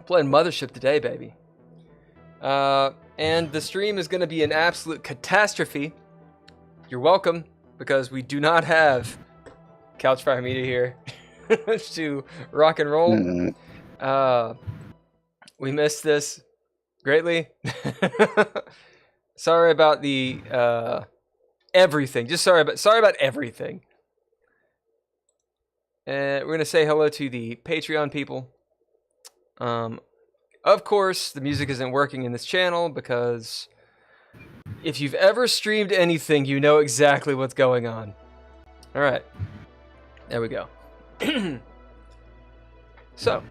Playing Mothership today, baby. And the stream is going to be an absolute catastrophe. You're welcome, because we do not have Couchfire Media here to rock and roll. We missed this greatly. Sorry about the everything. Just sorry about everything. And we're going to say hello to the Patreon people. Of course, the music isn't working in this channel because if you've ever streamed anything, you know exactly what's going on. All right. There we go. So,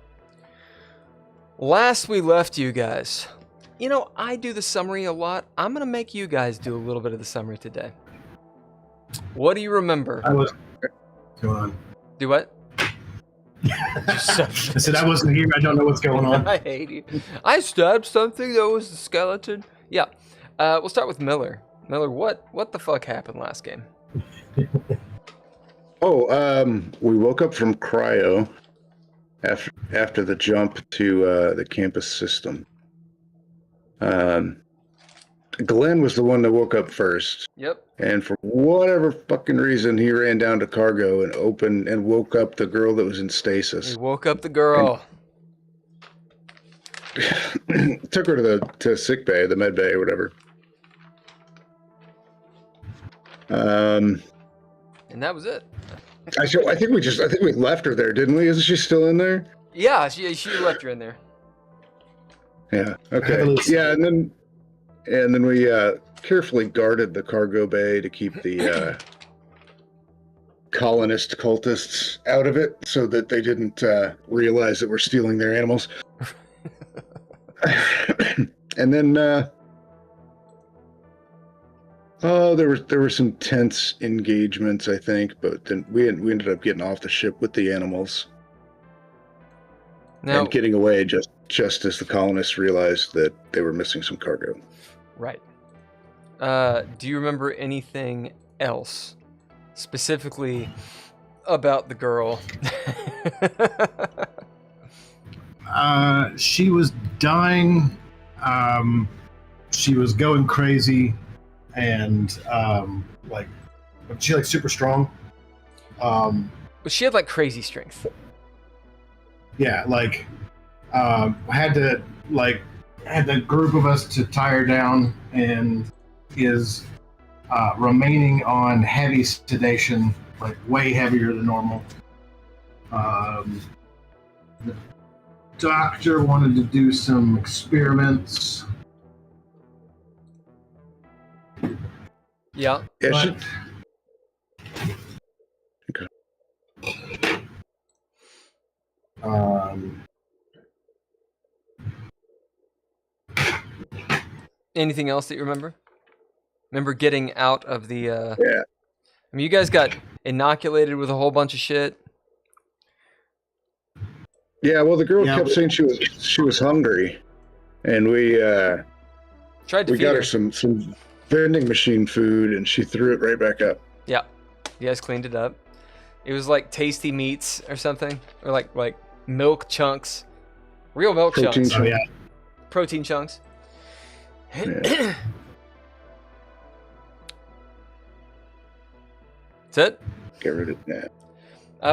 last we left you guys. You know, I do the summary a lot. I'm going to make you guys do a little bit of the summary today. What do you remember? Go on. Do what? I said I wasn't here. I don't know what's going on. I hate you. I stabbed something that was a skeleton. Yeah. We'll start with Miller. Miller, what the fuck happened last game? We woke up from cryo after the jump to the campus system. Glenn was the one that woke up first. Yep. And for whatever fucking reason, he ran down to cargo and woke up the girl that was in stasis. He woke up the girl. Took her to sick bay, the med bay, or whatever. And that was it. I think we left her there, didn't we? Isn't she still in there? Yeah, she left her in there. Yeah. Okay. Yeah, and then we carefully guarded the cargo bay to keep the colonist cultists out of it, so that they didn't realize that we're stealing their animals. And then, there were some tense engagements, I think, but then we ended up getting off the ship with the animals and getting away just as the colonists realized that they were missing some cargo. Right. Do you remember anything else, specifically about the girl? She was dying. She was going crazy, and she super strong. But she had crazy strength. Yeah, had the group of us to tie her down, and is remaining on heavy sedation, way heavier than normal. The doctor wanted to do some experiments. Yeah. Okay. Anything else that you remember? Remember getting out of the... Yeah. I mean, you guys got inoculated with a whole bunch of shit. Yeah, well, the girl kept saying she was hungry, and we tried to got her some vending machine food, and she threw it right back up. Yeah, you guys cleaned it up. It was like tasty meats or something, or like milk chunks, real milk Protein chunks. chunks. Oh, yeah. Protein chunks. Yeah. That's it? Get rid of that.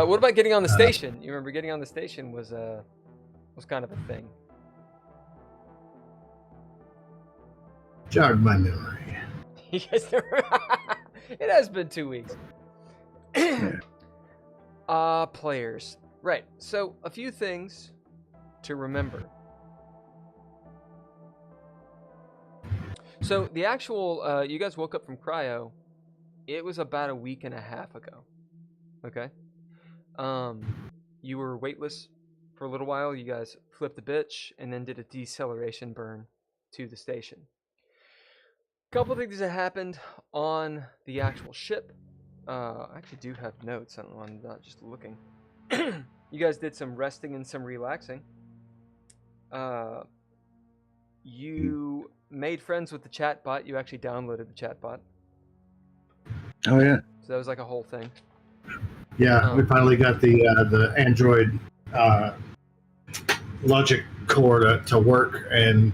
What about getting on the station? You remember getting on the station was kind of a thing. Jog my memory. It has been 2 weeks. Players. Right. So a few things to remember. So the actual, you guys woke up from cryo. It was about a week and a half ago. Okay. You were weightless for a little while. You guys flipped the bitch and then did a deceleration burn to the station. A couple things that happened on the actual ship. I actually do have notes. I don't know, I'm not just looking. You guys did some resting and some relaxing. You made friends with the chat bot. You actually downloaded the chat bot. Oh yeah. So that was like a whole thing. Yeah, we finally got the Android logic core to work and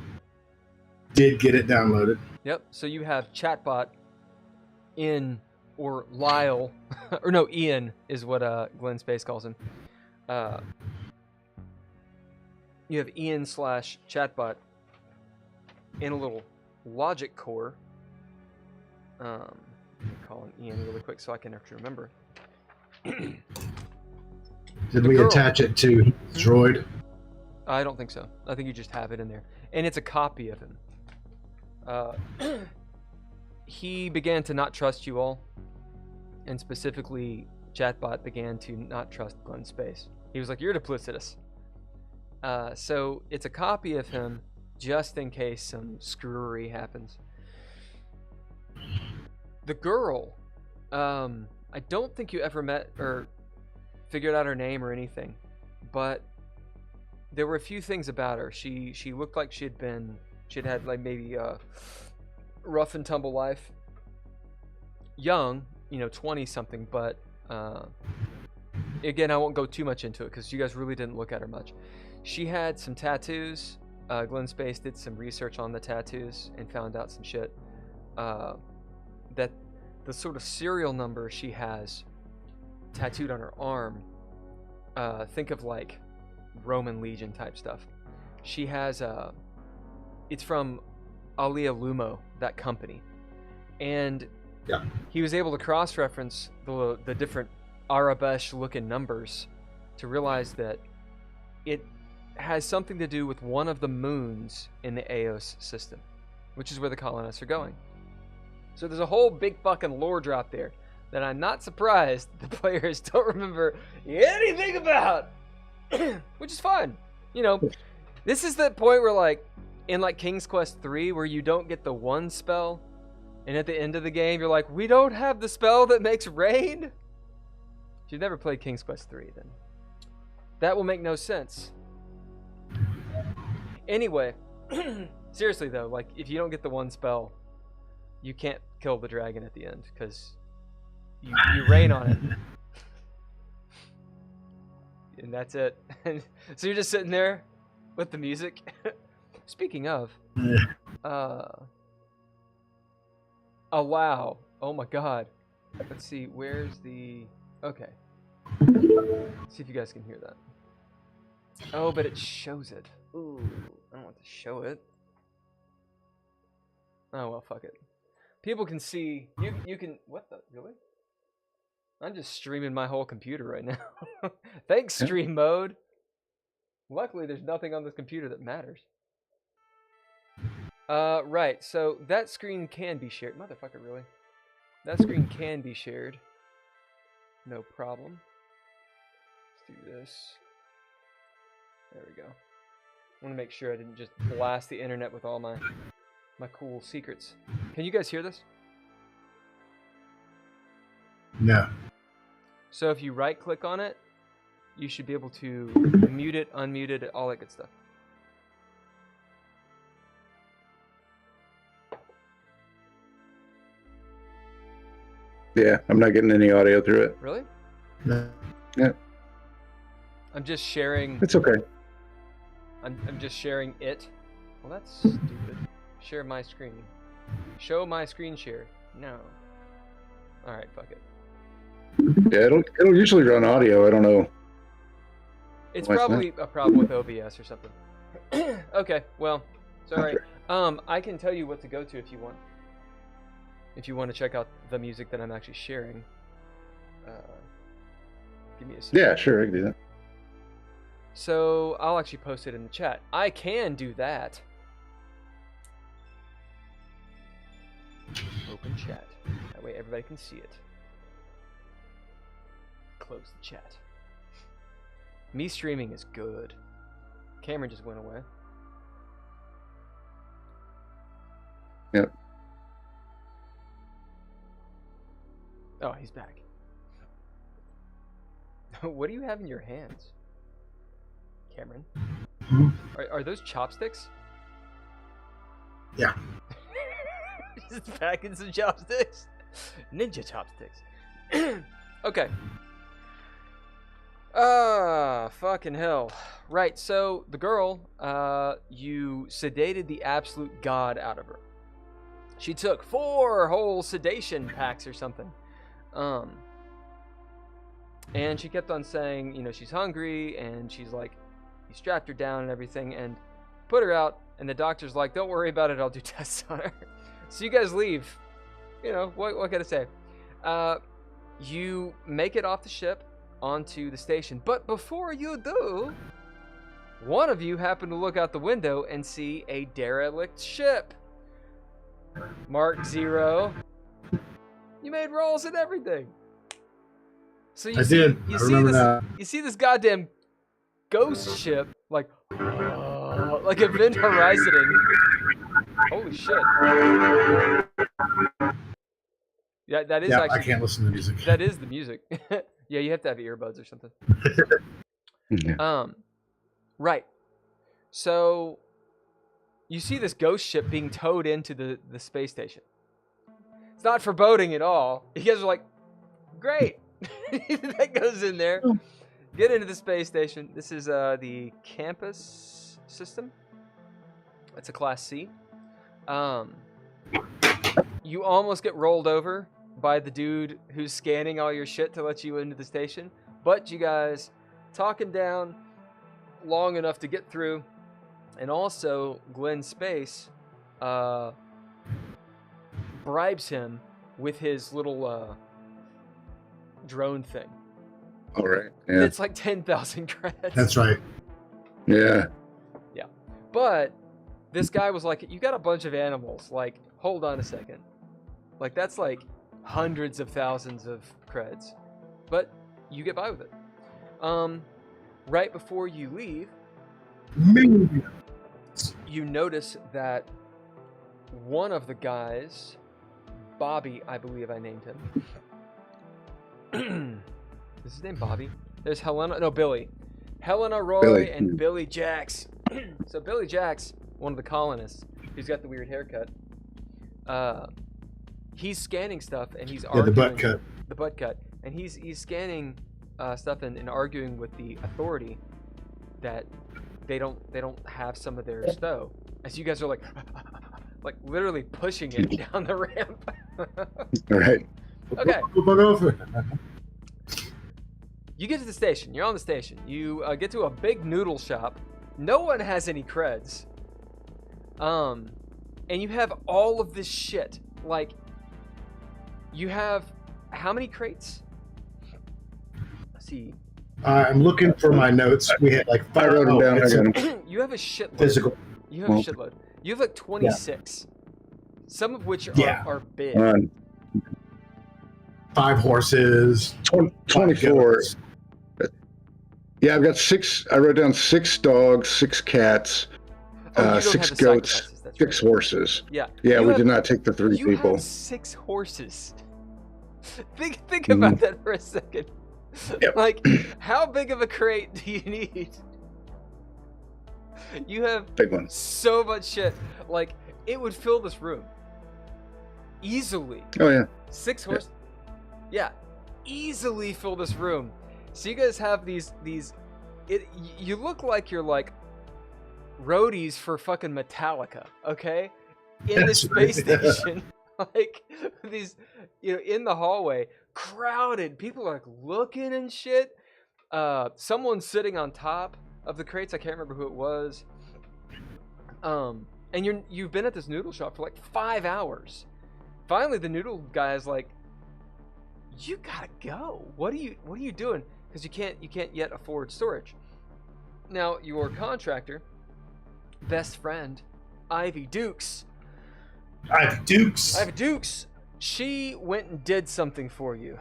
did get it downloaded. Yep. So you have chatbot in, or Lyle, or no, Ian is what Glenn Space calls him. You have Ian / chatbot in a little logic core. Let me call him Ian really quick so I can actually remember. Did we attach it to Droid? I don't think so. I think you just have it in there. And it's a copy of him. He began to not trust you all. And specifically, chatbot began to not trust Glenn Space. He was like, you're duplicitous. So it's a copy of him just in case some screwery happens. The girl, I don't think you ever met or figured out her name or anything, but there were a few things about her. She looked like she'd had like maybe a rough and tumble life. Young, 20 something, but again, I won't go too much into it because you guys really didn't look at her much. She had some tattoos. Glenn Space did some research on the tattoos and found out some shit. That the sort of serial number she has tattooed on her arm, think of like Roman Legion type stuff. She has it's from Alia Lumo, that company, and he was able to cross-reference the different Arabesh looking numbers to realize that it has something to do with one of the moons in the Eos system, which is where the colonists are going. So there's a whole big fucking lore drop there that I'm not surprised the players don't remember anything about, which is fine. This is that point where, like, in like King's Quest 3, where you don't get the one spell, and at the end of the game, you're like, we don't have the spell that makes rain? If you've never played King's Quest 3, then that will make no sense. Anyway, seriously though, like, if you don't get the one spell, you can't kill the dragon at the end, because you rain on it. And that's it. So you're just sitting there with the music. Speaking of, oh wow, oh my god. Let's see, where's the... Okay. Let's see if you guys can hear that. Oh, but it shows it. Ooh, I don't want to show it. Oh well, fuck it. People can see. You can. What the? Really? I'm just streaming my whole computer right now. Thanks, stream mode. Luckily, there's nothing on this computer that matters. Right. So that screen can be shared. Motherfucker, really? That screen can be shared. No problem. Let's do this. There we go. I want to make sure I didn't just blast the internet with all my cool secrets. Can you guys hear this? No. So if you right click on it, you should be able to mute it, unmute it, all that good stuff. Yeah, I'm not getting any audio through it. Really? No. Yeah. I'm just sharing. It's okay. I'm just sharing it. Well, that's stupid. Share my screen. Show my screen share. No. Alright, fuck it. Yeah, it'll usually run audio. I don't know. It's probably a problem with OBS or something. Okay, well, sorry. I can tell you what to go to if you want. If you want to check out the music that I'm actually sharing. Give me a second. Yeah, sure, I can do that. So I'll actually post it in the chat. I can do that. Open chat. That way everybody can see it. Close the chat. Me streaming is good. Cameron just went away. Yep. Oh, he's back. What do you have in your hands, Cameron? Are those chopsticks? Yeah. Just packing some chopsticks. Ninja chopsticks. Okay. Fucking hell. Right, so the girl, you sedated the absolute god out of her. She took 4 whole sedation packs or something. And she kept on saying, you know, she's hungry, and she's like, you strapped her down and everything, and put her out, and the doctor's like, don't worry about it, I'll do tests on her. So you guys leave. You know, what can I say? You make it off the ship onto the station, but before you do, one of you happen to look out the window and see a derelict ship. Mark 0. You made rolls and everything. So you see this goddamn ghost ship, like Event Horizoning. Holy shit. Yeah, that is actually. I can't listen to music. That is the music. Yeah, you have to have earbuds or something. Yeah. Right. So you see this ghost ship being towed into the space station. It's not foreboding at all. You guys are like, great. That goes in there. Get into the space station. This is the campus system. It's a Class C. You almost get rolled over by the dude who's scanning all your shit to let you into the station. But you guys talk him down long enough to get through. And also, Glenn Space bribes him with his little drone thing. All right. Yeah. It's like 10,000 credits. That's right. Yeah. Yeah. But this guy was like, you got a bunch of animals. Like, hold on a second. Like, that's like hundreds of thousands of creds. But you get by with it. Right before you leave, you notice that one of the guys, Bobby, I believe I named him. Is his name Bobby? There's Billy. Helena Roy and Billy Jax. So Billy Jax, one of the colonists, who's got the weird haircut, he's scanning stuff and he's arguing. The butt cut. The butt cut. And he's scanning stuff and arguing with the authority that they don't have some of their stow. As you guys are like literally pushing it down the ramp. All right. Okay. You get to the station. You're on the station. You get to a big noodle shop. No one has any creds. And you have all of this shit. Like, you have how many crates? Let's see. I'm looking for my notes. We had like 5. I wrote them down. I got them. You have a shitload. Physical. You have a shitload. You have like 26. Some of which are big. 5 horses. 24. Yeah, I've got 6. I wrote down 6 dogs, 6 cats, 6 goats, 6 horses. Yeah. Yeah, we did not take the 3 people. You have 6 horses. Think about that for a second. Yep. Like, how big of a crate do you need? You have big one. So much shit. Like, it would fill this room easily. Oh yeah. 6 horses. Yeah, easily fill this room. So you guys have these. You look like you're like roadies for fucking Metallica, okay? In the space station, like these, in the hallway, crowded. People are like looking and shit. Someone's sitting on top of the crates. I can't remember who it was. And you've been at this noodle shop for like 5 hours. Finally, the noodle guy is like, "You gotta go. What are you doing? Because you can't yet afford storage." Now, your contractor, best friend, Ivy Dukes. She went and did something for you.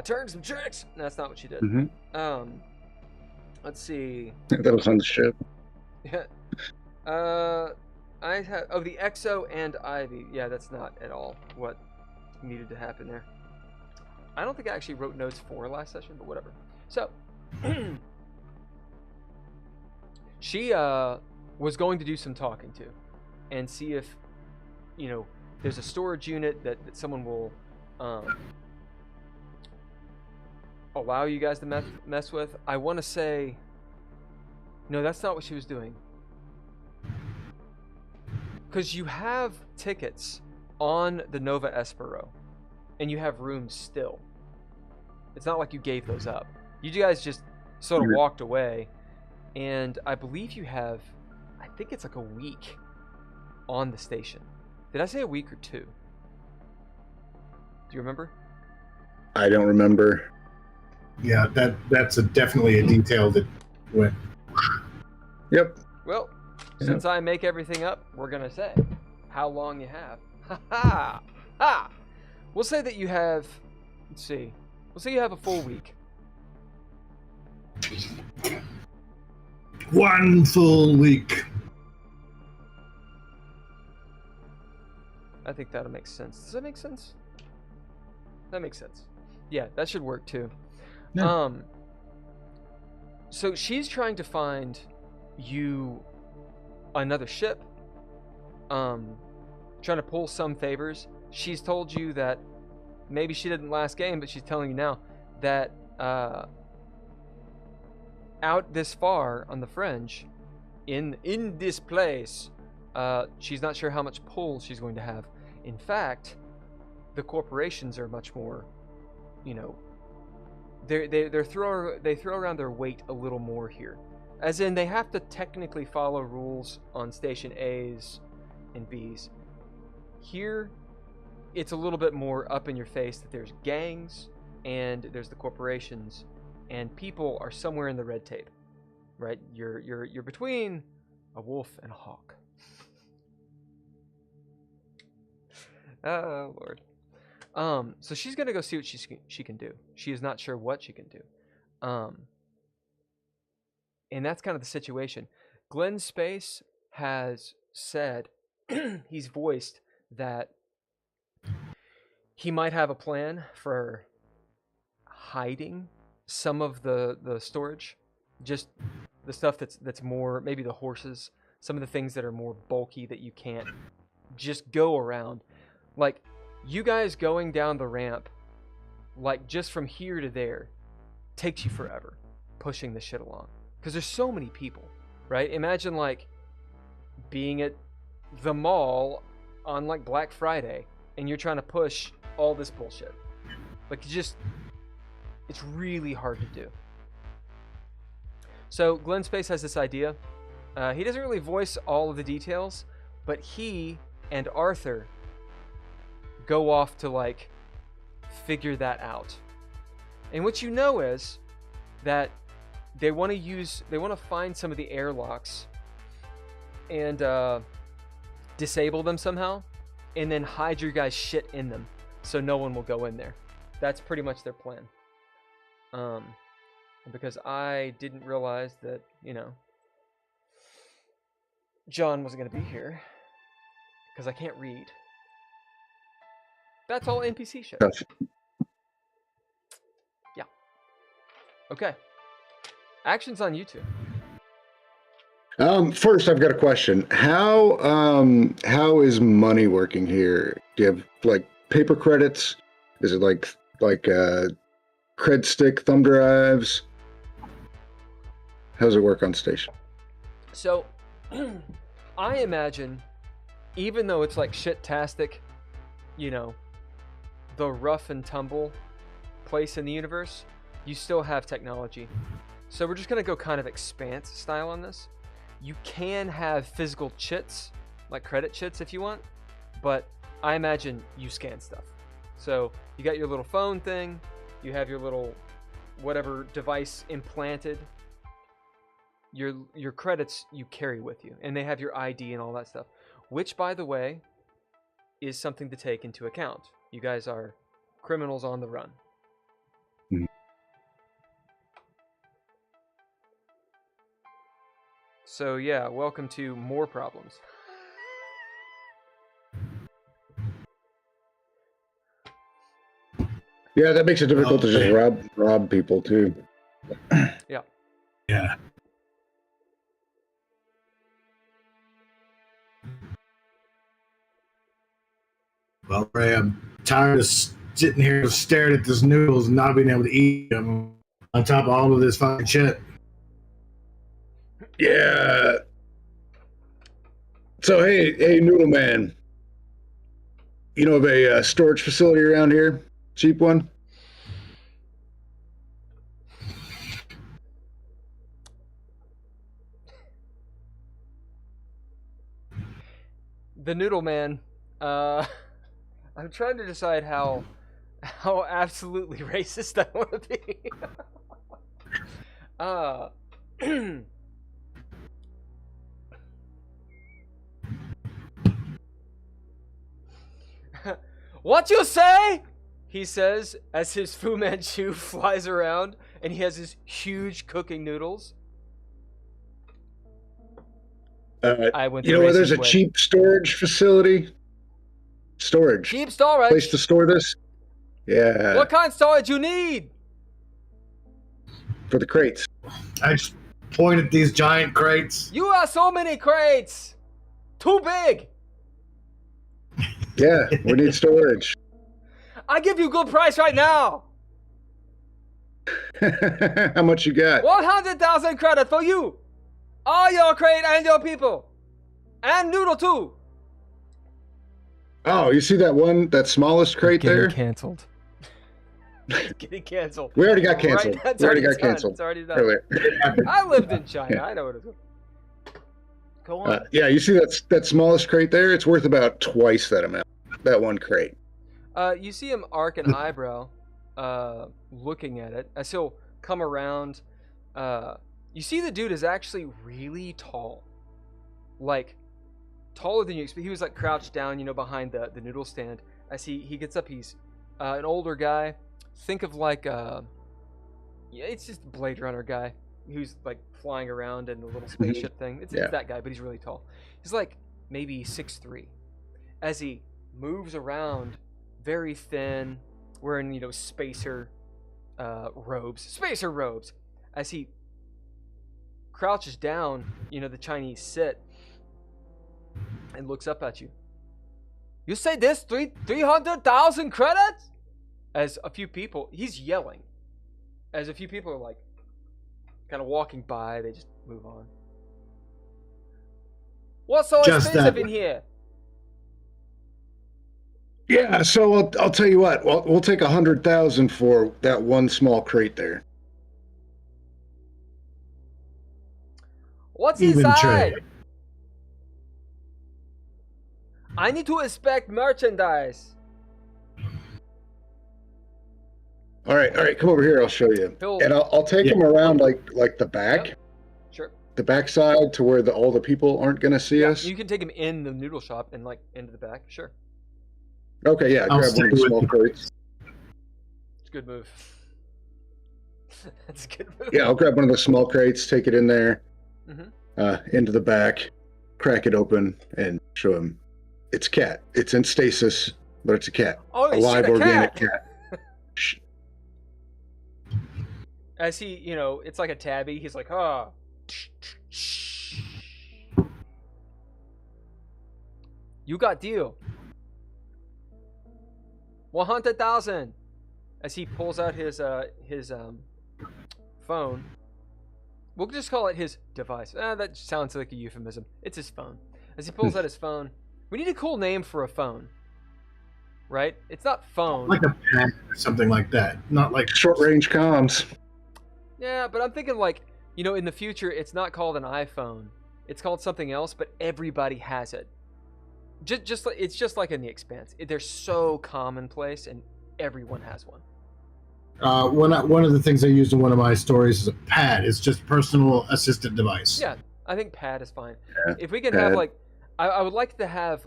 Turned some tricks. No, that's not what she did. Mm-hmm. Let's see. That was on the ship. Yeah. I had the Exo and Ivy. Yeah, that's not at all what needed to happen there. I don't think I actually wrote notes for last session, but whatever. So, she was going to do some talking to, and see if, there's a storage unit that someone will allow you guys to mess with. I want to say, no, that's not what she was doing. Because you have tickets on the Nova Espero, and you have rooms still. It's not like you gave those up. You guys just sort of walked away, and I believe you have, I think it's like a week on the station. Did I say a week or 2? Do you remember? I don't remember. Yeah, that's definitely a detail that went. Yep. Well, since I make everything up, we're gonna say how long you have. Ha ha ha! We'll say that you have. Let's see. We'll say you have a full week. 1 full week. I think that'll make sense. Does that make sense? That makes sense. Yeah, that should work too. Yeah. So she's trying to find you another ship. Trying to pull some favors. She's told you that maybe she didn't last game, but she's telling you now that out this far on the fringe, in this place, she's not sure how much pull she's going to have. In fact, the corporations are much more, you know, they throw around their weight a little more here, as in they have to technically follow rules on station A's and B's. Here, it's a little bit more up in your face that there's gangs and there's the corporations, and people are somewhere in the red tape, right? You're between a wolf and a hawk. Oh Lord. So she's gonna go see what she can do. She is not sure what she can do. And that's kind of the situation. Glenn Space has said, he's voiced that he might have a plan for hiding some of the storage, just the stuff that's more, maybe the horses, some of the things that are more bulky that you can't just go around. Like, you guys going down the ramp, like just from here to there, takes you forever pushing the shit along. Because there's so many people, right? Imagine like being at the mall on like Black Friday and you're trying to push all this bullshit. Like, it's really hard to do. So Glenn Space has this idea. He doesn't really voice all of the details, but he and Arthur go off to like figure that out. And what you know is that they want to find some of the airlocks and disable them somehow, and then hide your guys' shit in them so no one will go in there. That's pretty much their plan. Because I didn't realize that, you know, John wasn't going to be here because I can't read. That's all NPC shit. Yeah. Okay. Actions on YouTube. First, I've got a question. How is money working here? Do you have like paper credits? Is it like cred stick, thumb drives? How does it work on station? So, I imagine, even though it's like shit-tastic, you know, the rough and tumble place in the universe, you still have technology. So we're just gonna go kind of expanse style on this. You can have physical chits, like credit chits if you want, but I imagine you scan stuff. So you got your little phone thing, you have your little whatever device implanted. Your credits you carry with you, and they have your ID and all that stuff, which, by the way, is something to take into account. You guys are criminals on the run. Mm-hmm. So yeah, welcome to more problems. Yeah, that makes it difficult to just rob people too. Yeah. Yeah. Well, Ray, I'm tired of sitting here staring at this noodles and not being able to eat them on top of all of this fucking shit. Yeah. So hey, Noodle Man. You know of a storage facility around here? Cheap one? The Noodle Man. I'm trying to decide how absolutely racist I want to be. What you say? He says as his Fu Manchu flies around and he has his huge cooking noodles. I went you know where there's a way. cheap storage facility? Storage. Cheap storage? Place to store this? Yeah. What kind of storage you need? For the crates. I just point at these giant crates. You have so many crates. Too big. Yeah, we need storage. I give you good price right now. How much you got? 100,000 credit for you. All your crate and your people. And Noodle too. Oh, you see that smallest crate there? Canceled. Getting canceled. We already got canceled. Right? That's we already got done. canceled. It's already done. Earlier. I lived in China. I know what it is. Go on. Yeah, you see that smallest crate there? It's worth about twice that amount. That one crate. You see him arc an eyebrow, looking at it as he'll come around. You see the dude is actually really tall, like taller than you expect. He was like crouched down, behind the noodle stand. As he gets up, he's an older guy. Think of like it's just a Blade Runner guy who's like flying around in the little spaceship thing. It's that guy, but he's really tall. He's like maybe 6'3". As he moves around, very thin, wearing spacer robes. As he crouches down, the Chinese sit and looks up at you. You say this 300,000 credits? As a few people, he's yelling. As a few people are like kind of walking by, they just move on. What's so expensive in here? Yeah, so I'll tell you what. We'll take 100,000 for that one small crate there. What's Even inside? trade. I need to inspect merchandise. All right, come over here. I'll show you. Cool. And I'll take him around like the back. Yep. Sure. The back side to where all the people aren't going to see us. You can take him in the noodle shop and like into the back. Sure. Okay, yeah, I'll grab one of the stick small with crates. It's a good move. That's a good move. Yeah, I'll grab one of the small crates, take it in there, into the back, crack it open, and show him. It's a cat. It's in stasis, but it's a cat. Oh, a live shit, organic cat. Shh. As he, it's like a tabby. He's like, ah. You got deal. 100,000. As he pulls out his phone. We'll just call it his device. That sounds like a euphemism. It's his phone. As he pulls out his phone, we need a cool name for a phone, right? It's not phone. Like a pen or something like that. Not like Short range comms. Yeah, but I'm thinking like, in the future, it's not called an iPhone. It's called something else, but everybody has it. Just like it's just like in The Expanse. They're so commonplace, and everyone has one. one of the things I used in one of my stories is a pad. It's just personal assistant device. Yeah, I think pad is fine. Yeah, If we can pad. have like, I would like to have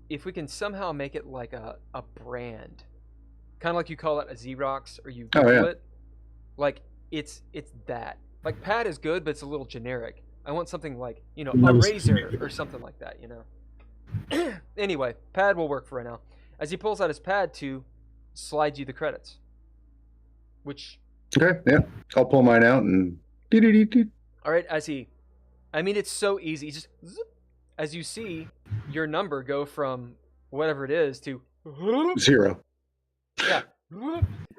if we can somehow make it like a brand, kind of like you call it a Xerox or you Google it, like it's that. Like pad is good, but it's a little generic. I want something like a razor or something like that. Anyway, pad will work for right now. As he pulls out his pad to slide you the credits, which Okay, yeah. I'll pull mine out and. all right. It's so easy. Just zip, as you see your number go from whatever it is to 0. Yeah.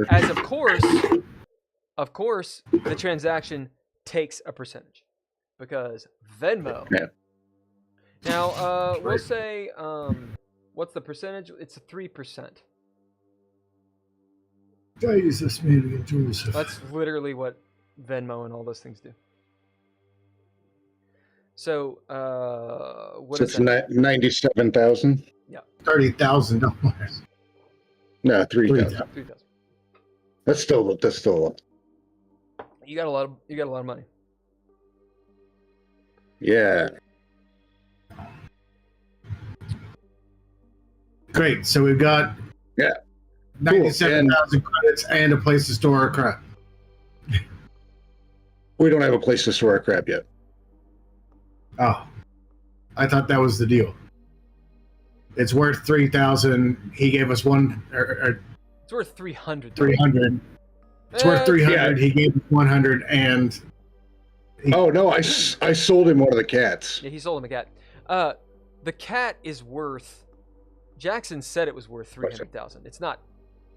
As of course, the transaction takes a percentage because Venmo. Yeah. Now, we'll say, what's the percentage? It's 3%. Jesus, maybe Joseph. That's literally what Venmo and all those things do. So, what So is it's that? 97,000. Yeah, $30,000. No, 3,000. 3,000. 3,000. That's still a lot. You got a lot of money. Yeah. Great. So we've got 97,000 credits and a place to store our crap. We don't have a place to store our crap yet. Oh, I thought that was the deal. It's worth 3,000. He gave us one. It's worth 300. 300. It's worth 300. Yeah. He gave us 100, and. Oh no! I sold him one of the cats. Yeah, he sold him a cat. The cat is worth. Jackson said it was worth 300,000. It's not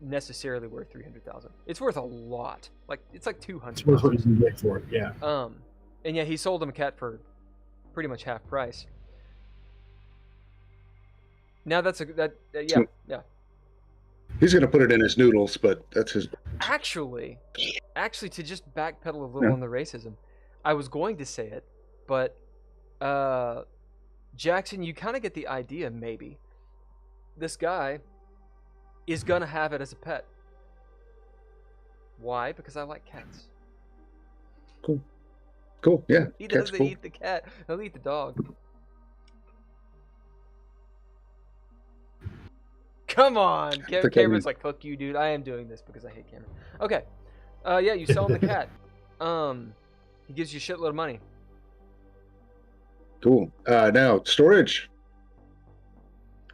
necessarily worth 300,000. It's worth a lot. It's like 200. It's worth what you can get for it. Yeah. And yeah, he sold him a cat for pretty much half price. Now yeah. He's gonna put it in his noodles, but that's his. Actually, to just backpedal a little on the racism, I was going to say it, but Jackson, you kind of get the idea. Maybe this guy is gonna have it as a pet. Why? Because I like cats. Cool. Yeah. He cat's doesn't cool. eat the cat. He'll eat the dog. Come on. Cameron's like, fuck you, dude. I am doing this because I hate Cameron. Okay. Yeah, you sell him the cat. He gives you a shitload of money. Cool. Now storage.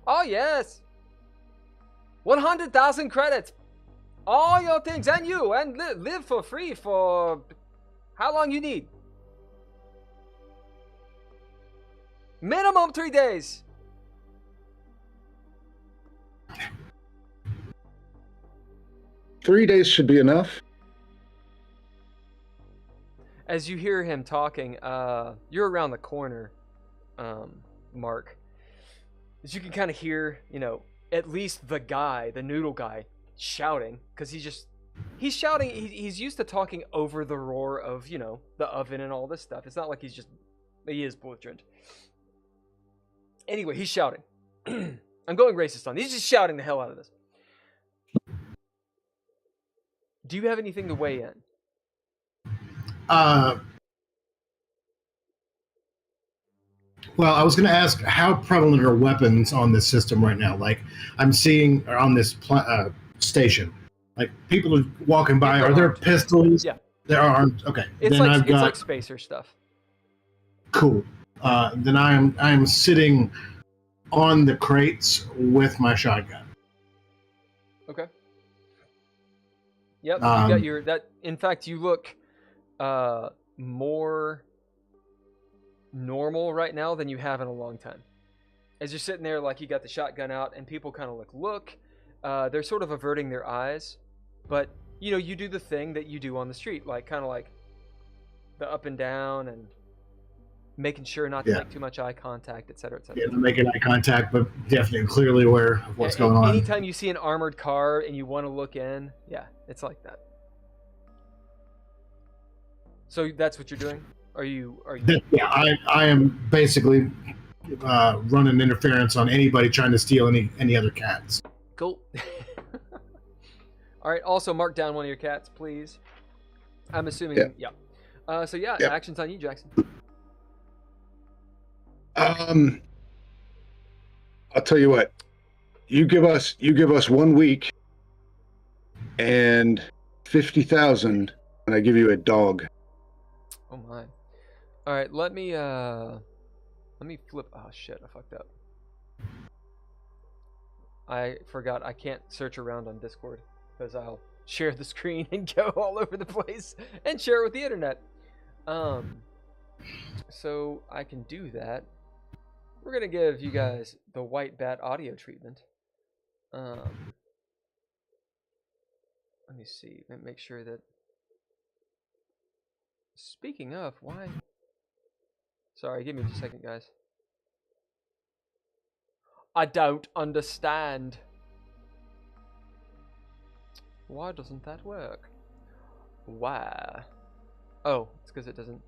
Oh, yes. 100,000 credits. All your things and you. And live for free for how long you need. Minimum 3 days. Three days should be enough. As you hear him talking, you're around the corner, Mark. As you can kind of hear, at least the noodle guy, shouting, because he's shouting. He's used to talking over the roar of, the oven and all this stuff. It's not like he is belligerent. Anyway, he's shouting. I'm going racist on. He's just shouting the hell out of this. Do you have anything to weigh in? Well, I was going to ask, how prevalent are weapons on this system right now? Like, I'm seeing on this station, like people are walking by. Are there pistols? Yeah, there are armed. Okay, it's then it's like spacer stuff. Cool. Then I'm sitting on the crates with my shotgun. Okay. Yep, you got your that. In fact, you look more normal right now than you have in a long time. As you're sitting there, like you got the shotgun out, and people kind of look. They're sort of averting their eyes, but you do the thing that you do on the street, like kind of like the up and down and making sure not to make too much eye contact, etc., etc. Yeah, making eye contact, but definitely clearly aware of what's going on. Anytime you see an armored car and you want to look in, it's like that. So that's what you're doing? Are you? Yeah, I am basically running interference on anybody trying to steal any other cats. Cool. All right. Also, mark down one of your cats, please. I'm assuming. Yeah. Action's on you, Jackson. I'll tell you what. You give us 1 week and 50,000, and I give you a dog. Oh my. All right, let me flip. Oh shit, I fucked up. I forgot I can't search around on Discord because I'll share the screen and go all over the place and share it with the internet. So I can do that. We're gonna give you guys the white bat audio treatment. Let me see. Make sure that. Speaking of, why? Sorry, give me just a second, guys. I don't understand. Why doesn't that work? Why? Oh, it's because it doesn't.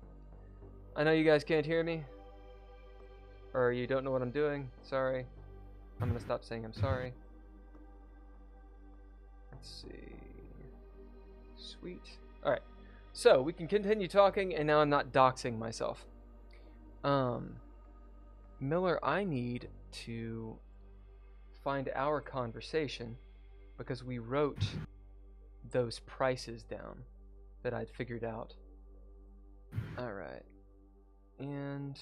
I know you guys can't hear me. Or you don't know what I'm doing. Sorry. I'm gonna stop saying I'm sorry. Let's see. Sweet. Alright. So, we can continue talking, and now I'm not doxing myself. Miller, I need to find our conversation because we wrote those prices down that I'd figured out. Alright. And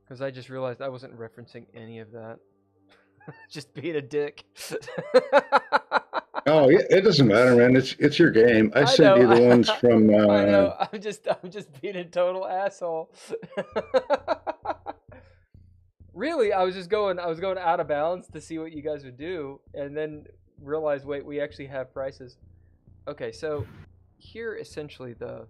because I just realized I wasn't referencing any of that. Just being a dick. Oh, it doesn't matter, man. It's your game. I sent know, you the ones from. I know. I'm just being a total asshole. Really, I was going out of bounds to see what you guys would do, and then realized, wait, we actually have prices. Okay, so here essentially the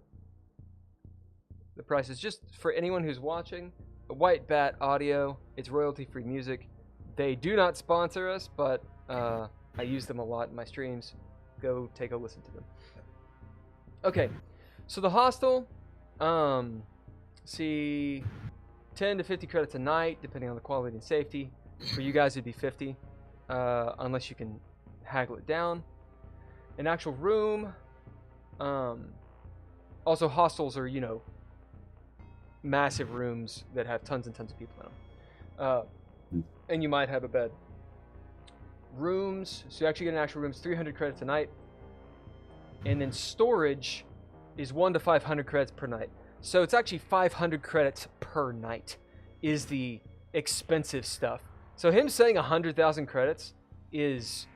prices, just for anyone who's watching. White Bat Audio, it's royalty-free music. They do not sponsor us, but I use them a lot in my streams. Go take a listen to them. Okay, so the hostel, see, 10 to 50 credits a night, depending on the quality and safety. For you guys, it'd be 50, unless you can haggle it down. An actual room. Also, hostels are, massive rooms that have tons and tons of people in them. And you might have a bed. Rooms, so you actually get an actual room, 300 credits a night. And then storage is 1 to 500 credits per night. So it's actually 500 credits per night is the expensive stuff. So him saying 100,000 credits is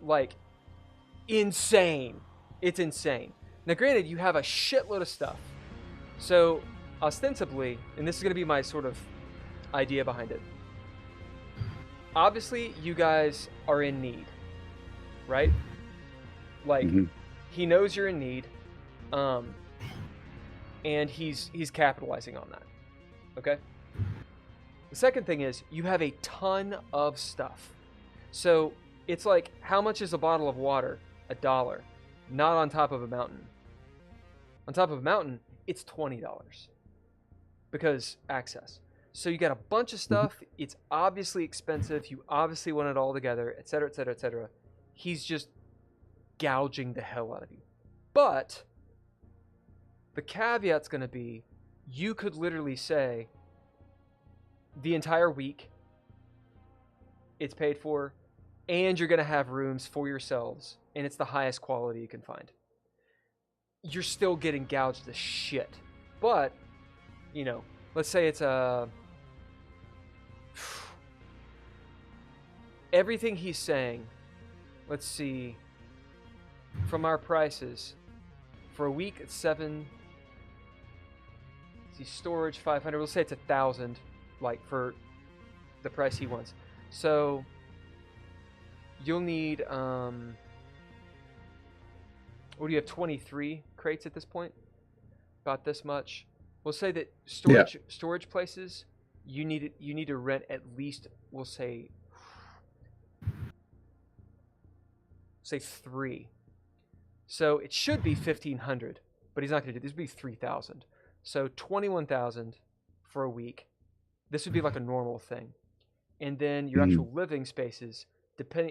like insane. It's insane. Now granted, you have a shitload of stuff. So ostensibly, and this is going to be my sort of idea behind it. Obviously, you guys are in need, right? Like, he knows you're in need, and he's capitalizing on that. Okay. The second thing is you have a ton of stuff. So it's like, how much is a bottle of water? $1. Not on top of a mountain. On top of a mountain, it's $20 because access. So you got a bunch of stuff. It's obviously expensive. You obviously want it all together, etc., etc., etc. He's just gouging the hell out of you. But the caveat's going to be, you could literally say the entire week it's paid for, and you're going to have rooms for yourselves, and it's the highest quality you can find. You're still getting gouged to shit. But, let's say it's a... Everything he's saying, let's see, from our prices, for a week it's 7. See, storage 500. We'll say it's 1,000, like for the price he wants. So you'll need what do you have? 23 crates at this point. About this much. We'll say that storage places. You need to rent at least, we'll say 3. So it should be 1,500, but he's not going to do this. Would be 3,000. So 21,000 for a week. This would be like a normal thing. And then your actual living spaces,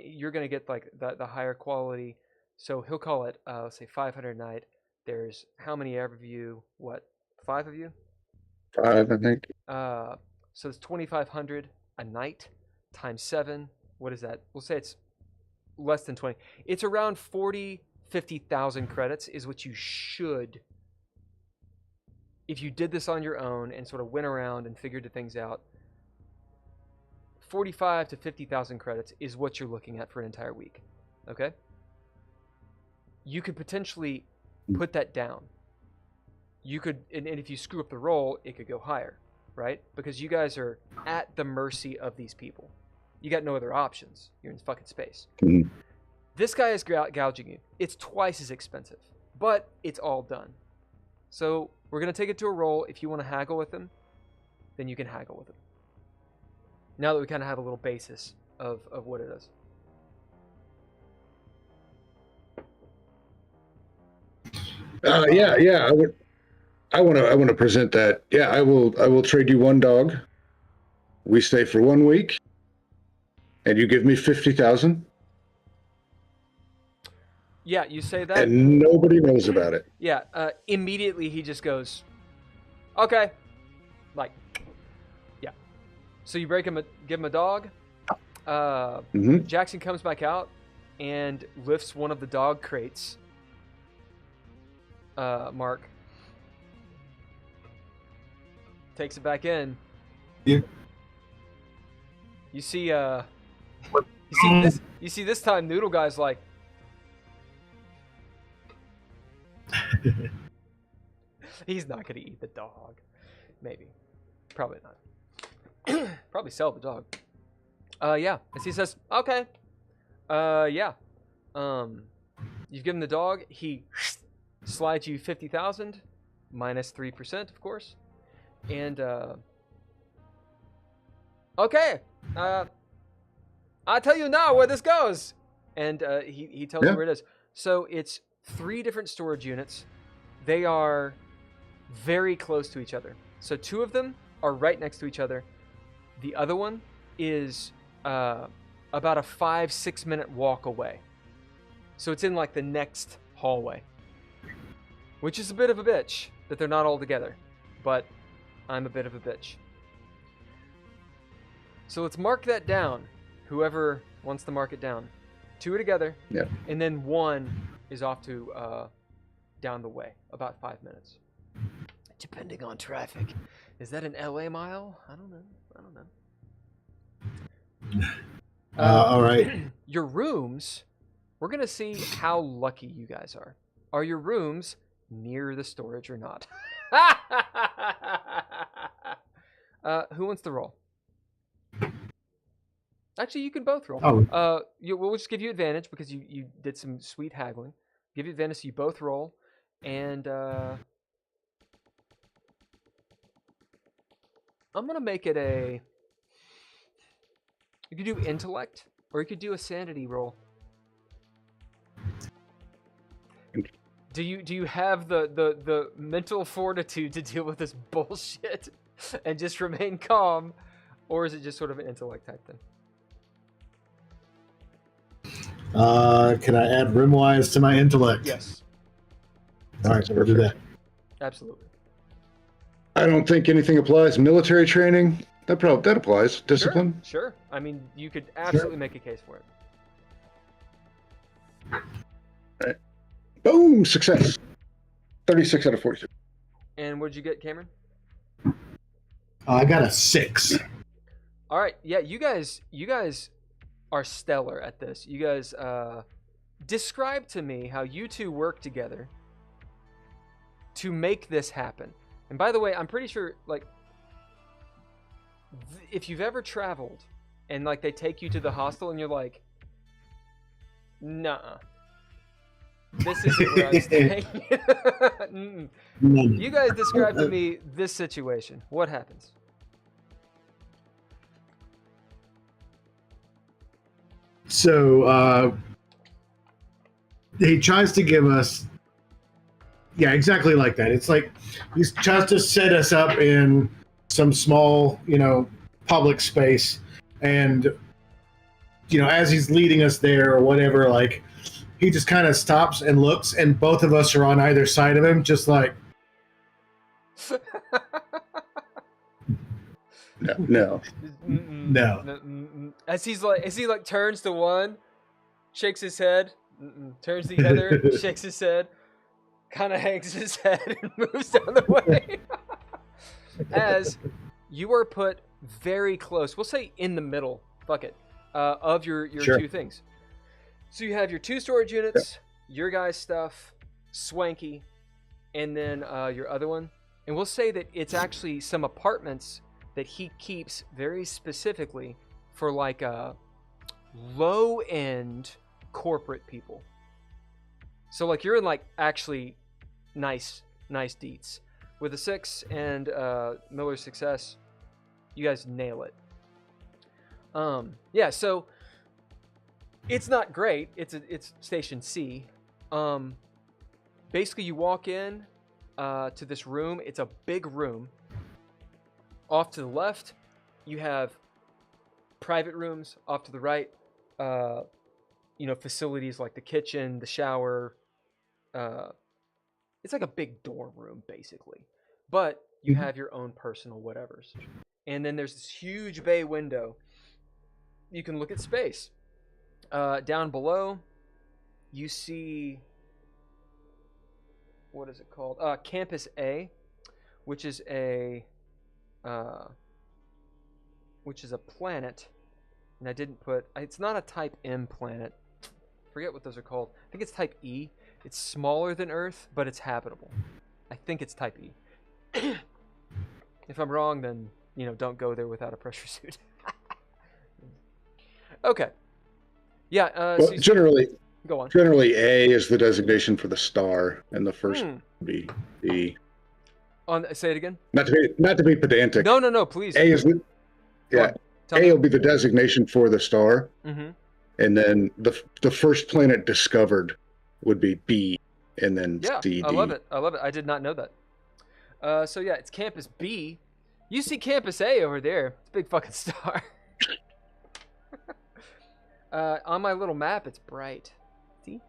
you're going to get like the higher quality. So he'll call it, let's say 500 a night. There's how many of you? What, 5 of you? 5, I think. So it's 2,500 a night times 7. What is that? We'll say it's less than 20. It's around 50,000 credits is what you should, if you did this on your own and sort of went around and figured the things out. 45 to 50,000 credits is what you're looking at for an entire week. Okay? You could potentially put that down. You could, and if you screw up the roll, it could go higher. right? Because you guys are at the mercy of these people. You got no other options. You're in fucking space. Mhm. This guy is gouging you. It's twice as expensive, but it's all done. So we're going to take it to a roll. If you want to haggle with him, then you can haggle with him. Now that we kind of have a little basis of what it is. Yeah. I want to present that. Yeah, I will trade you one dog. We stay for 1 week, and you give me 50,000. Yeah, you say that. And nobody knows about it. Yeah, immediately he just goes, okay. Like, yeah. So you give him a dog. Jackson comes back out and lifts one of the dog crates. Mark takes it back in. Yeah. You see this time Noodle Guy's like, he's not gonna eat the dog. Maybe. Probably not. Probably sell the dog. Yeah. As he says, okay. Yeah. You've given the dog. He slides you 50,000 minus 3%, of course. And okay. I'll tell you now where this goes. And he tells you where it is. So it's 3 different storage units. They are very close to each other. So 2 of them are right next to each other. The other one is about a 5-6 minute walk away. So it's in like the next hallway. Which is a bit of a bitch that they're not all together. But I'm a bit of a bitch. So let's mark that down. Whoever wants to mark it down. 2 are together. Yeah. And then 1 is off to down the way. About 5 minutes. Depending on traffic. Is that an LA mile? I don't know. All right. Your rooms, we're going to see how lucky you guys are. Are your rooms near the storage or not? Who wants to roll? Actually, you can both roll. Oh. We'll just give you advantage because you did some sweet haggling. Give you advantage so you both roll. And I'm going to make it a... You could do intellect, or you could do a sanity roll. Do you have the mental fortitude to deal with this bullshit and just remain calm, or is it just sort of an intellect type thing? Can I add rimwise to my intellect? Yes. All right, so we'll do that. Absolutely. I don't think anything applies. Military training, that applies. Discipline. Sure. I mean, you could absolutely make a case for it. All right. Boom! Success. 36 out of 42. And what did you get, Cameron? I got a 6. All right. Yeah, you guys are stellar at this. You guys describe to me how you two work together to make this happen. And by the way, I'm pretty sure, like, if you've ever traveled and, like, they take you to the hostel and you're like, nuh-uh. This isn't where I'm staying. You guys describe to me this situation. What happens? So he tries to give us, yeah, exactly like that. It's like he tries to set us up in some small, public space, and as he's leading us there or whatever, like he just kind of stops and looks, and both of us are on either side of him, just like. No. As he turns to one, shakes his head, turns to the other, shakes his head, kind of hangs his head and moves down the way. As you are put very close, we'll say in the middle, fuck it, of your Sure. 2 things. So you have your 2 storage units, your guys' stuff, swanky, and then your other one. And we'll say that it's actually some apartments that he keeps very specifically for like low-end corporate people. So like you're in like actually nice deets. With a 6 and Miller's success, you guys nail it. Yeah, so it's not great. It's Station C. Basically, you walk in to this room. It's a big room. Off to the left, you have private rooms. Off to the right, facilities like the kitchen, the shower. It's like a big dorm room, basically. But you have your own personal whatevers. And then there's this huge bay window. You can look at space. Down below, you see, what is it called? Campus A, which is a planet. And I didn't put. It's not a Type M planet. Forget what those are called. I think it's Type E. It's smaller than Earth, but it's habitable. I think it's Type E. If I'm wrong, then don't go there without a pressure suit. Okay. Yeah. Well, so generally, go on. Generally, A is the designation for the star, and the first would be B. Say it again. Not to be pedantic. No, please. A is the A will be the designation for the star, and then the first planet discovered would be B, and then C, D. I love it. I did not know that. So yeah, it's Campus B. You see Campus A over there. It's a big fucking star. On my little map, it's bright. See?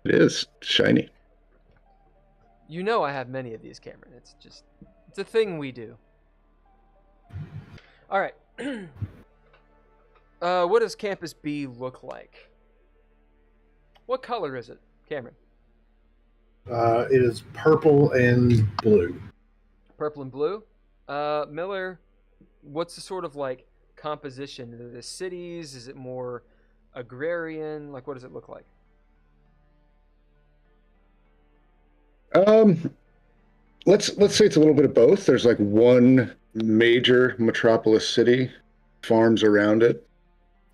It is shiny. I have many of these, Cameron. It's a thing we do. All right. What does Campus B look like? What color is it, Cameron? It is purple and blue. Purple and blue. Miller, what's the sort of like composition? Are the cities? Is it more agrarian? Like, what does it look like? Let's say it's a little bit of both. There's like one major metropolis city, farms around it,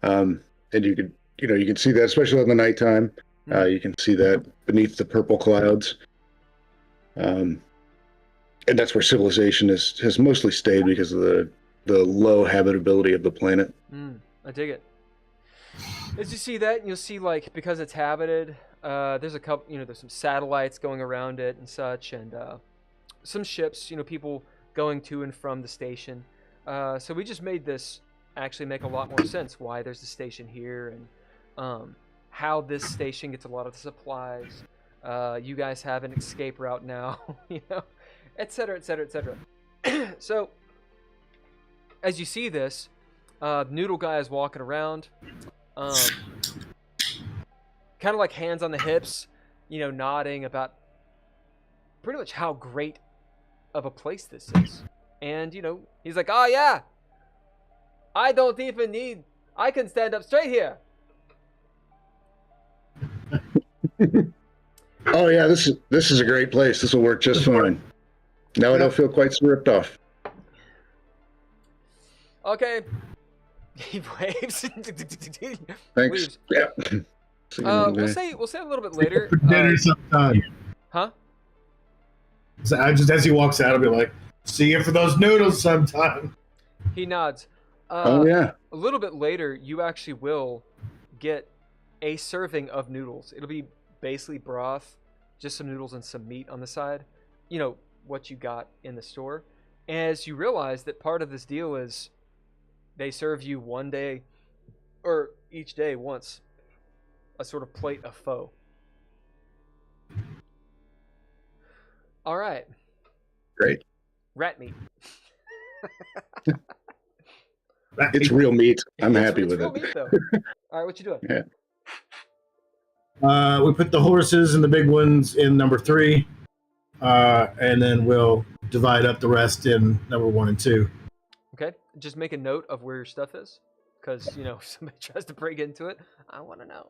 and you can see that, especially in the nighttime. You can see that beneath the purple clouds, and that's where civilization has mostly stayed because of the low habitability of the planet. I dig it. As you see that, you'll see like because it's habited, there's a couple, there's some satellites going around it and such, and some ships, people going to and from the station. So we just made this actually make a lot more sense why there's a station here and how this station gets a lot of the supplies. You guys have an escape route now, et cetera, et cetera, et cetera. So as you see this, Noodle guy is walking around, kind of like hands on the hips, nodding about pretty much how great of a place this is. And, he's like, oh yeah, I don't even need, I can stand up straight here. Oh yeah, this is a great place. This will work just fine. Now I don't feel quite so ripped off. Okay. He waves. Thanks. Leaves. Yeah. We'll say a little bit later. For dinner sometime. Huh? So as he walks out, I'll be like, "See you for those noodles sometime." He nods. Oh yeah. A little bit later, you actually will get a serving of noodles. It'll be basically broth, just some noodles and some meat on the side. What you got in the store. As you realize that part of this deal is they serve you one day, or each day once, a sort of plate of pho. All right. Great. Rat meat. It's real meat. I'm happy it's with real it. Meat, though. All right, what you doing? Yeah. We put the horses and the big ones in number 3, and then we'll divide up the rest in number 1 and 2. Okay, just make a note of where your stuff is, because if somebody tries to break into it, I want to know.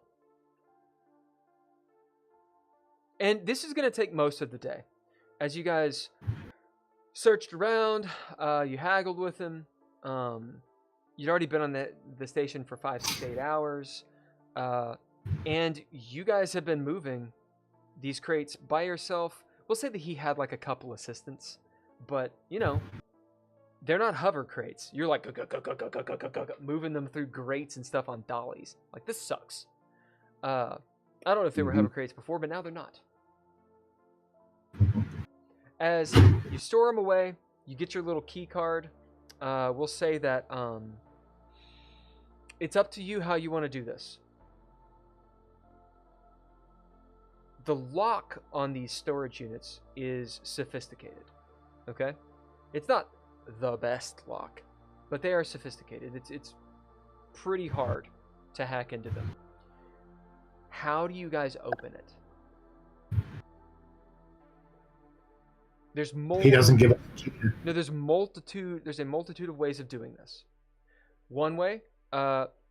And this is going to take most of the day. as you guys searched around, you haggled with him. You'd already been on the station for 5, 6, 8 hours, and you guys have been moving these crates by yourself. We'll say that he had like a couple assistants, but you know, they're not hover crates. You're like moving them through grates and stuff on dollies. Like, this sucks. I don't know if they were hover crates before, but now they're not. As you store them away, you get your little key card. We'll say that it's up to you how you want to do this. The lock on these storage units is sophisticated. Okay? It's not the best lock, but they are sophisticated. It's pretty hard to hack into them. How do you guys open it? There's He doesn't give a No, there's a multitude of ways of doing this. One way,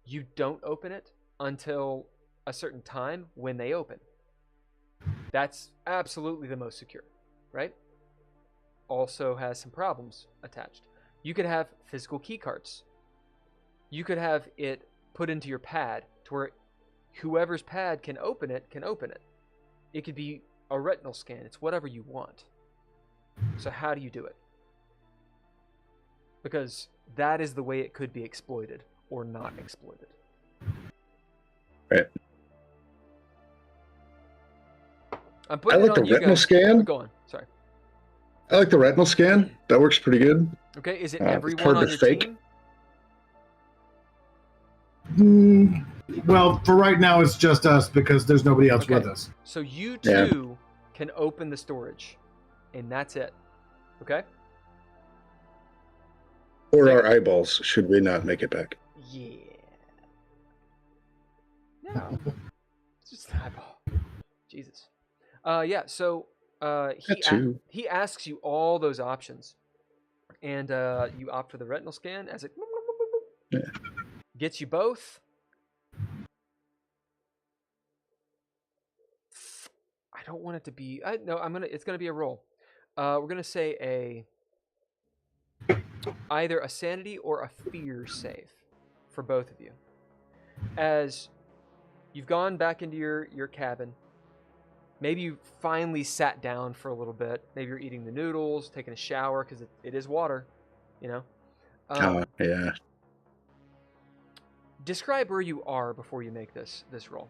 you don't open it until a certain time when they open. That's absolutely the most secure, right? Also has some problems attached. You could have physical key cards. You could have it put into your pad to where whoever's pad can open it. It could be a retinal scan. It's whatever you want. So how do you do it? Because that is the way it could be exploited or not exploited. Right. I'm I putting like it the on you retinal guys. scan. Go on. Sorry. I like the retinal scan. That works pretty good. Okay, is it It's everyone hard on to your fake. team? Well, for right now, it's just us because there's nobody else Okay. with us. So you Yeah. two can open the storage, and that's it. Okay? Or Okay. our eyeballs, should we not make it back. Yeah. No. It's just an eyeball. Jesus. Yeah, so That too. he asks you all those options. And you opt for the retinal scan as it Yeah. gets you both. I don't want it to be it's gonna be a roll. We're gonna say either a sanity or a fear save for both of you. As you've gone back into your cabin, maybe you finally sat down for a little bit. Maybe you're eating the noodles, taking a shower, because it is water, you know. Yeah. Describe where you are before you make this roll.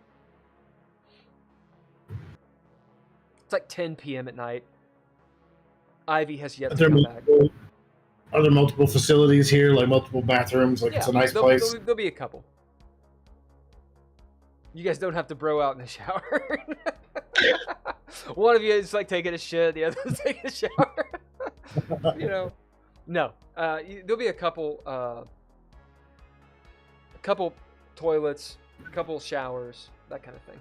It's like 10 p.m. at night. Ivy has yet to come back. Are there multiple facilities here, like multiple bathrooms? Like, it's a nice place. There'll be a couple. You guys don't have to bro out in the shower. One of you is like taking a shit, the other is taking a shower. You know, no. There'll be a couple toilets, a couple showers, that kind of thing.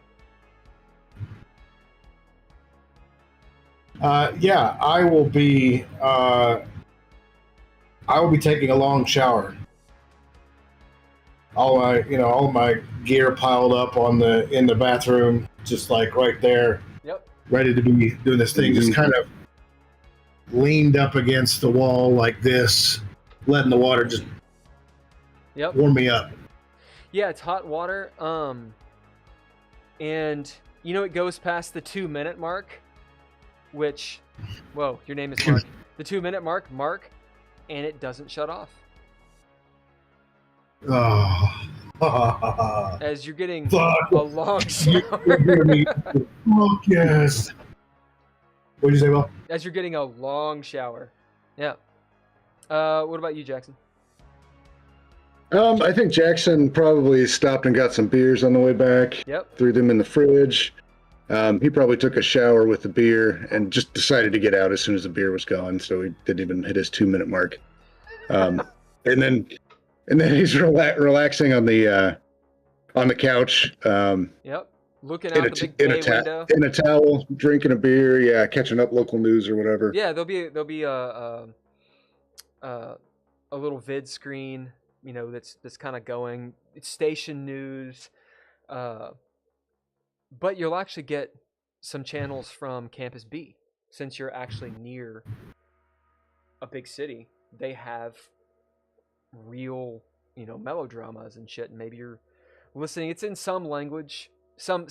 Yeah, I will be taking a long shower. All my gear piled up in the bathroom, just like right there. Yep. Ready to be doing this thing, just kind of leaned up against the wall like this, letting the water just warm me up. Yeah, it's hot water. And it goes past the 2-minute mark, which, whoa, your name is Mark. The 2-minute mark, and it doesn't shut off. Oh. As you're getting Fuck. a long shower. Fuck yes. What did you say, Will? As you're getting a long shower. Yeah. What about you, Jackson? I think Jackson probably stopped and got some beers on the way back. Yep. Threw them in the fridge. He probably took a shower with the beer and just decided to get out as soon as the beer was gone, so he didn't even hit his 2-minute mark. And then he's relaxing on the couch. Yep. Looking out the big bay window. In a towel, drinking a beer. Yeah, catching up local news or whatever. Yeah, there'll be a little vid screen, that's kind of going. It's station news, but you'll actually get some channels from Campus B. since you're actually near a big city, they have real, melodramas and shit. And maybe you're listening. It's in some language, some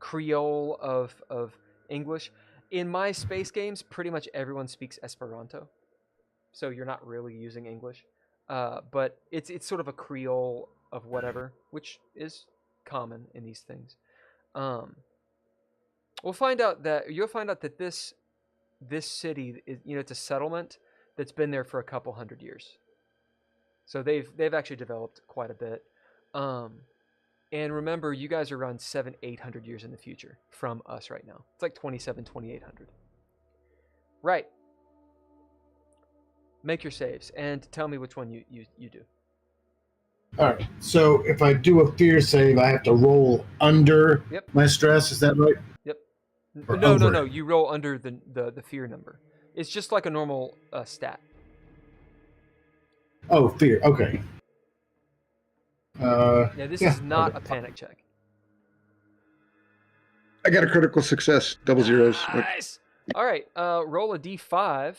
Creole of English. In my space games, pretty much everyone speaks Esperanto, so you're not really using English. But it's sort of a Creole of whatever, which is common in these things. You'll find out that this city is, it's a settlement that's been there for a couple hundred years. So they've actually developed quite a bit. And remember, you guys are around 700-800 years in the future from us right now. It's like 2,800. Right. Make your saves and tell me which one you do. All right. So if I do a fear save, I have to roll under my stress. Is that right? Yep. Or No. over? You roll under the fear number. It's just like a normal stat. Oh, fear. Okay. This is not a panic check. I got a critical success. Double zeros. Nice. All right. Roll a d5,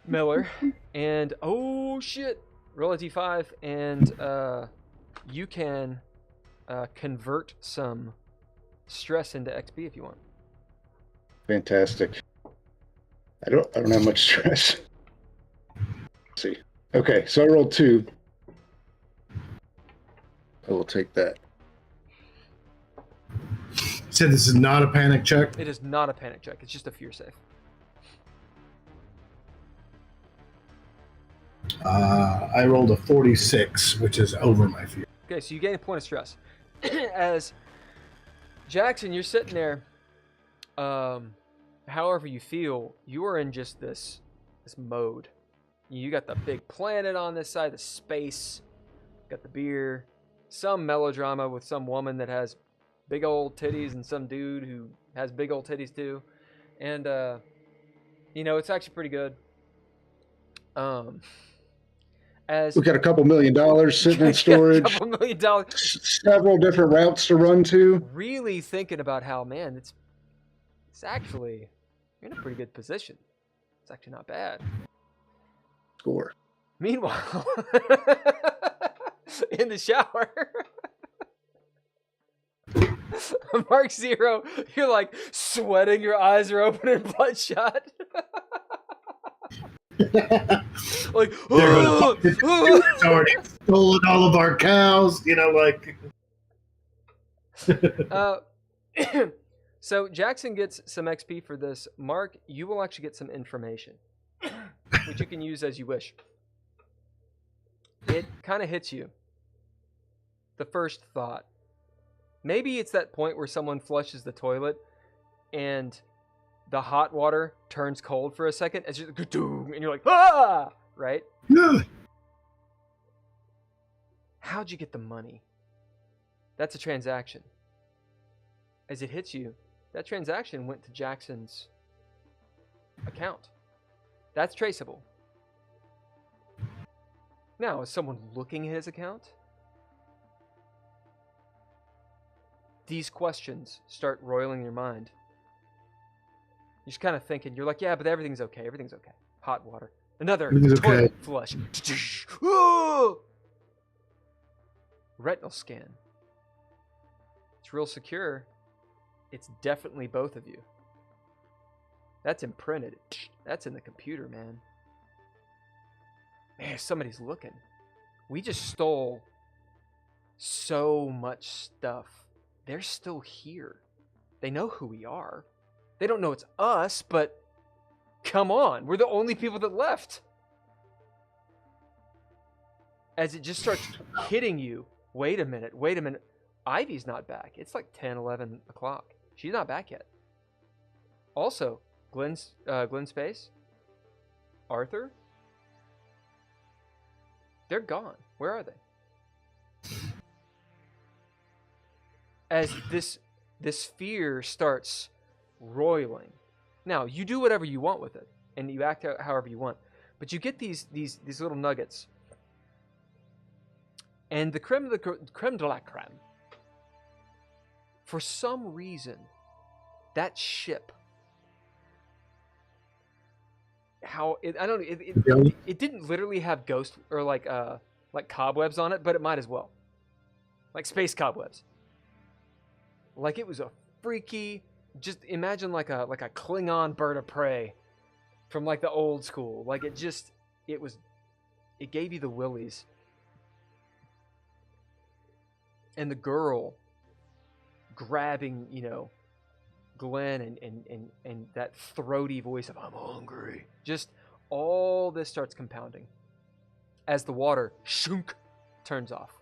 Miller, and oh shit. Roll a d5, and you can convert some stress into XP if you want. Fantastic. I don't have much stress. Let's see. Okay, so I rolled 2. I will take that. Said this is not a panic check. It is not a panic check. It's just a fear save. I rolled a 46, which is over my fear. Okay, so you gain a point of stress. As Jackson, you're sitting there. However you feel, you are in just this mode. You got the big planet on this side, the space. Got the beer. Some melodrama with some woman that has big old titties and some dude who has big old titties too. And, it's actually pretty good. As We got a couple $1 million sitting in storage. $2 million. Several different routes to run to. Really thinking about how, man, it's actually, you're in a pretty good position. It's actually not bad. Score. Meanwhile, in the shower, Mark Zero, you're like sweating, your eyes are open and bloodshot. Like, It's already stolen all of our cows, So Jackson gets some XP for this. Mark, you will actually get some information, which you can use as you wish. It kind of hits you. The first thought. Maybe it's that point where someone flushes the toilet and the hot water turns cold for a second as and you're like, ah! Right? How'd you get the money? That's a transaction. As it hits you, that transaction went to Jackson's account. That's traceable. Now, is someone looking at his account? These questions start roiling in your mind. You're just kind of thinking, you're like, yeah, but everything's okay. Everything's okay. Hot water. Another toilet flush. Retinal scan. It's real secure. It's definitely both of you. That's imprinted. That's in the computer, man. Man, somebody's looking. We just stole so much stuff. They're still here. They know who we are. They don't know it's us, but come on. We're the only people that left. As it just starts hitting you. Wait a minute. Ivy's not back. It's like 10, 11 o'clock. She's not back yet. Also, Glenn Space, Arthur, they're gone. Where are they? As this fear starts roiling. Now, you do whatever you want with it, and you act out however you want, but you get these little nuggets. And the creme de la creme, for some reason, that ship how it, I don't it, it, Really? it didn't literally have ghost or like cobwebs on it, but it might as well. Like space cobwebs. Like it was a freaky, just imagine like a Klingon bird of prey from like the old school. Like it gave you the willies. And the girl grabbing, Glenn and that throaty voice of I'm hungry. Just all this starts compounding as the water shunk turns off.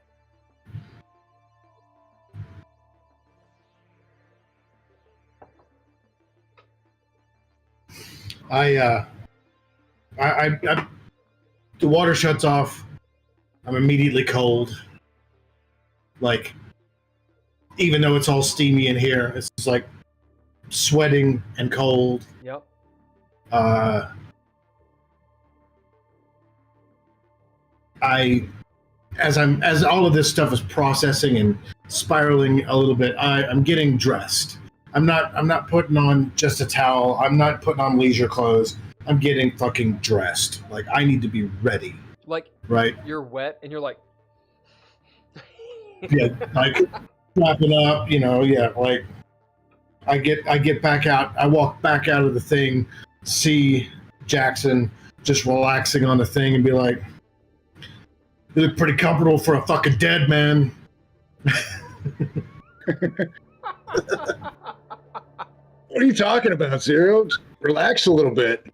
I the water shuts off. I'm immediately cold. Like, even though it's all steamy in here, it's just like sweating and cold. Yep. As all of this stuff is processing and spiraling a little bit, I'm getting dressed. I'm not putting on just a towel. I'm not putting on leisure clothes. I'm getting fucking dressed. Like, I need to be ready. Like, right? You're wet and you're like, yeah, like wrapping up, yeah, like I get back out, I walk back out of the thing, see Jackson just relaxing on the thing and be like, you look pretty comfortable for a fucking dead man. What are you talking about, Zero? Just relax a little bit.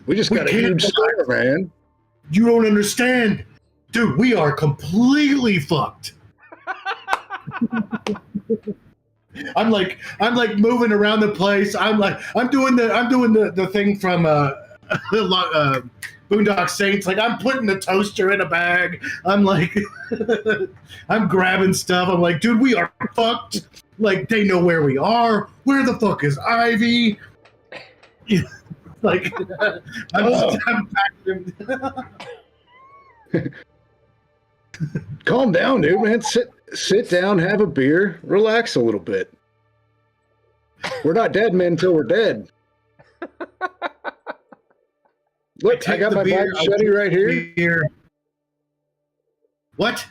We just got a huge fire, man. You don't understand. Dude, we are completely fucked. I'm like moving around the place. I'm doing the thing from Boondock Saints. Like, I'm putting the toaster in a bag. I'm like I'm grabbing stuff. I'm like, dude, we are fucked. Like, they know where we are. Where the fuck is Ivy? Like, I'm packing. Calm down, dude, man. Sit down, have a beer, relax a little bit. We're not dead men until we're dead. Look, I got my vibe Shetty right here. What?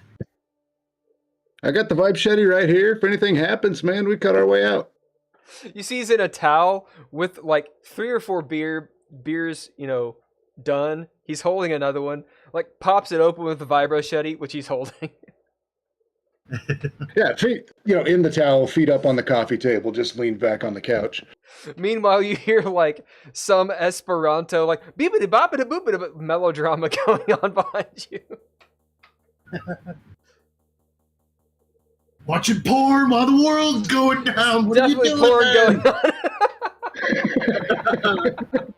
I got the vibe Shetty right here. If anything happens, man, we cut our way out. You see he's in a towel with like 3 or 4 beers, done. He's holding another one, like pops it open with the vibro Shetty, which he's holding. Yeah, feet, in the towel, feet up on the coffee table, just leaned back on the couch. Meanwhile, you hear like some Esperanto, like beepity boppity boopity melodrama going on behind you. Watching porn while the world's going down. What Definitely porn going on.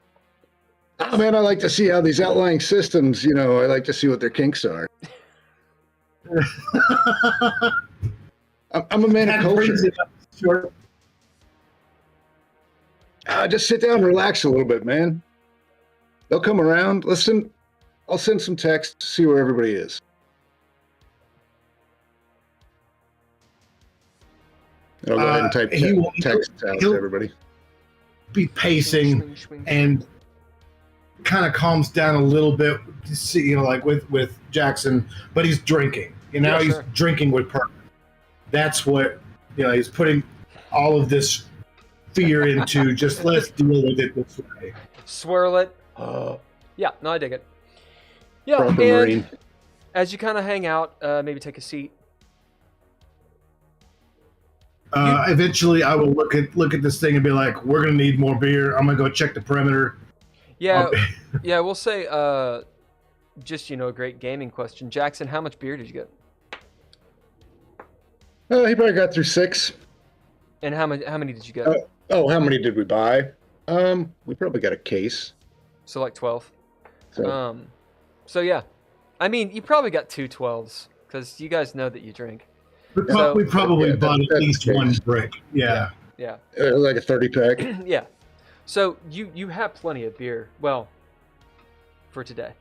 Oh, man, I like to see how these outlying systems, I like to see what their kinks are. I'm a man of culture. Sure. Just sit down and relax a little bit, man. They'll come around. Listen, I'll send some text to see where everybody is. I'll go ahead and type text out to everybody. Be pacing and kind of calms down a little bit, like with Jackson, but he's drinking. He's drinking with purpose. That's what he's putting all of this fear into. Just let's deal with it this way. Swirl it. Yeah, no, I dig it. Yeah, Proper and Marine. As you kind of hang out, maybe take a seat. Eventually, I will look at this thing and be like, "We're gonna need more beer. I'm gonna go check the perimeter." Yeah, yeah. We'll say, just a great gaming question, Jackson. How much beer did you get? He probably got through 6. And how many did you get? How many did we buy? We probably got a case. So like 12. So, So yeah, I mean, you probably got 2 12s because you guys know that you drink. We probably bought at least one brick. Yeah. Yeah. Like a 30-pack. Yeah. So you have plenty of beer. Well, for today.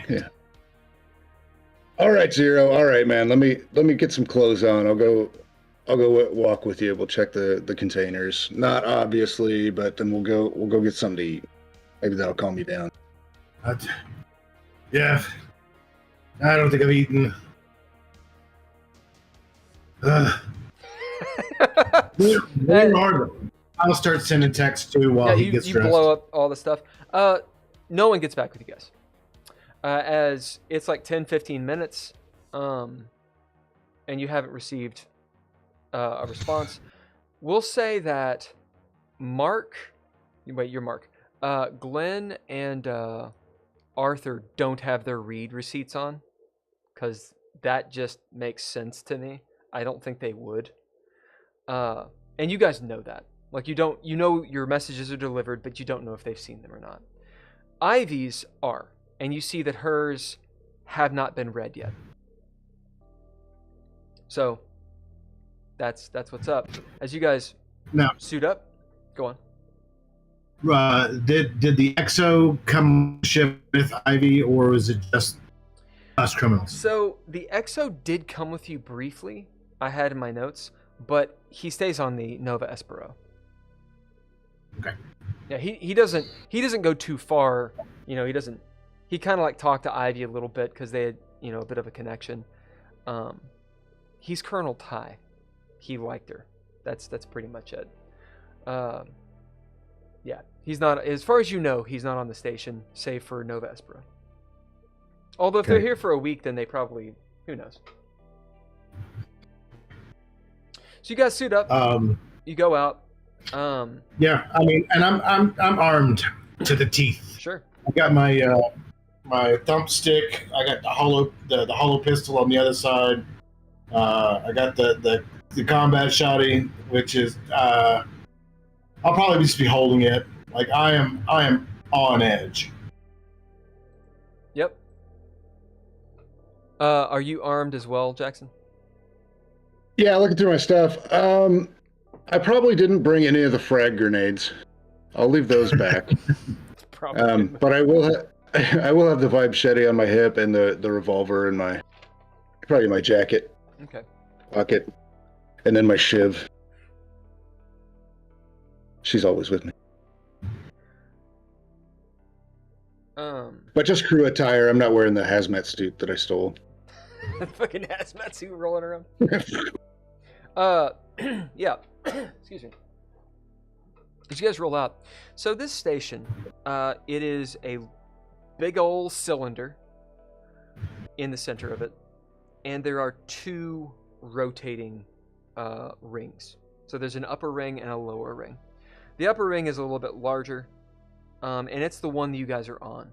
Yeah. All right, Zero. All right, man. Let me get some clothes on. I'll go walk with you. We'll check the containers. Not obviously, but then we'll go get something to eat. Maybe that'll calm you down. Yeah, I don't think I've eaten. More hard. I'll start sending texts too while he gets you dressed. blow up all the stuff. No one gets back with you guys. As it's like 10, 15 minutes, and you haven't received a response. We'll say that you're Mark. Glenn and Arthur don't have their read receipts on, because that just makes sense to me. I don't think they would. And you guys know that. Like, you know your messages are delivered, but you don't know if they've seen them or not. Ivy's are, and you see that hers have not been read yet. So that's what's up. As you guys suit up, go on. Did the EXO come ship with Ivy, or was it just us criminals? So the EXO did come with you briefly. I had in my notes, but he stays on the Nova Espero. Okay. Yeah, he doesn't go too far. You know, he kind of like talked to Ivy a little bit because they had, you know, a bit of a connection. He's Colonel Ty. He liked her. That's pretty much it. Yeah, he's not, as far as you know, he's not on the station, save for Nova Espero. Although if they're here for a week, then they probably, who knows. So you guys suit up. You go out. Yeah, I mean, and I'm armed to the teeth. Sure. I got my my thump stick. I got the hollow pistol on the other side. I got the combat shotty, which is I'll probably just be holding it. Like I am on edge. Yep. Are you armed as well, Jackson? Yeah, looking through my stuff. I probably didn't bring any of the frag grenades. I'll leave those back. Probably. But I will have the vibe shetty on my hip and the revolver in probably my jacket. Okay. Pocket. And then my shiv. She's always with me. But just crew attire. I'm not wearing the hazmat suit that I stole. Fucking hazmat suit rolling around. Yeah. Excuse me. As you guys roll out, so this station, it is a big old cylinder in the center of it, and there are two rotating rings. So there's an upper ring and a lower ring. The upper ring is a little bit larger, and it's the one that you guys are on.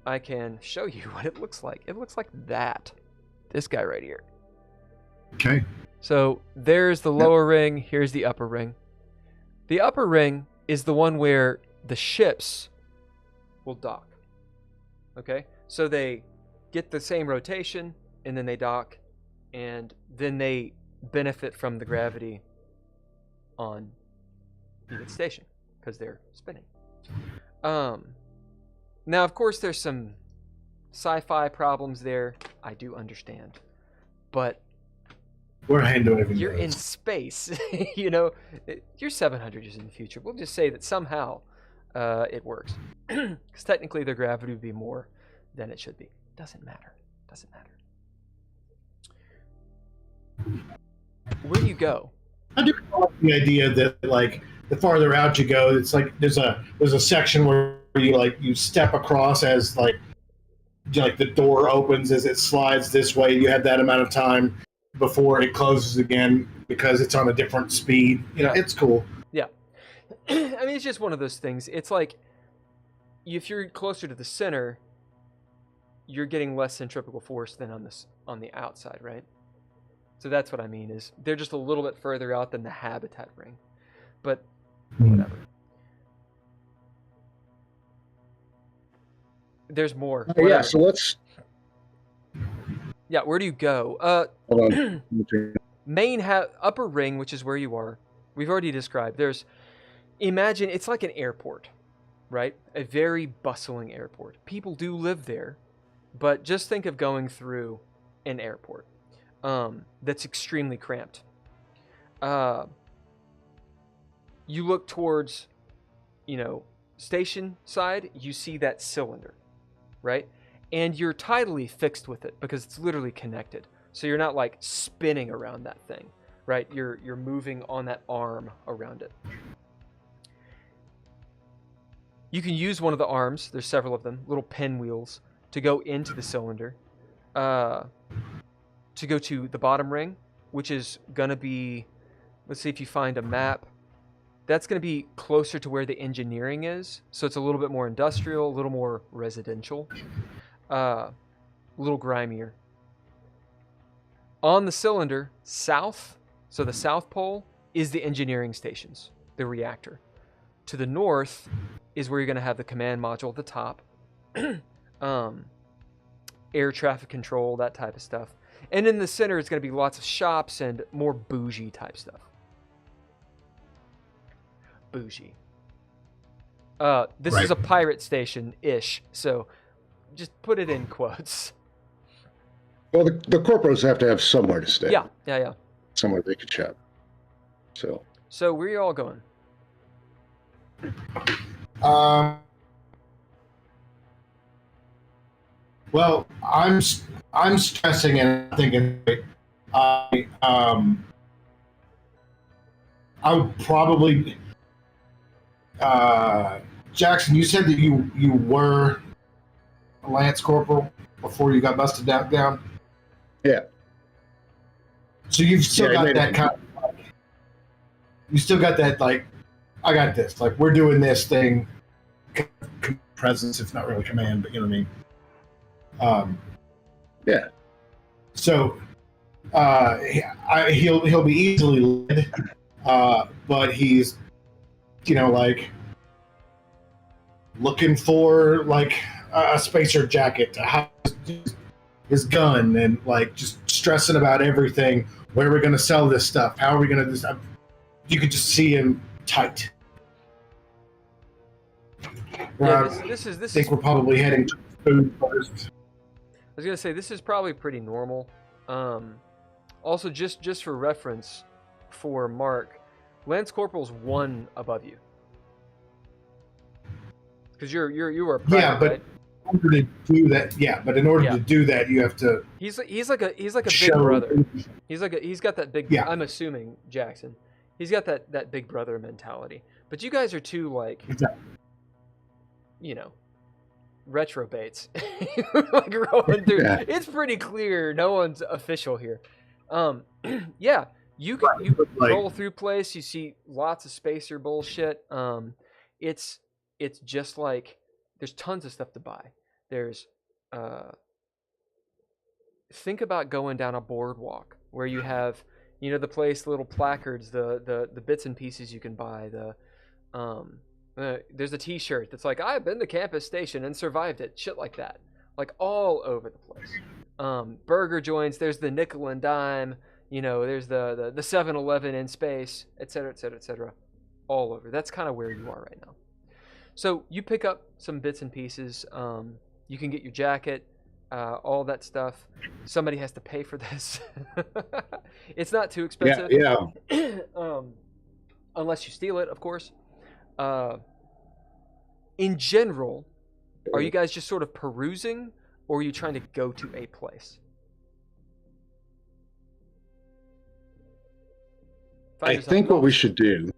I can show you what it looks like. It looks like that. This guy right here. Okay. So there's the lower ring, here's the upper ring. The upper ring is the one where the ships will dock. Okay? So they get the same rotation, and then they dock, and then they benefit from the gravity on the station, because they're spinning. Now, of course, there's some sci-fi problems there. I do understand. But we're handling you're in space. You know, you're 700 years in the future. We'll just say that somehow it works. Because technically their gravity would be more than it should be. Doesn't matter. Doesn't matter. Where do you go? I do like the idea that, like, the farther out you go, it's like there's a section where you step across as like the door opens as it slides this way. You have that amount of time before it closes again because it's on a different speed. You know, it's cool. Yeah. I mean, it's just one of those things. It's like if you're closer to the center, you're getting less centripetal force than on the outside, right? So that's what I mean, is they're just a little bit further out than the habitat ring. But whatever. There's more. Yeah, so let's... Yeah, where do you go? Hold on. Upper ring, which is where you are, we've already described. Imagine it's like an airport, right? A very bustling airport. People do live there, but just think of going through an airport that's extremely cramped. You look towards, station side, you see that cylinder, right? And you're tidally fixed with it because it's literally connected. So you're not like spinning around that thing, right? You're moving on that arm around it. You can use one of the arms, there's several of them, little pinwheels, to go into the cylinder, to go to the bottom ring, which is going to be, let's see if you find a map. That's going to be closer to where the engineering is, so it's a little bit more industrial, a little more residential, a little grimier. On the cylinder, south, so the south pole, is the engineering stations, the reactor. To the north is where you're going to have the command module at the top, air traffic control, that type of stuff. And in the center, it's going to be lots of shops and more bougie type stuff. Bougie. This is a pirate station-ish, so just put it in quotes. Well, the corporals have to have somewhere to stay. Yeah. Somewhere they could shop. So where are you all going? Well, I'm stressing and thinking. I would probably. Jackson, you said that you were a Lance Corporal before you got busted down. Yeah. So you've still got that kind of, like, you still got that, like, I got this, like, we're doing this thing, presence, it's not really command, but you know what I mean. Yeah. So he'll be easily led, but he's, you know, like, looking for, like, a spacer jacket to house his gun, and, like, just stressing about everything. Where are we going to sell this stuff? How are we going to do this? You could just see him tight. This I think we're probably heading to food first. I was going to say, this is probably pretty normal. Also, just for reference for Mark, Lance Corporal's one above you. Because you are private, yeah, but right? in order to do that, to do that, you have to. He's like a big brother. He's got that big. Yeah. I'm assuming Jackson. He's got that big brother mentality. But you guys are two, like, Exactly. you know, retrobates. Like rolling through. Yeah. It's pretty clear no one's official here. Yeah, you roll through place. You see lots of spacer bullshit. It's just like there's tons of stuff to buy. There's think about going down a boardwalk where you have, you know, the place, little placards, the bits and pieces you can buy. There's a T-shirt that's like, I've been to Campus Station and survived it. Shit like that, like all over the place. Burger joints. There's the nickel and dime. You know, there's the 7-Eleven in space, etc., etc., etc. All over. That's kind of where you are right now. So you pick up some bits and pieces. You can get your jacket, all that stuff. Somebody has to pay for this. It's not too expensive. Yeah. Unless you steal it, of course. In general, are you guys just sort of perusing, or are you trying to go to a place? I think what we should do,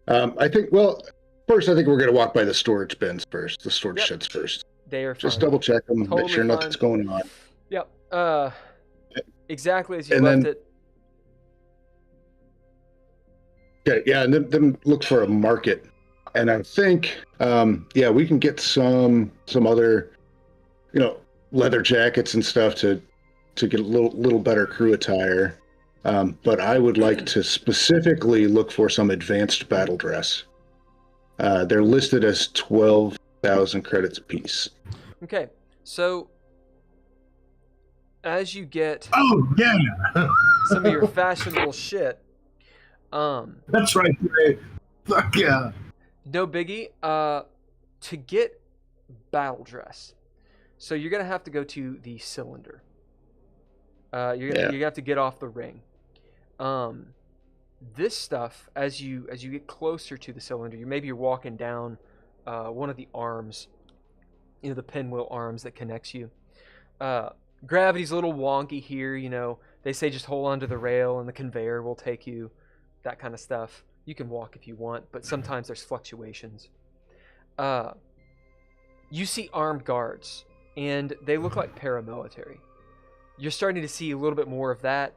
first I think we're going to walk by the storage bins first, the storage sheds first. They are fine. Just double check them, Totally make sure nothing's going on. Yep. Exactly as you left it. Okay, yeah, and then look for a market. And I think, we can get some other, you know, leather jackets and stuff to get a little better crew attire. But I would like to specifically look for some advanced battle dress. They're listed as 12,000 credits apiece. Okay, so as you get some of your fashionable shit, that's right, Ray. Fuck yeah. No biggie. To get battle dress, so you're gonna have to go to the cylinder. You're gonna have to get off the ring. This stuff, as you get closer to the cylinder, you're walking down one of the arms, the pinwheel arms that connects you. Gravity's a little wonky here, They say just hold onto the rail and the conveyor will take you, that kind of stuff. You can walk if you want, but sometimes there's fluctuations. You see armed guards, and they look like paramilitary. You're starting to see a little bit more of that.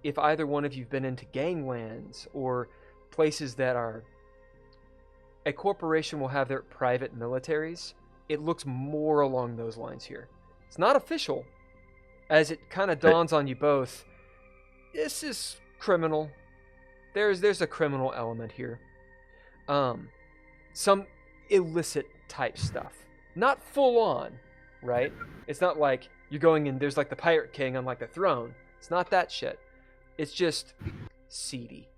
If either one of you've been into ganglands or places that are... A corporation will have their private militaries. It looks more along those lines here. It's not official, as it kind of dawns on you both. This is criminal. There's a criminal element here. Some illicit type stuff. Not full on, right? It's not like you're going in, there's like the Pirate King on like the throne. It's not that shit. It's just seedy.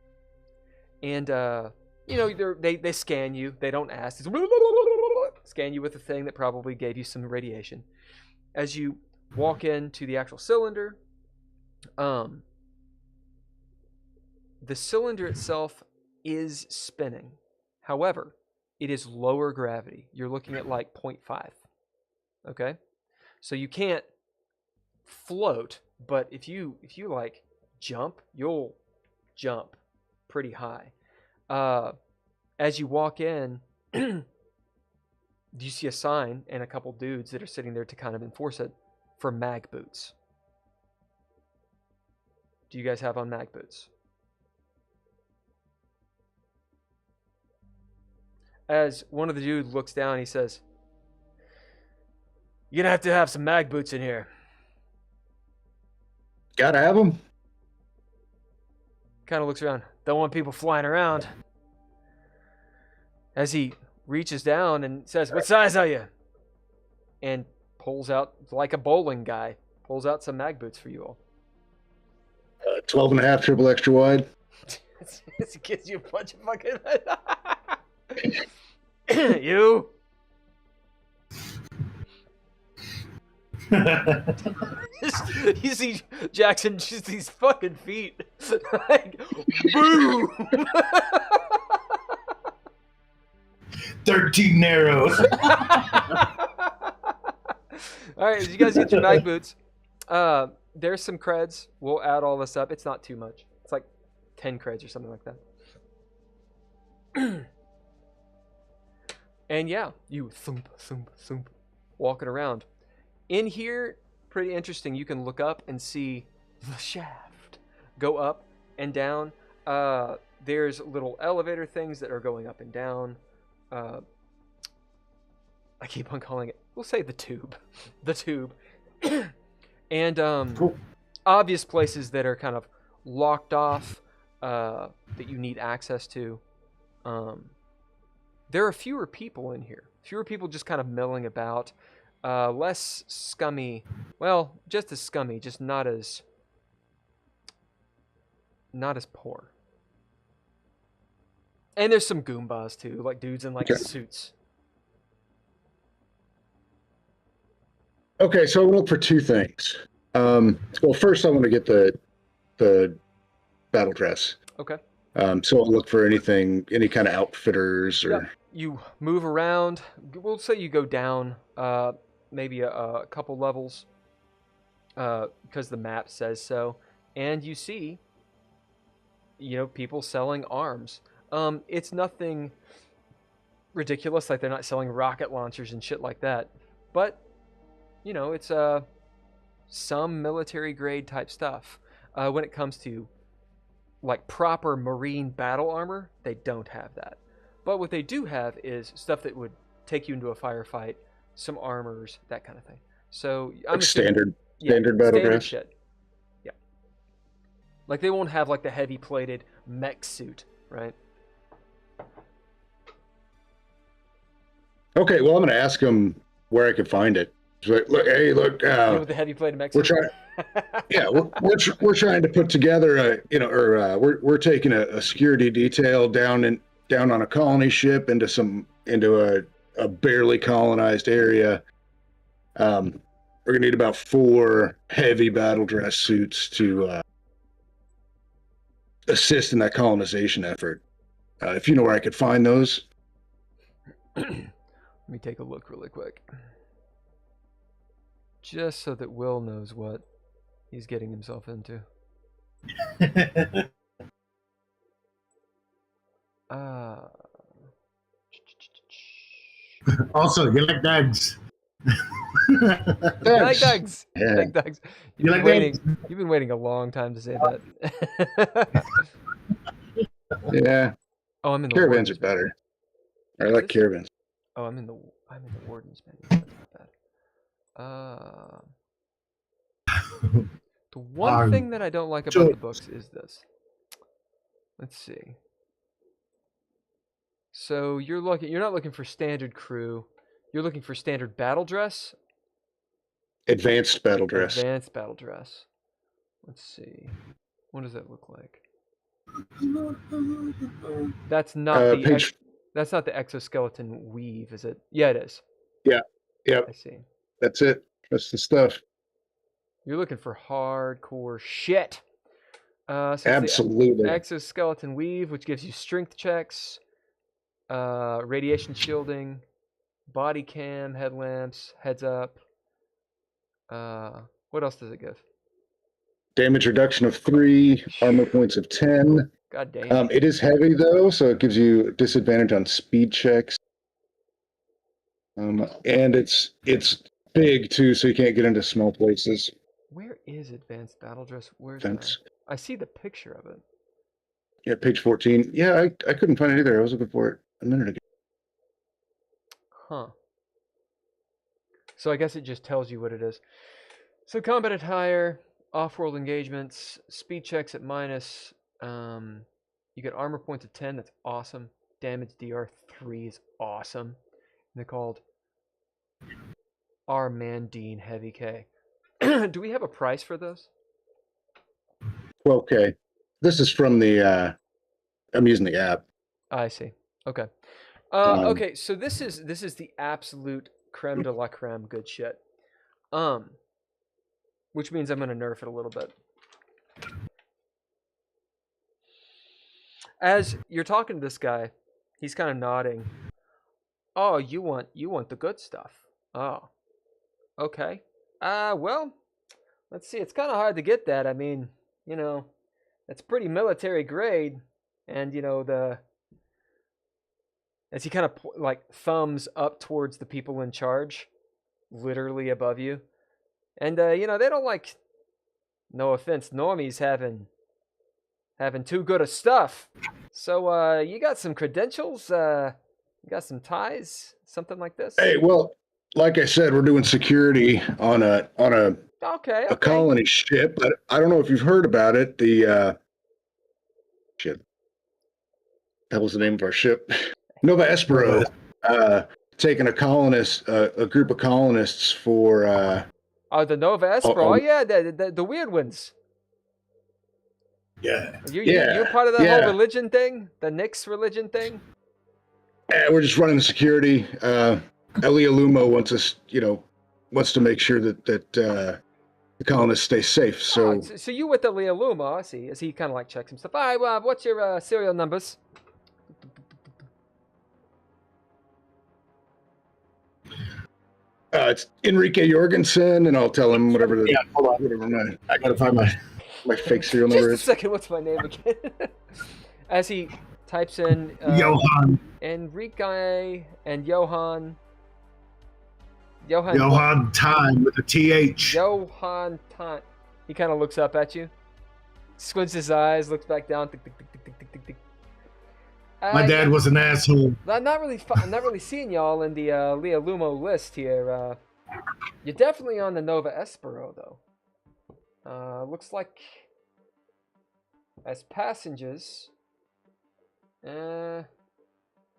And, they scan you. They don't ask. It's scan you with a thing that probably gave you some radiation. As you walk into the actual cylinder, the cylinder itself is spinning. However, it is lower gravity. You're looking at like 0.5. Okay? So you can't float, but if you like jump, you'll jump pretty high. As you walk in, you see a sign and a couple dudes that are sitting there to kind of enforce it for mag boots. Do you guys have on mag boots? As one of the dudes looks down, he says, "You're gonna have to have some mag boots in here." Gotta have them. Kind of looks around. Don't want people flying around. As he reaches down and says, "What size are you?" And pulls out, like a bowling guy, pulls out some mag boots for you all. 12 and a half, triple extra wide. This gives you a bunch of fucking... You? You see Jackson, just these fucking feet. Like, boom! 13 arrows. Alright, as you guys get your mag boots, there's some creds. We'll add all this up. It's not too much. It's like 10 creds or something like that. And yeah, you thump, thump, thump, walking around. In here, pretty interesting. You can look up and see the shaft go up and down. There's little elevator things that are going up and down. I keep on calling it, we'll say the tube. The tube. And Cool. obvious places that are kind of locked off that you need access to. There are fewer people in here. Fewer people just kind of milling about. Less scummy. Well, just as scummy, just not as poor. And there's some Goombas too, like dudes in like suits. Okay, so I look for two things. Well, first I want to get the battle dress. Okay. So I'll look for any kind of outfitters or. Yep. You move around. We'll say you go down maybe a couple levels because the map says so, and you see, people selling arms. It's nothing ridiculous, like they're not selling rocket launchers and shit like that, but it's some military grade type stuff. When it comes to like proper marine battle armor, they don't have that. But what they do have is stuff that would take you into a firefight, some armors, that kind of thing. So I'm like standard battle dress. Shit. Yeah. Like they won't have like the heavy plated mech suit, right? Okay, well I'm gonna ask them where I could find it. Like, look, with the heavy plated mech suit. We're trying to put together we're taking a security detail down on a colony ship into a barely colonized area. We're gonna need about 4 heavy battle dress suits to assist in that colonization effort. If you know where I could find those. Let me take a look really quick. Just so that Will knows what he's getting himself into. Also, you like dogs. You like dogs. Yeah. You like dogs. You like waiting. dogs? You've been waiting a long time to say that. Yeah. Oh, I'm in the Caravans are warden's better. I Is like this- caravans. Oh, I'm in the warden's menu. That's not bad. The one thing that I don't like about the books is this. Let's see. So you're not looking for standard crew. You're looking for standard battle dress. Advanced battle dress. Advanced battle dress. Let's see. What does that look like? That's not the page. that's not the exoskeleton weave, is it? Yeah, it is. Yep. I see. That's it. That's the stuff. You're looking for hardcore shit. So it's Absolutely. the exoskeleton weave, which gives you strength checks, radiation shielding, body cam, headlamps, heads up. What else does it give? Damage reduction of 3, armor points of 10. God damn. It is heavy though, so it gives you disadvantage on speed checks. And it's big too, so you can't get into small places. Where is advanced battle dress? Where's That's I see the picture of it. yeah, page 14. Yeah, I couldn't find it either. I was looking for it a minute ago. Huh. So I guess it just tells you what it is. So combat attire, off-world engagements, speed checks at minus. You get armor points of 10. That's awesome. Damage DR 3 is awesome. And they're called Armandine Heavy K. Do we have a price for this? 12K. This is from the I'm using the app. I see. Okay. Um, Okay, so this is the absolute creme de la creme good shit. Which means I'm gonna nerf it a little bit. As you're talking to this guy, he's kind of nodding. Oh, you want the good stuff. Oh. Okay. Well, let's see. It's kind of hard to get that. I mean, that's pretty military grade, and as he kind of like thumbs up towards the people in charge, literally above you. And they don't like, no offense, normies having too good of stuff. So you got some credentials, you got some ties, something like this? Hey, well, like I said, we're doing security on a Okay. a colony ship, but I don't know if you've heard about it. The shit. That was the name of our ship. Nova Espero, taking a group of colonists for Oh, the Nova Espero. Oh, yeah, the weird ones. Yeah. You're part of that whole religion thing? The Nix religion thing? Yeah, we're just running the security. Elia Lumo wants to make sure that the colonists stay safe. So, so you with Elia Lumo, I see. As he kind of like checks some stuff. All right, what's your serial numbers? it's Enrique Jorgensen, and I'll tell him whatever. Yeah, hold on. Whatever I gotta find my fake serial number Just a is. second, what's my name again? As he types in Johan. Enrique and Johan. Johan Time with a TH. Johan Time. He kind of looks up at you, squints his eyes, looks back down. Tick, tick, tick, tick, tick, tick, tick, tick. My dad was an asshole. I'm not really seeing y'all in the Leah Lumo list here. You're definitely on the Nova Espero though. Looks like as passengers. So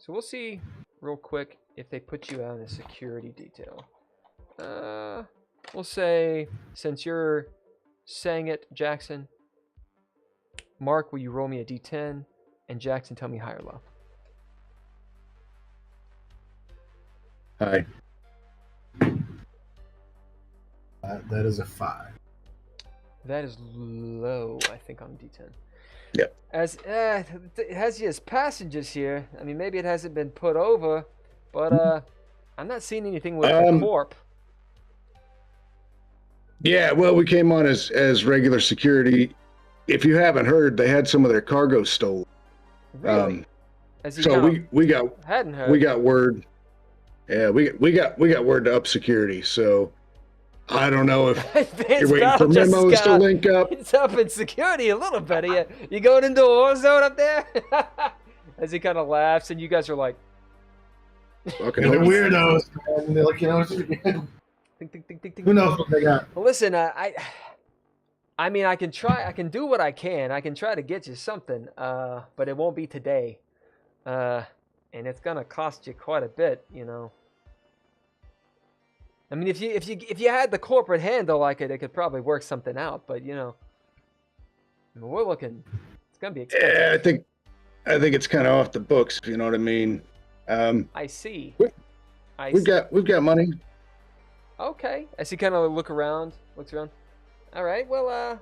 we'll see real quick if they put you on a security detail. We'll say, since you're saying it, Jackson, Mark, will you roll me a d10? And Jackson, tell me high or low. Hi. That is a 5. That is low, I think, on d10. Yep. As it has you as passengers here. I mean, maybe it hasn't been put over, But I'm not seeing anything with the corp. Yeah, well, we came on as regular security. If you haven't heard, they had some of their cargo stolen. Really? So we got word. Yeah, we got word to up security. So I don't know if you're waiting for memos to link up. It's up in security a little bit. You going into a war zone up there? As he kind of laughs, and you guys are like, "Okay, they're weirdos." And they're like, who knows what they got? Well, listen, I mean, I can try. I can do what I can. I can try to get you something, but it won't be today, and it's gonna cost you quite a bit, I mean, if you had the corporate handle, it could probably work something out. But we're looking. It's gonna be expensive. Yeah, I think it's kind of off the books. If you know what I mean. I see. We've got money. Okay. As he kind of looks around. All right. Well,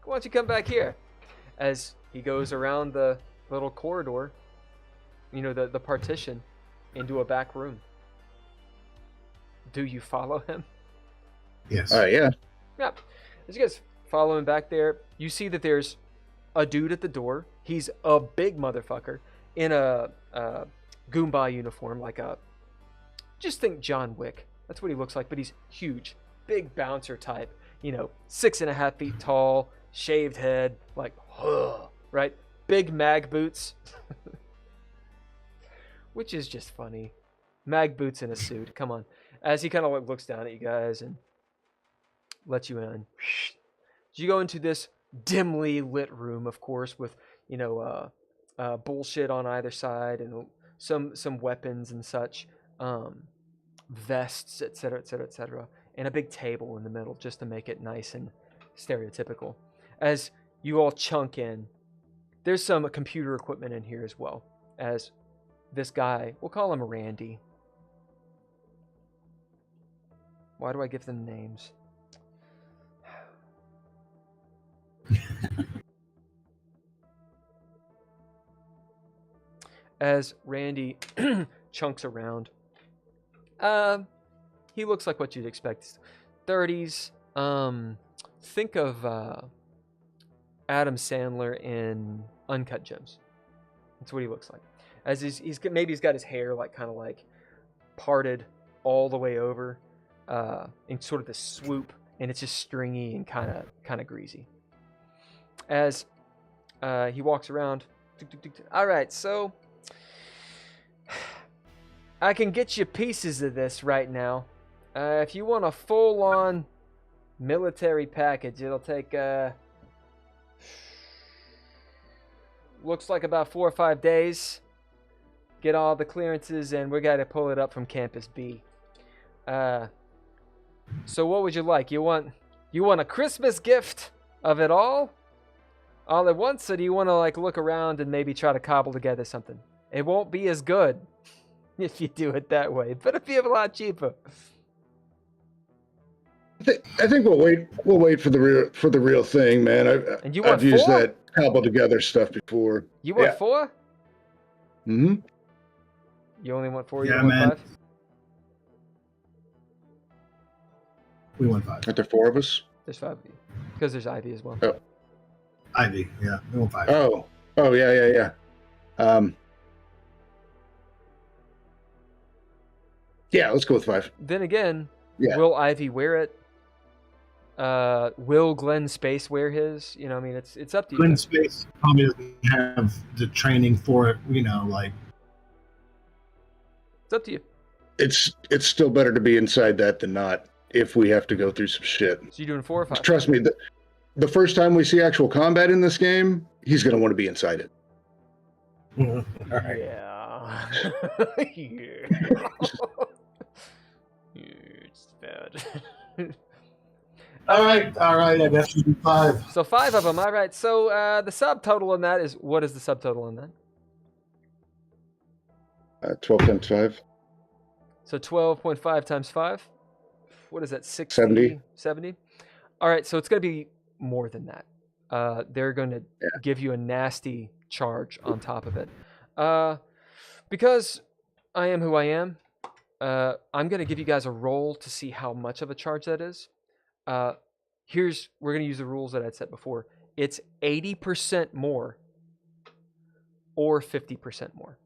why don't you come back here? As he goes around the little corridor, the partition, into a back room. Do you follow him? Yes. Yeah. Yeah. As you guys follow him back there, you see that there's a dude at the door. He's a big motherfucker in a Goomba uniform, just think John Wick. That's what he looks like, but he's huge, big bouncer type. 6.5 feet tall, shaved head, right? Big mag boots, which is just funny. Mag boots in a suit. Come on. As he kind of looks down at you guys and lets you in. You go into this dimly lit room, of course, with bullshit on either side and some weapons and such, vests, etc., etc., etc., and a big table in the middle just to make it nice and stereotypical. As you all chunk in, there's some computer equipment in here as well. As this guy, we'll call him Randy. Why do I give them names? As Randy chunks around, he looks like what you'd expect. 30s. Think of Adam Sandler in Uncut Gems. That's what he looks like. As he's got his hair parted all the way over, in sort of the swoop, and it's just stringy and kind of greasy. As he walks around, all right, so I can get you pieces of this right now. If you want a full-on military package, it'll take looks like about 4 or 5 days. Get all the clearances, and we got to pull it up from Campus B. So what would you like? You want a Christmas gift of it all at once, or do you want to look around and maybe try to cobble together something? It won't be as good if you do it that way, but it'll be a lot cheaper. I think we'll wait for the real thing, man. I've used that cobble together stuff before. You want 4? Mm-hmm. You only want 4? Yeah, you want man. 5? We want 5. Aren't there 4 of us? There's 5 of you. Because there's Ivy as well. Oh. Ivy, yeah. We want 5. Oh, yeah. Yeah, let's go with 5. Then again, yeah. Will Ivy wear it? Will Glenn Space wear his? It's up to you. Glenn Space probably doesn't have the training for it, It's up to you. It's still better to be inside that than not if we have to go through some shit. So you doing 4 or 5? Trust me, the first time we see actual combat in this game, he's going to want to be inside it. All right. Yeah. Yeah. It's bad. All right. I guess we do 5. So 5 of them. All right. So the subtotal on that is, what is the subtotal on that? 12 times 5. So 12.5 times 5. What is that? 60? 70. 70. All right. So it's going to be more than that. They're going to give you a nasty charge on top of it. Because I am who I am. I'm going to give you guys a roll to see how much of a charge that is. We're going to use the rules that I'd set before. It's 80% more or 50% more.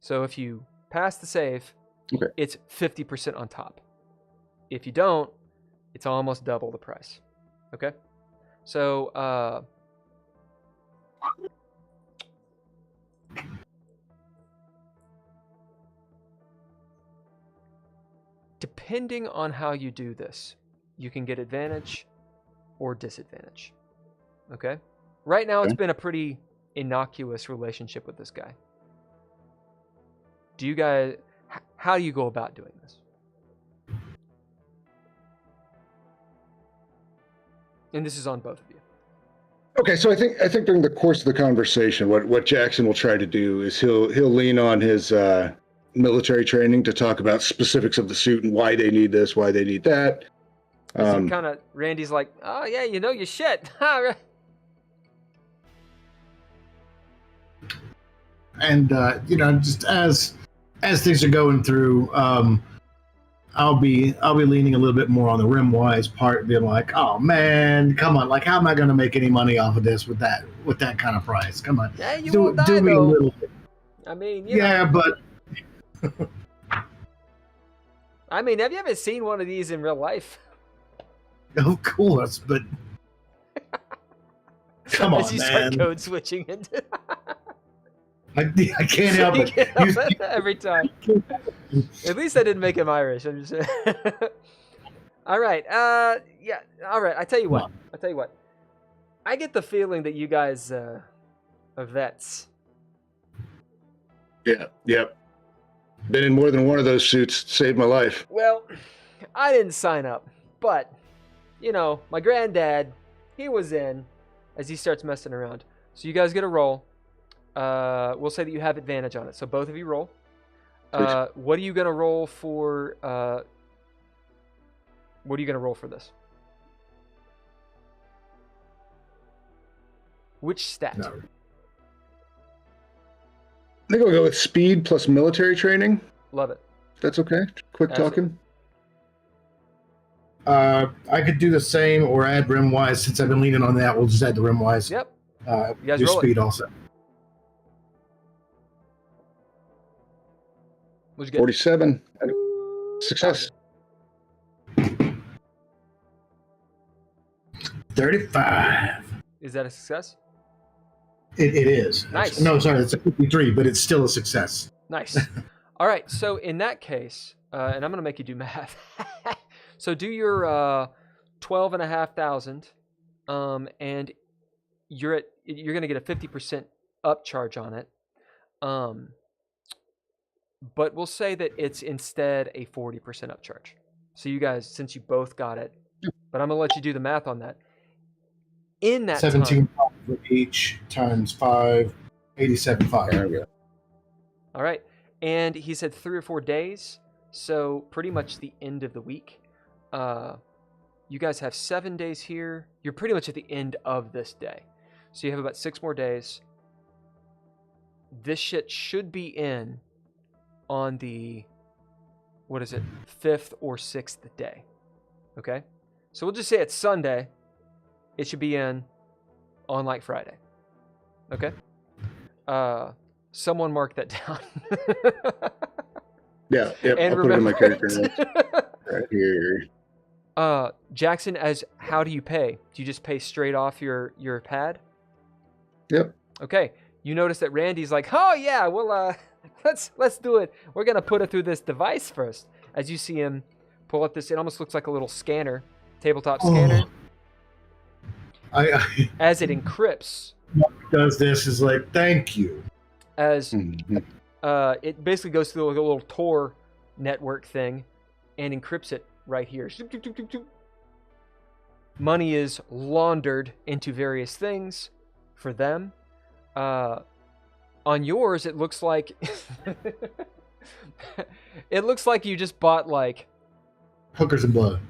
So if you pass the save, Okay. it's 50% on top. If you don't, it's almost double the price. Okay? So, depending on how you do this, you can get advantage or disadvantage. Okay? Right now, it's been a pretty innocuous relationship with this guy. How do you go about doing this? And this is on both of you. Okay, so I think during the course of the conversation, what Jackson will try to do is he'll lean on his military training to talk about specifics of the suit and why they need this, why they need that. Randy's like, oh yeah, you know your shit. And just as things are going through, I'll be leaning a little bit more on the rim-wise part, being like, oh man, come on, like how am I going to make any money off of this with that kind of price? Come on, Yeah, you do won't die, me a though. little bit. I mean, Yeah, but I mean, have you ever seen one of these in real life? of course, but come As on, you man. start code switching into I can't help You it. can't help it every time. At least I didn't make him Irish. I'm just saying. All right. Yeah. All right. I tell you what. I get the feeling that you guys are vets. Yeah, yep. Been in more than one of those suits. Saved my life. Well, I didn't sign up, but my granddad, he was in as he starts messing around. So you guys get a roll. We'll say that you have advantage on it. So both of you roll. What are you gonna roll for? What are you gonna roll for this? Which stat? No. I think I'll go with speed plus military training. Love it. That's okay. Quick talking. I could do the same or add rim-wise. Since I've been leaning on that, we'll just add the rim-wise. Yep. You guys do roll speed it. also. What'd you get? 47. Success. 35. Is that a success? It is. Nice. No, sorry, it's a 53, but it's still a success. Nice. All right. So in that case, and I'm going to make you do math. So do your 12,500, and you're going to get a 50% upcharge on it. But we'll say that it's instead a 40% upcharge. So you guys, since you both got it, but I'm going to let you do the math on that. In that 17 time, for each times 5, 87.5. There we go. all right. And he said 3 or 4 days. So pretty much the end of the week. You guys have 7 days here. You're pretty much at the end of this day. So you have about 6 more days. This shit should be in on the, 5th or 6th day. Okay? So we'll just say it's Sunday. It should be in on like Friday. Okay? Someone mark that down. Yeah, yep. And I'll put it in my character it. notes right here. Jackson, how do you pay? Do you just pay straight off your pad? Yep. Okay. You notice that Randy's like, oh yeah, well let's do it. We're gonna put it through this device first. As you see him pull up this, it almost looks like a little scanner, tabletop scanner. As it encrypts. Does this is like, thank you. As it basically goes through like a little Tor network thing and encrypts it right here. Money is laundered into various things for them. On yours, it looks like you just bought like Hookers and blood.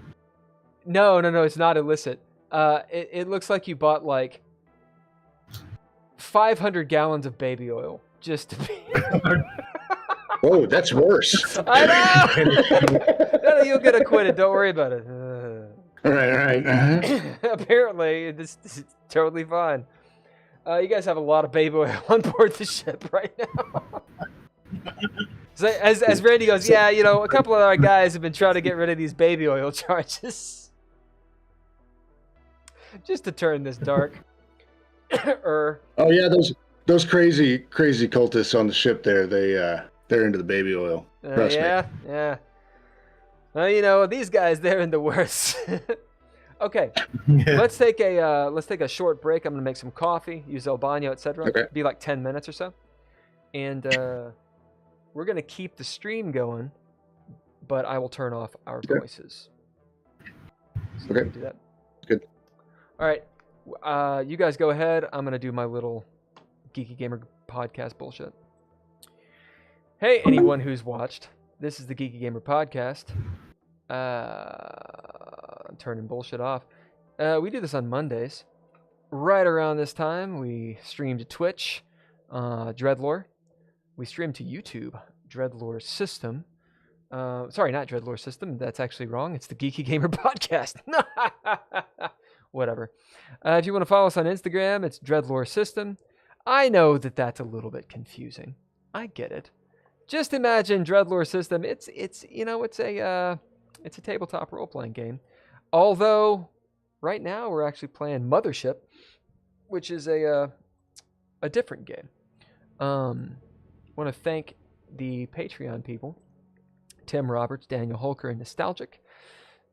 No, it's not illicit. It looks like you bought like 500 gallons of baby oil just to be. Oh, that's worse. I know. No, you'll get acquitted. Don't worry about it. All right. Apparently, this is totally fine. You guys have a lot of baby oil on board the ship right now. So as Randy goes, yeah, a couple of our guys have been trying to get rid of these baby oil charges. Just to turn this dark. Oh yeah, those crazy cultists on the ship there. They're into the baby oil. Trust me. Yeah. Well, these guys, they're in the worst. Okay, let's take a short break. I'm gonna make some coffee, use el baño, etc. Okay. Be like 10 minutes or so, and we're gonna keep the stream going, but I will turn off our voices. So Okay. do that. Good. All right, you guys go ahead. I'm gonna do my little Geeky Gamer podcast bullshit. Hey, anyone who's watched, this is the Geeky Gamer podcast. I'm turning bullshit off. We do this on Mondays. Right around this time, we stream to Twitch, Dreadlore. We stream to YouTube, Dreadlore System. Sorry, not Dreadlore System. That's actually wrong. It's the Geeky Gamer podcast. Whatever. If you want to follow us on Instagram, it's Dreadlore System. I know that that's a little bit confusing. I get it. Just imagine Dreadlore System. It's a tabletop role-playing game. Although, right now we're actually playing Mothership, which is a different game. I want to thank the Patreon people, Tim Roberts, Daniel Holker, and Nostalgic.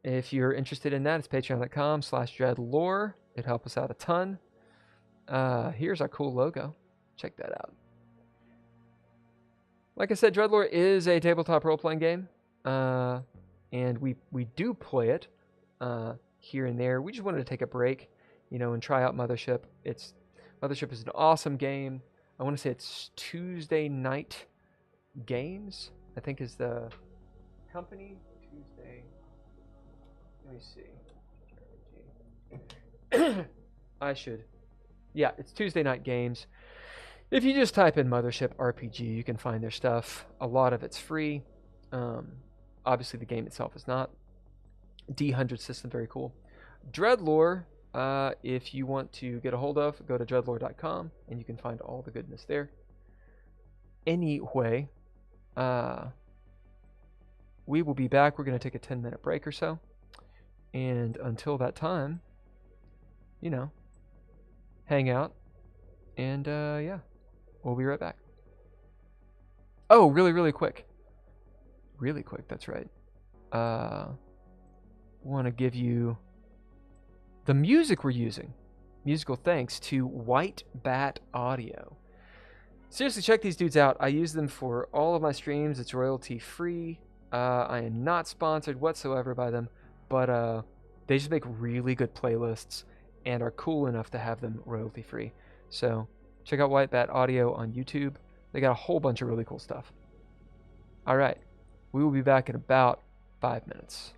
If you're interested in that, it's patreon.com/dreadlore. It helps us out a ton. Here's our cool logo. Check that out. Like I said, Dreadlore is a tabletop role-playing game. And we do play it here and there. We just wanted to take a break, and try out Mothership. Mothership is an awesome game. I want to say it's Tuesday Night Games, I think is the company. Tuesday. Let me see. Yeah, it's Tuesday Night Games. If you just type in Mothership RPG, you can find their stuff. A lot of it's free. Obviously, the game itself is not. D100 system, very cool. Dreadlore, if you want to get a hold of, go to dreadlore.com, and you can find all the goodness there. Anyway, we will be back. We're going to take a 10-minute break or so. And until that time, hang out. And, yeah, we'll be right back. Oh, really quick. Really quick, that's right. Want to give you the music we're using. Musical thanks to White Bat Audio. Seriously, check these dudes out. I use them for all of my streams. It's royalty free. I am not sponsored whatsoever by them, but they just make really good playlists and are cool enough to have them royalty free. So check out White Bat Audio on YouTube. They got a whole bunch of really cool stuff. All right. We will be back in about 5 minutes.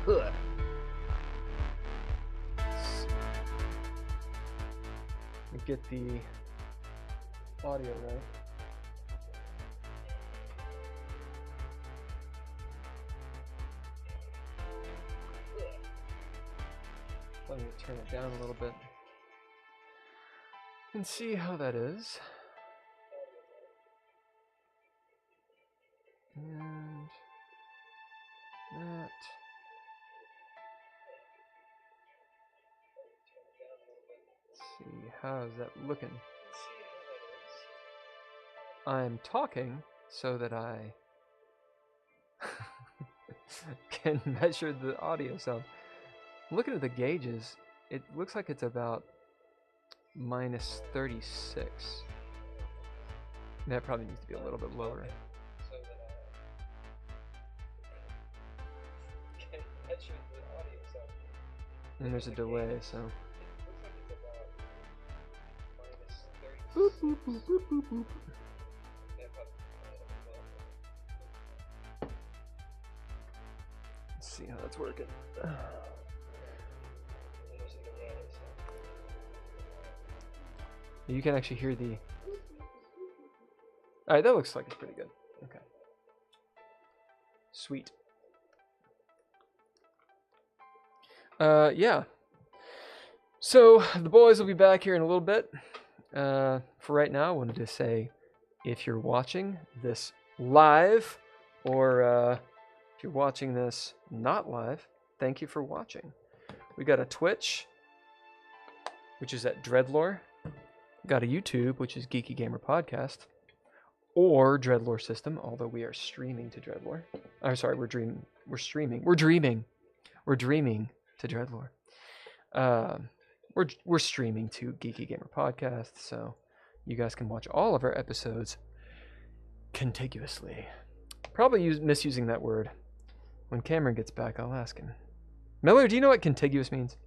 Let me get the audio right. Let me turn it down a little bit and see how that is. And that. Let's see, how is that looking? I'm talking so that I can measure the audio sound. Looking at the gauges, it looks like it's about minus 36. That probably needs to be a little bit lower. And there's a delay, so. Boop, boop, boop, boop, boop, boop. Let's see how that's working. You can actually hear the. Alright, that looks like it's pretty good. Okay. Sweet. Yeah. So, the boys will be back here in a little bit. For right now, I wanted to say, if you're watching this live, or if you're watching this not live, thank you for watching. We got a Twitch, which is at Dreadlore. Got a YouTube, which is Geeky Gamer Podcast, or Dreadlore System, although we are streaming to Dreadlore. I'm sorry, we're dreaming to Dreadlore. We're streaming to Geeky Gamer Podcast, so you guys can watch all of our episodes contiguously. Probably misusing that word. When Cameron gets back, I'll ask him. Miller, do you know what contiguous means?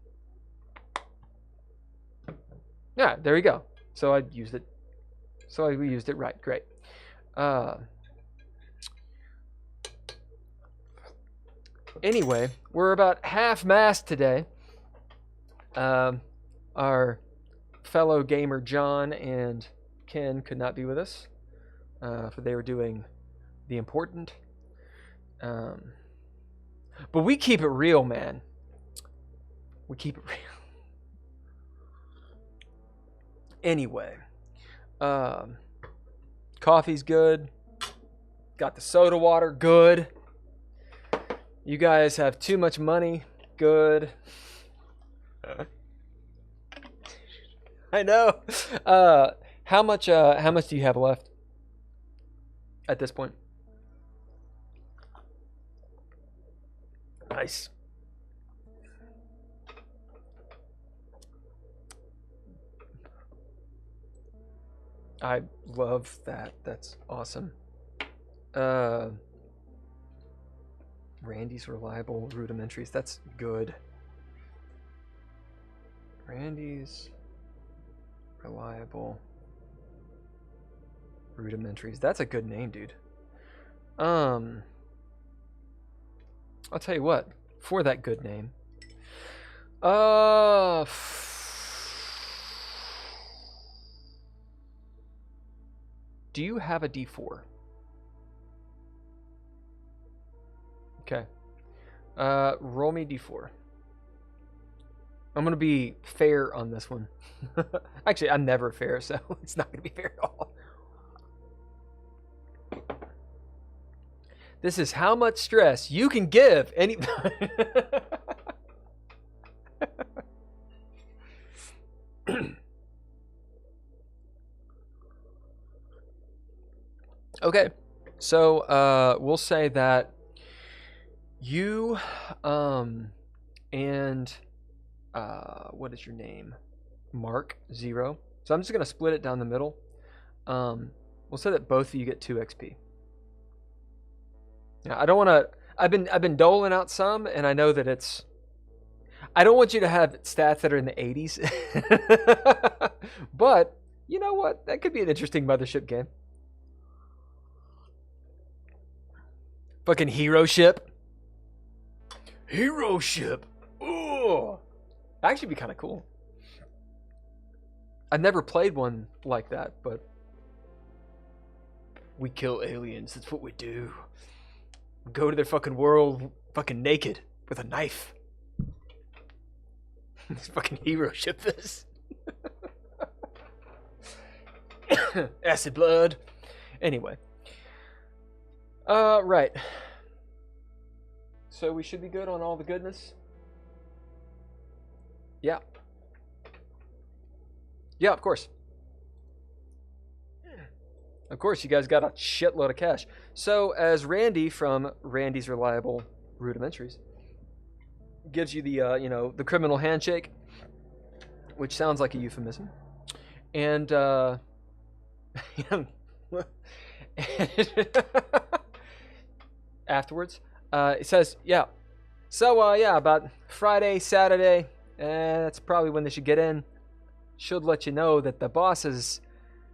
Yeah, there you go. So I used it. So we used it right. Great. Anyway, we're about half-mast today. Our fellow gamer John and Ken could not be with us, for they were doing the important. But we keep it real, man. We keep it real. Anyway, coffee's good. Got the soda water, good. You guys have too much money, good. I know. How much do you have left at this point? Nice. I love that. That's awesome. Randy's reliable rudimentaries. That's good. Randy's reliable rudimentaries. That's a good name, dude. I'll tell you what. For that good name. Do you have a D4? Okay. Roll me D4. I'm going to be fair on this one. Actually, I'm never fair, so it's not going to be fair at all. This is how much stress you can give any... Okay, so we'll say that you and what is your name? Mark 0. So I'm just gonna split it down the middle. We'll say that both of you get 2 XP. Now I don't want to. I've been doling out some, and I know that it's. I don't want you to have stats that are in the 80s. But you know what? That could be an interesting Mothership game. Fucking hero ship. Hero ship. Ooh. Actually be kind of cool. I've never played one like that, but we kill aliens. That's what we do. Go to their fucking world fucking naked with a knife. This fucking hero ship this. Acid blood. Anyway. Right. So we should be good on all the goodness. Yeah. Yeah, of course. Of course, you guys got a shitload of cash. So, as Randy from Randy's Reliable Rudimentaries gives you the, the criminal handshake, which sounds like a euphemism, and, afterwards, it says, yeah. So, yeah, about Friday, Saturday, that's probably when they should get in. Should let you know that the bosses,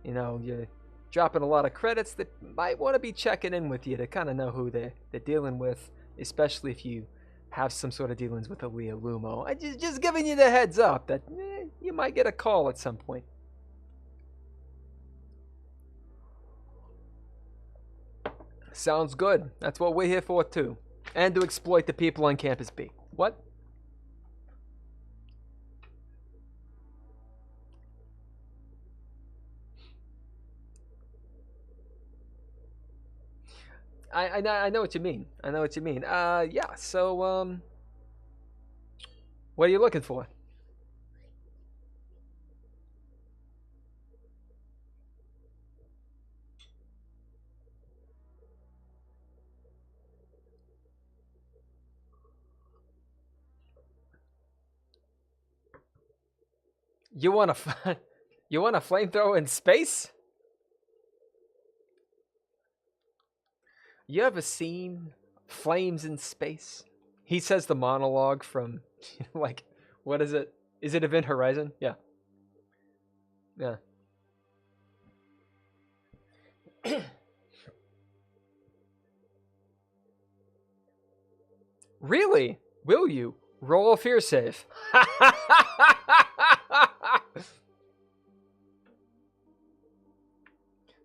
you're dropping a lot of credits that might want to be checking in with you to kind of know who they're dealing with, especially if you have some sort of dealings with a Leo Lumo. I just giving you the heads up that you might get a call at some point. Sounds good. That's what we're here for too. And to exploit the people on Campus B. What? I know what you mean. I know what you mean. Yeah, so, what are you looking for? You want a you want a flamethrower in space? You ever seen Flames in Space? He says the monologue from, like, what is it? Is it Event Horizon? Yeah. Yeah. Really? Will you? Roll a fear save.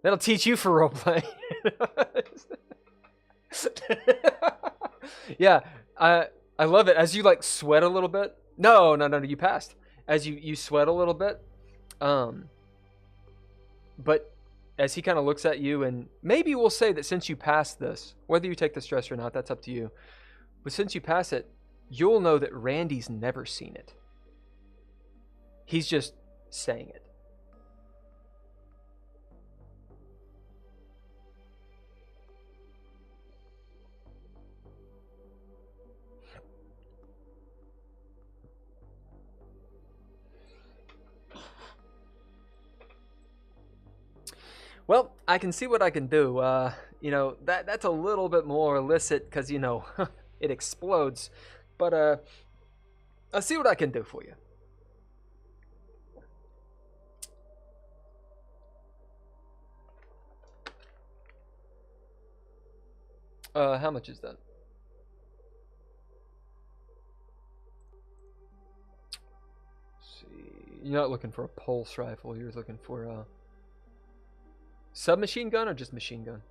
That'll teach you for roleplay. Yeah, I love it. As you like sweat a little bit. No, you passed. As you sweat a little bit, but as he kind of looks at you, and maybe we'll say that since you passed this, whether you take the stress or not, that's up to you. But since you pass it, you'll know that Randy's never seen it. He's just saying it. Well, I can see what I can do. That's a little bit more illicit because, it explodes. But I'll see what I can do for you. How much is that? Let's see. You're not looking for a pulse rifle. You're looking for a submachine gun or just machine gun?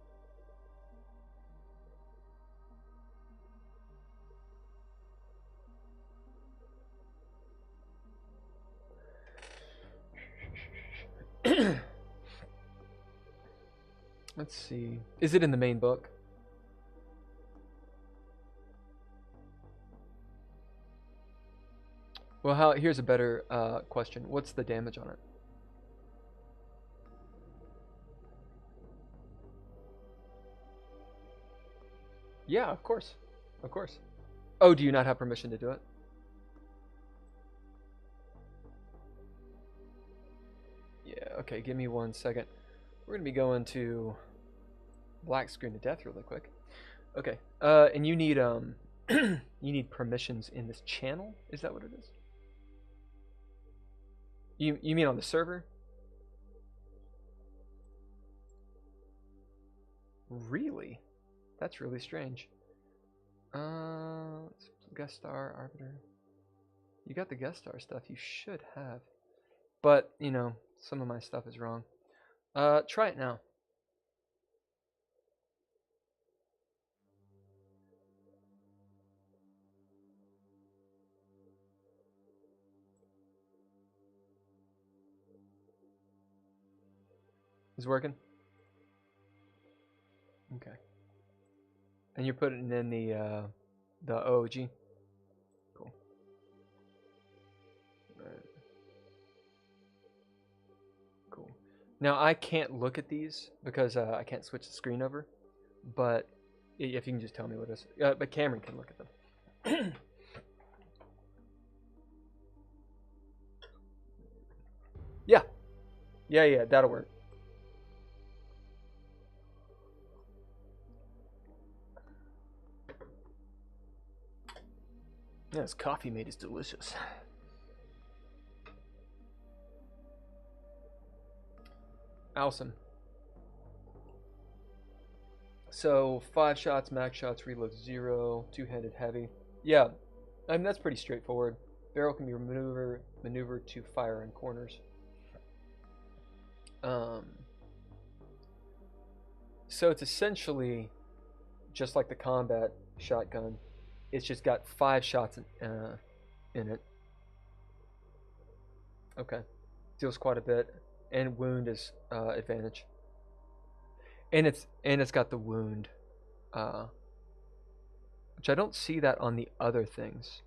Let's see. Is it in the main book? Well, here's a better question. What's the damage on it? Yeah, of course. Of course. Oh, do you not have permission to do it? Yeah, okay, give me 1 second. We're going to be going to black screen of death really quick. Okay, and you need, you need permissions in this channel? Is that what it is? You mean on the server? Really? That's really strange. Let's Guest star, arbiter. You got the guest star stuff. You should have. But, you know, some of my stuff is wrong. Try it now. Is it working? Okay. And you're putting in the OG? Cool. Right. Cool. Now I can't look at these because I can't switch the screen over, but if you can just tell me what it is. But Cameron can look at them. Yeah. Yeah, that'll work. Yeah, this coffee made is delicious. Awesome. So 5 shots, max shots, reload 0, two-handed heavy. Yeah, I mean that's pretty straightforward. Barrel can be maneuvered to fire in corners. So it's essentially just like the combat shotgun. It's just got 5 shots in it. Okay, deals quite a bit, and wound is advantage. And it's got the wound, which I don't see that on the other things.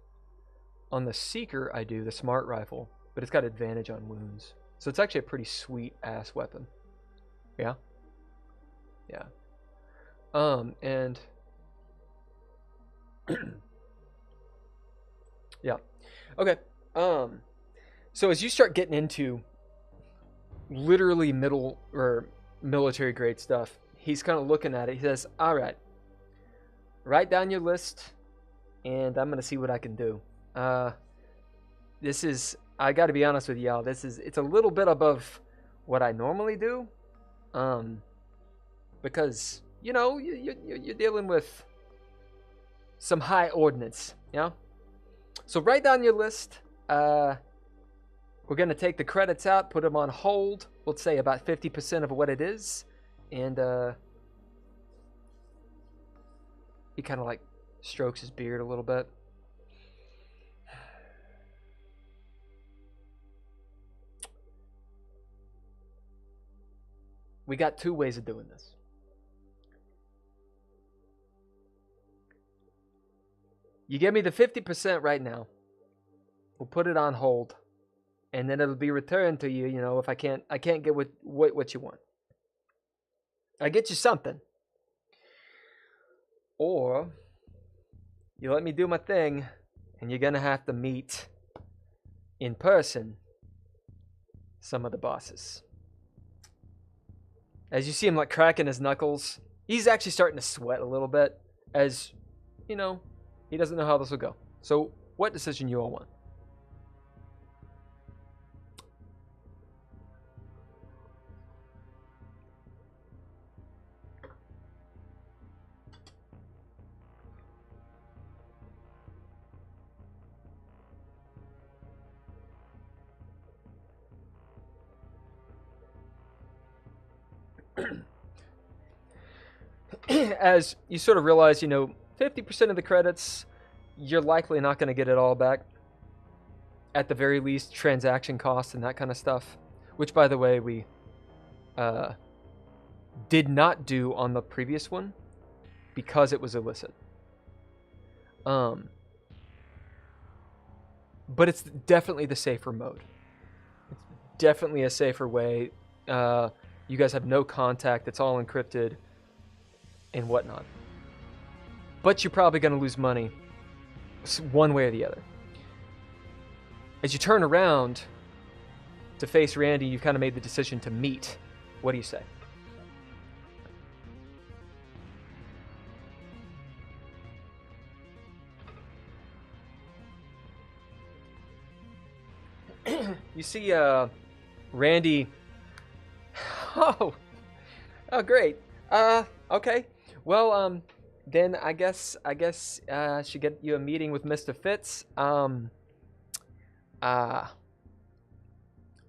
On the Seeker, I do the smart rifle, but it's got advantage on wounds. So it's actually a pretty sweet ass weapon. Yeah. Yeah. And yeah. Okay. So as you start getting into literally middle or military grade stuff, he's kind of looking at it. He says, "All right, write down your list, and I'm gonna see what I can do. This is, I got to be honest with y'all. It's a little bit above what I normally do, because you know you're dealing with some high ordnance, you know. So write down your list. We're gonna take the credits out, put them on hold. We'll say about 50% of what it is, and he kind of like strokes his beard a little bit. We got 2 ways of doing this. You give me the 50% right now. We'll put it on hold, and then it'll be returned to you. You know, if I can't get what you want. I get you something, or you let me do my thing, and you're gonna have to meet in person some of the bosses. As you see him like cracking his knuckles, he's actually starting to sweat a little bit, as you know, he doesn't know how this will go. So what decision you all want? As you sort of realize, you know, 50% of the credits, you're likely not going to get it all back. At the very least, transaction costs and that kind of stuff. Which, by the way, we did not do on the previous one because it was illicit. But it's definitely the safer mode. It's definitely a safer way. You guys have no contact. It's all encrypted and whatnot. But you're probably going to lose money one way or the other. As you turn around to face Randy, you've kind of made the decision to meet. What do you say? You see Randy. Oh, great. Okay. Well, then I guess I should get you a meeting with Mr. Fitz. I'll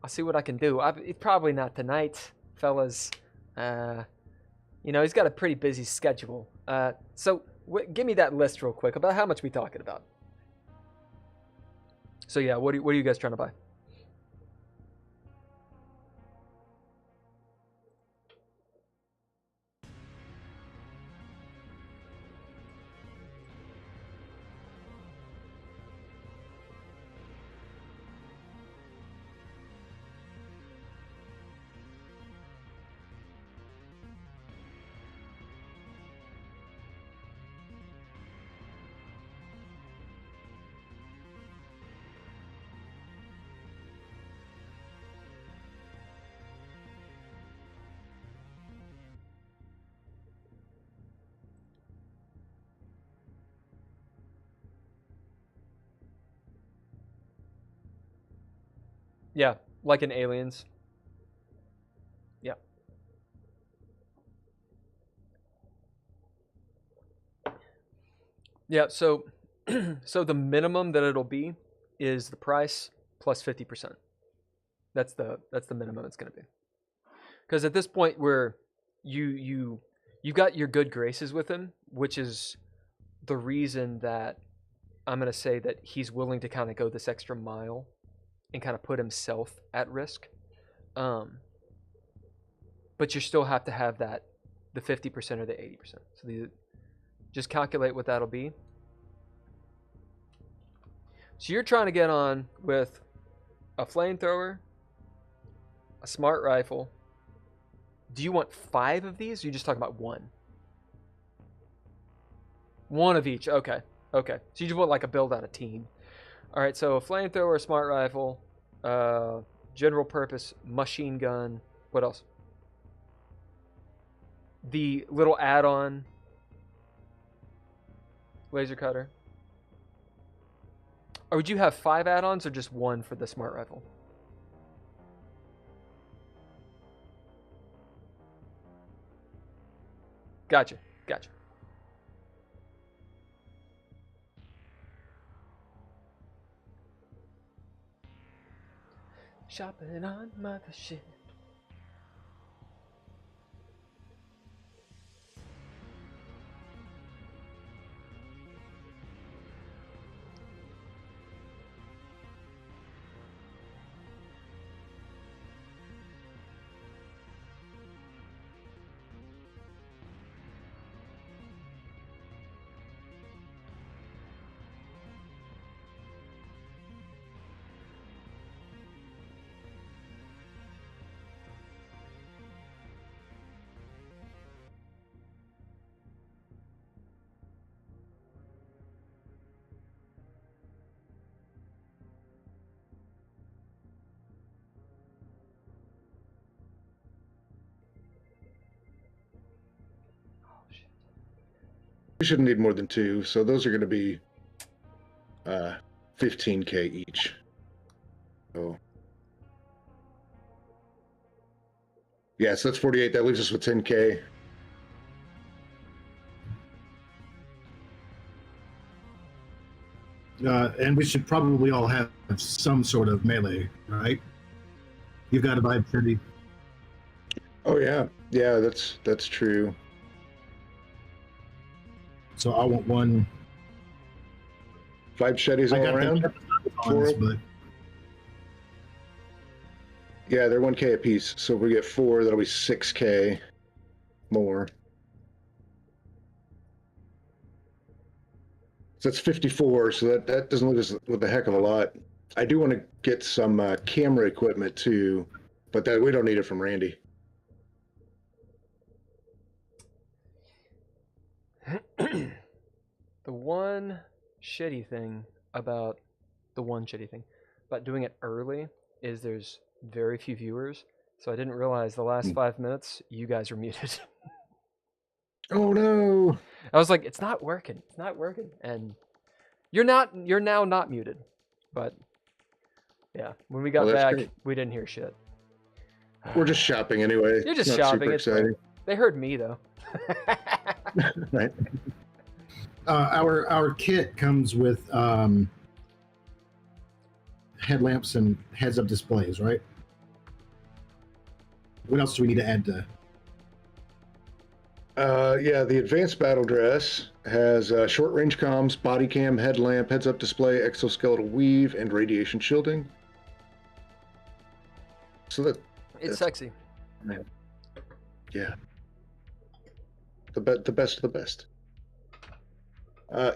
see what I can do. It's probably not tonight, fellas. He's got a pretty busy schedule. So give me that list real quick about how much we talking about. So yeah, what are you guys trying to buy? Yeah, like in Aliens. Yeah. Yeah, so so the minimum that it'll be is the price plus 50%. That's the minimum it's going to be. Cuz at this point where you got your good graces with him, which is the reason that I'm going to say that he's willing to kind of go this extra mile and kind of put himself at risk. But you still have to have the 50% or the 80%. So just calculate what that'll be. So you're trying to get on with a flamethrower, a smart rifle. Do you want 5 of these? Or are you just talking about one? One of each. Okay. So you just want like a build out a team. All right. So a flamethrower, a smart rifle, general purpose machine gun. What else? The little add-on laser cutter. Or would you have 5 add-ons or just one for the smart rifle? Gotcha. Shopping on Mothership. We shouldn't need more than 2, so those are going to be 15K each. So yeah, so that's 48. That leaves us with 10K. And we should probably all have some sort of melee, right? You've got a vibe city. Oh yeah, that's true. So I want one. 5 Shetties all around. But yeah, they're 1K a piece. So if we get 4, that'll be 6K more. So that's 54. So that doesn't leave us with a heck of a lot. I do want to get some camera equipment too, but that we don't need it from Randy. The one shitty thing about doing it early is there's very few viewers. So I didn't realize the last 5 minutes you guys were muted. Oh no! I was like, it's not working. And you're now not muted. But yeah, when we got back, great. We didn't hear shit. We're just shopping anyway. You're just shopping. It's exciting. They heard me though. Right. Our kit comes with headlamps and heads-up displays, right? What else do we need to add to? Yeah, the advanced battle dress has short-range comms, body cam, headlamp, heads-up display, exoskeletal weave, and radiation shielding. So It's sexy. Yeah, the best of the best.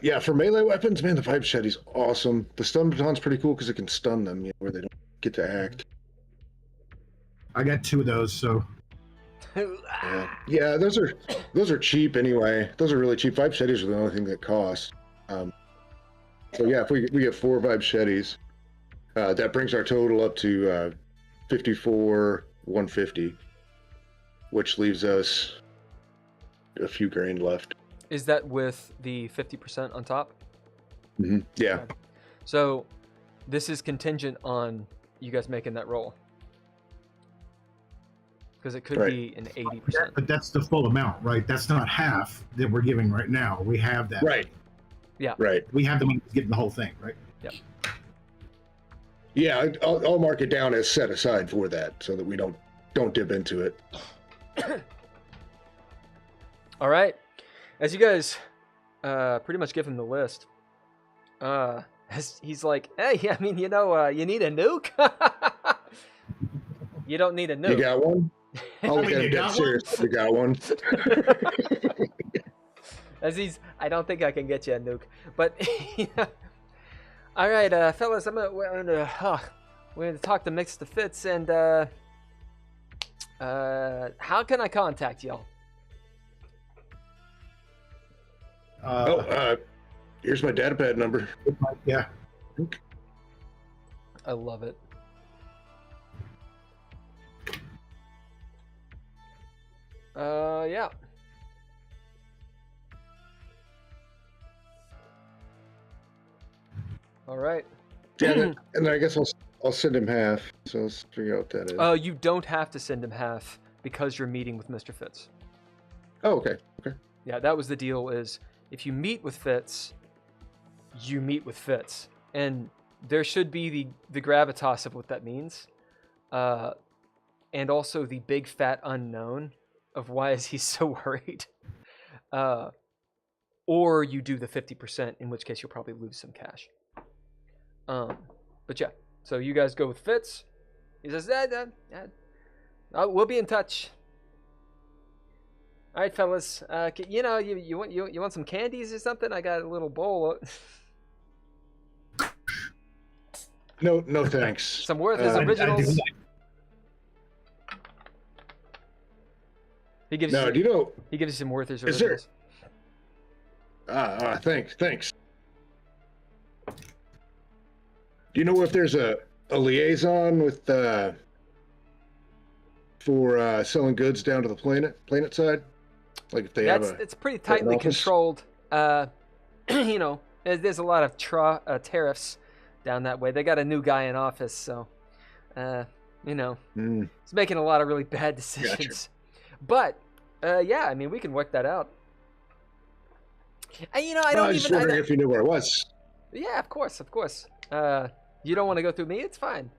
Yeah, for melee weapons, man, the pipe machete's awesome. The stun baton's pretty cool because it can stun them, where they don't get to act. I got 2 of those, so Yeah, those are cheap anyway. Those are really cheap. Pipe machetes are the only thing that cost. So yeah, if we get 4 pipe machetes, that brings our total up to 54,150, which leaves us a few grand left. Is that with the 50% on top? Mm-hmm. Yeah. Okay. So this is contingent on you guys making that roll. Because it could be an 80%. but that's the full amount, right? That's not half that we're giving right now. We have that. Right. Yeah. Right. We have the money to get the whole thing, right? Yep. Yeah, I'll mark it down as set aside for that, so that we don't dip into it. All right. As you guys pretty much give him the list, as he's like, hey, I mean, you need a nuke? You don't need a nuke. You got one? I'll look at it dead serious. You got one? I don't think I can get you a nuke. But, all right, fellas, we're gonna talk to Mix the Fits, and how can I contact y'all? Here's my datapad number. Yeah. I love it. Yeah. All right. Yeah, and then I guess I'll send him half. So let's figure out what that is. You don't have to send him half because you're meeting with Mr. Fitz. Oh, okay. Okay. Yeah, that was the deal. Is if you meet with Fitz, you meet with Fitz, and there should be the gravitas of what that means, and also the big fat unknown of why is he so worried. Or you do the 50%, in which case you'll probably lose some cash. But yeah, so you guys go with Fitz. He says, we'll be in touch. All right, fellas. You want some candies or something? I got a little bowl. No, thanks. Some Werther's originals. He gives you some Werther's originals. Thanks. Do you know if there's a liaison with for selling goods down to the planet side? Like if they it's pretty tightly controlled. There's a lot of tariffs down that way. They got a new guy in office, so he's making a lot of really bad decisions. Gotcha. But yeah, I mean, we can work that out. And I don't just wondering if you knew where it was. Yeah, of course. You don't want to go through me? It's fine.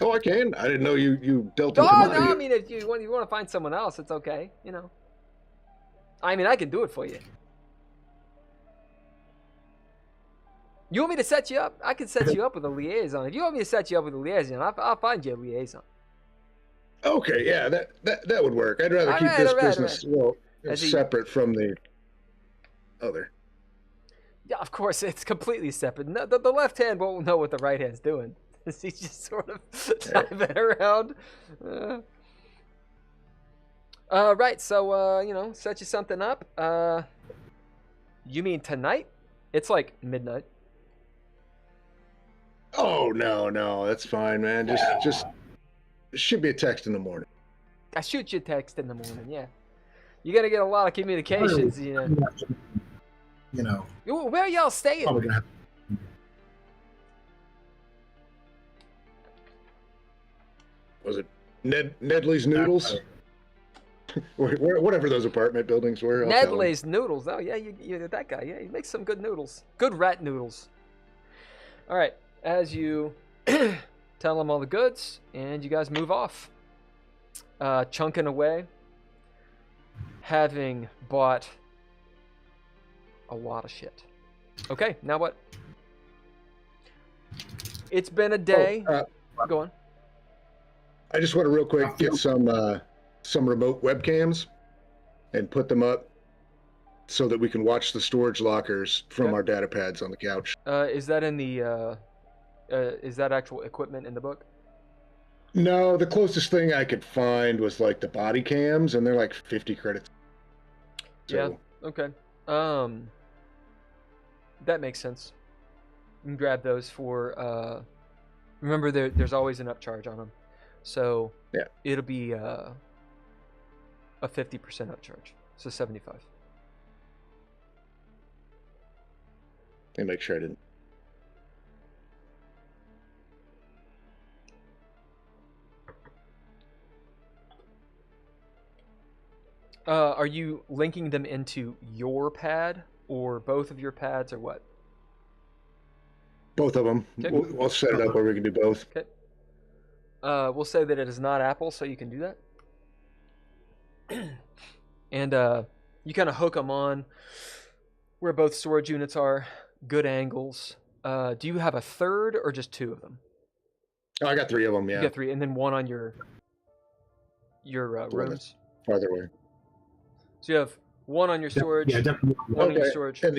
Oh, I can. I didn't know you dealt with No. I mean, if you want to find someone else, it's okay. I mean, I can do it for you. You want me to set you up? I can set you up with a liaison. If you want me to set you up with a liaison, I'll find you a liaison. Okay, yeah, that would work. I'd rather keep this business separate from the other. Yeah, of course, it's completely separate. No, the left hand won't know what the right hand's doing. He's just sort of diving around. Right, so, set you something up. You mean tonight? It's like midnight. Oh, no, that's fine, man. Just shoot me a text in the morning. I shoot you a text in the morning, yeah. You're going to get a lot of communications, Where are y'all staying? Probably gonna have... Was it Nedley's Noodles? Whatever those apartment buildings were. I'll tell him. Nedley's noodles. Oh yeah, you that guy. Yeah, he makes some good noodles. Good rat noodles. All right, as you tell him all the goods, and you guys move off, chunking away, having bought a lot of shit. Okay, now what? It's been a day. Go on. I just want to real quick get some remote webcams and put them up so that we can watch the storage lockers from our data pads on the couch. Is that in the? Is that actual equipment in the book? No, the closest thing I could find was like the body cams, and they're like 50 credits. So, yeah. Okay. That makes sense. You can grab those for. Remember, there's always an upcharge on them, so yeah, it'll be a 50% upcharge, so 75. And make sure I didn't. Are you linking them into your pad or both of your pads or what? Both of them. Okay. We'll set it up where we can do both. Okay. We'll say that it is not Apple, so you can do that. And you kind of hook them on where both storage units are. Good angles. Do you have a third or just two of them? Oh, I got 3 of them, yeah. You got 3, and then one on your rooms? Farther away. So you have one on your storage, Yeah, definitely. one on your storage. And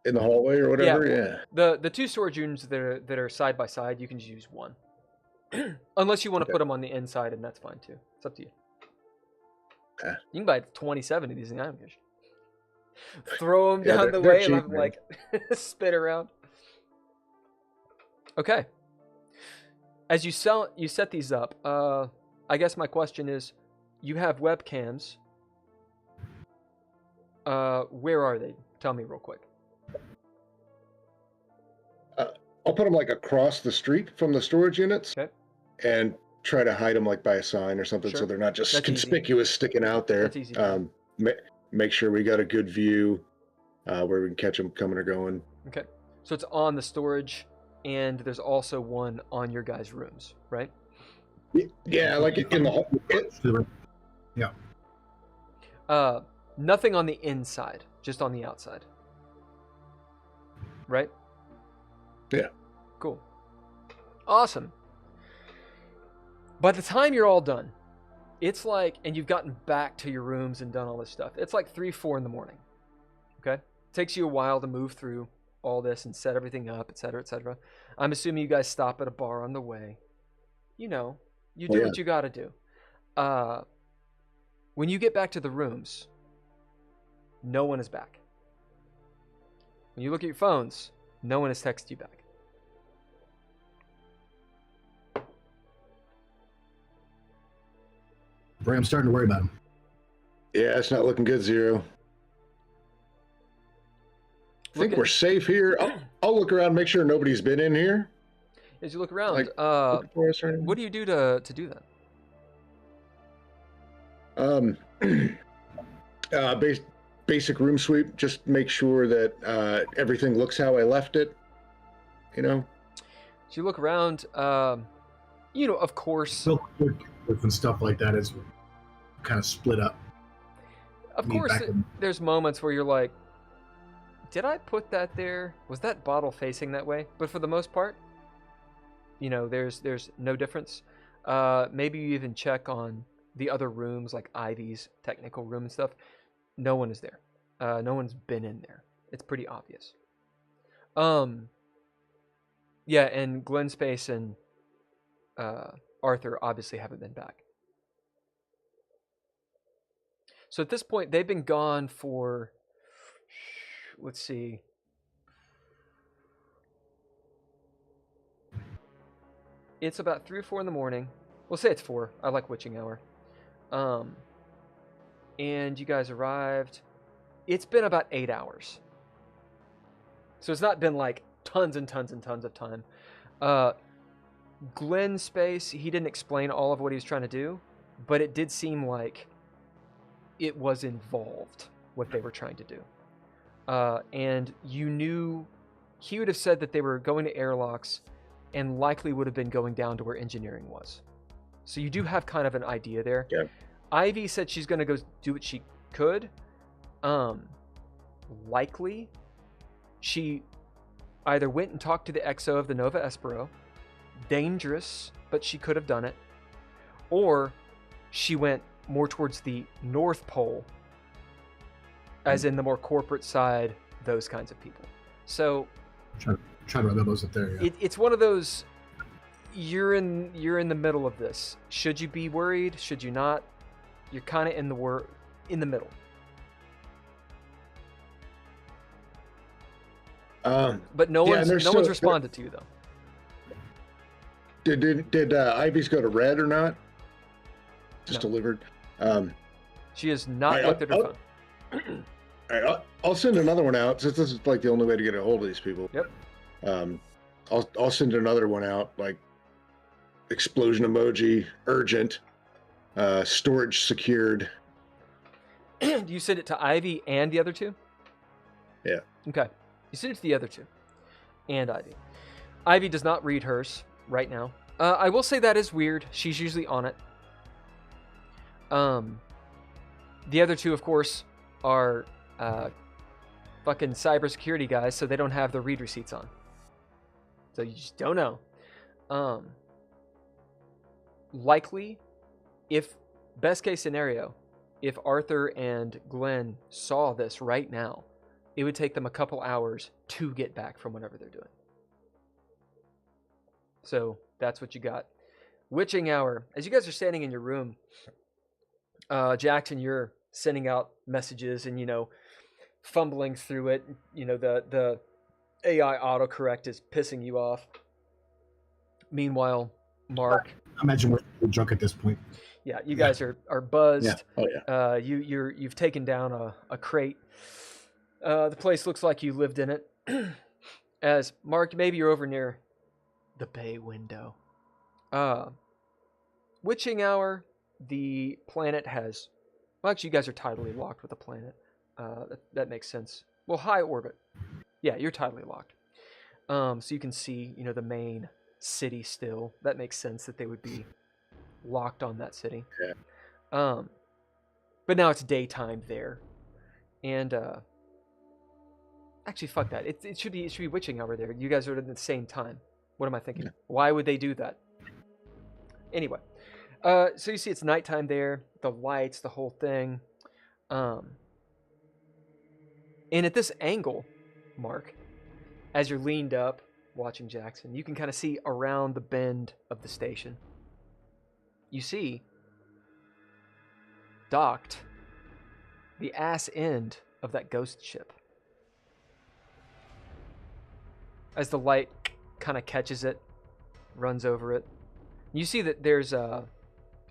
in the hallway or whatever, yeah. The 2 storage units that are side by side, you can just use one. Unless you want to put them on the inside, and that's fine too. It's up to you. You can buy 27 of these things. I don't give a shit. Throw them down the way cheap, and let them like spin around. Okay. As you set these up. I guess my question is, you have webcams. Where are they? Tell me real quick. I'll put them like across the street from the storage units, okay, and try to hide them like by a sign or something, so they're not just conspicuous sticking out there. That's easy. Make sure we got a good view where we can catch them coming or going. Okay, so it's on the storage, and there's also one on your guys' rooms, right? Yeah, like in the hall. Yeah. Nothing on the inside, just on the outside. Right? Yeah. Cool. Awesome. By the time you're all done, it's like, and you've gotten back to your rooms and done all this stuff, it's like 3, 4 in the morning. Okay? It takes you a while to move through all this and set everything up, etc., etc. I'm assuming you guys stop at a bar on the way. You know, you do what you got to do. When you get back to the rooms, no one is back. When you look at your phones, no one has texted you back. Bray, I'm starting to worry about him. Yeah, it's not looking good, Zero. I think we're safe here. I'll look around, make sure nobody's been in here. As you look around, Like, what do you do to do that? Basic room sweep. Just make sure that everything looks how I left it. You know. So you look around. You know, of course. And stuff like that is kind of split up. Of course, there's moments where you're like, did I put that there? Was that bottle facing that way? But for the most part, you know, there's no difference. Maybe you even check on the other rooms, like Ivy's technical room and stuff. No one is there. No one's been in there. It's pretty obvious. Yeah, and Glenn Space and Arthur obviously haven't been back. So at this point, they've been gone for, let's see. It's about 3 or 4 in the morning. We'll say it's 4. I like witching hour. And you guys arrived. It's been about 8 hours. So it's not been like tons and tons and tons of time. Glenn Space, he didn't explain all of what he was trying to do, but it did seem like it was involved, what they were trying to do. And you knew he would have said that they were going to airlocks and likely would have been going down to where engineering was. So you do have kind of an idea there. Yeah. Ivy said she's going to go do what she could. Likely, she either went and talked to the XO of the Nova Espero, dangerous, but she could have done it, or she went more towards the North Pole, as in the more corporate side, those kinds of people. So Try to run those up there. Yeah. it's one of those, you're in the middle of this. Should you be worried? Should you not? You're kind of in the middle. But no one's responded to you though. Did Ivy's go to red or not? Just No. delivered. She has not looked at her phone. All right, I'll send another one out since this is like the only way to get a hold of these people. Yep. I'll send another one out, like explosion emoji, urgent, storage secured. Do you send it to Ivy and the other two? Yeah. Okay. You send it to the other two and Ivy. Ivy does not read hers right now. I will say that is weird. She's usually on it. The other two, of course, are fucking cybersecurity guys, so they don't have their read receipts on. So you just don't know. Likely, if best case scenario, if Arthur and Glenn saw this right now, it would take them a couple hours to get back from whatever they're doing. So that's what you got. Witching hour. As you guys are standing in your room, Jackson, you're sending out messages and, fumbling through it. The AI autocorrect is pissing you off. Meanwhile, Mark. I imagine we're drunk at this point. Yeah, you guys are buzzed. Yeah. Oh yeah. You've taken down a crate. The place looks like you lived in it. As Mark, maybe you're over near the bay window. Witching hour. The planet has. Well, actually, you guys are tidally locked with the planet. That makes sense. Well, high orbit. Yeah, you're tidally locked. So you can see, the main city still. That makes sense that they would be locked on that city. Yeah. But now it's daytime there, and actually, fuck that. It should be witching hour there. You guys are at the same time. What am I thinking? Yeah. Why would they do that? Anyway, so you see it's nighttime there. The lights, the whole thing. And at this angle, Mark, as you're leaned up watching Jackson, you can kind of see around the bend of the station. You see docked the ass end of that ghost ship. As the light kind of catches it, runs over it, you see that there's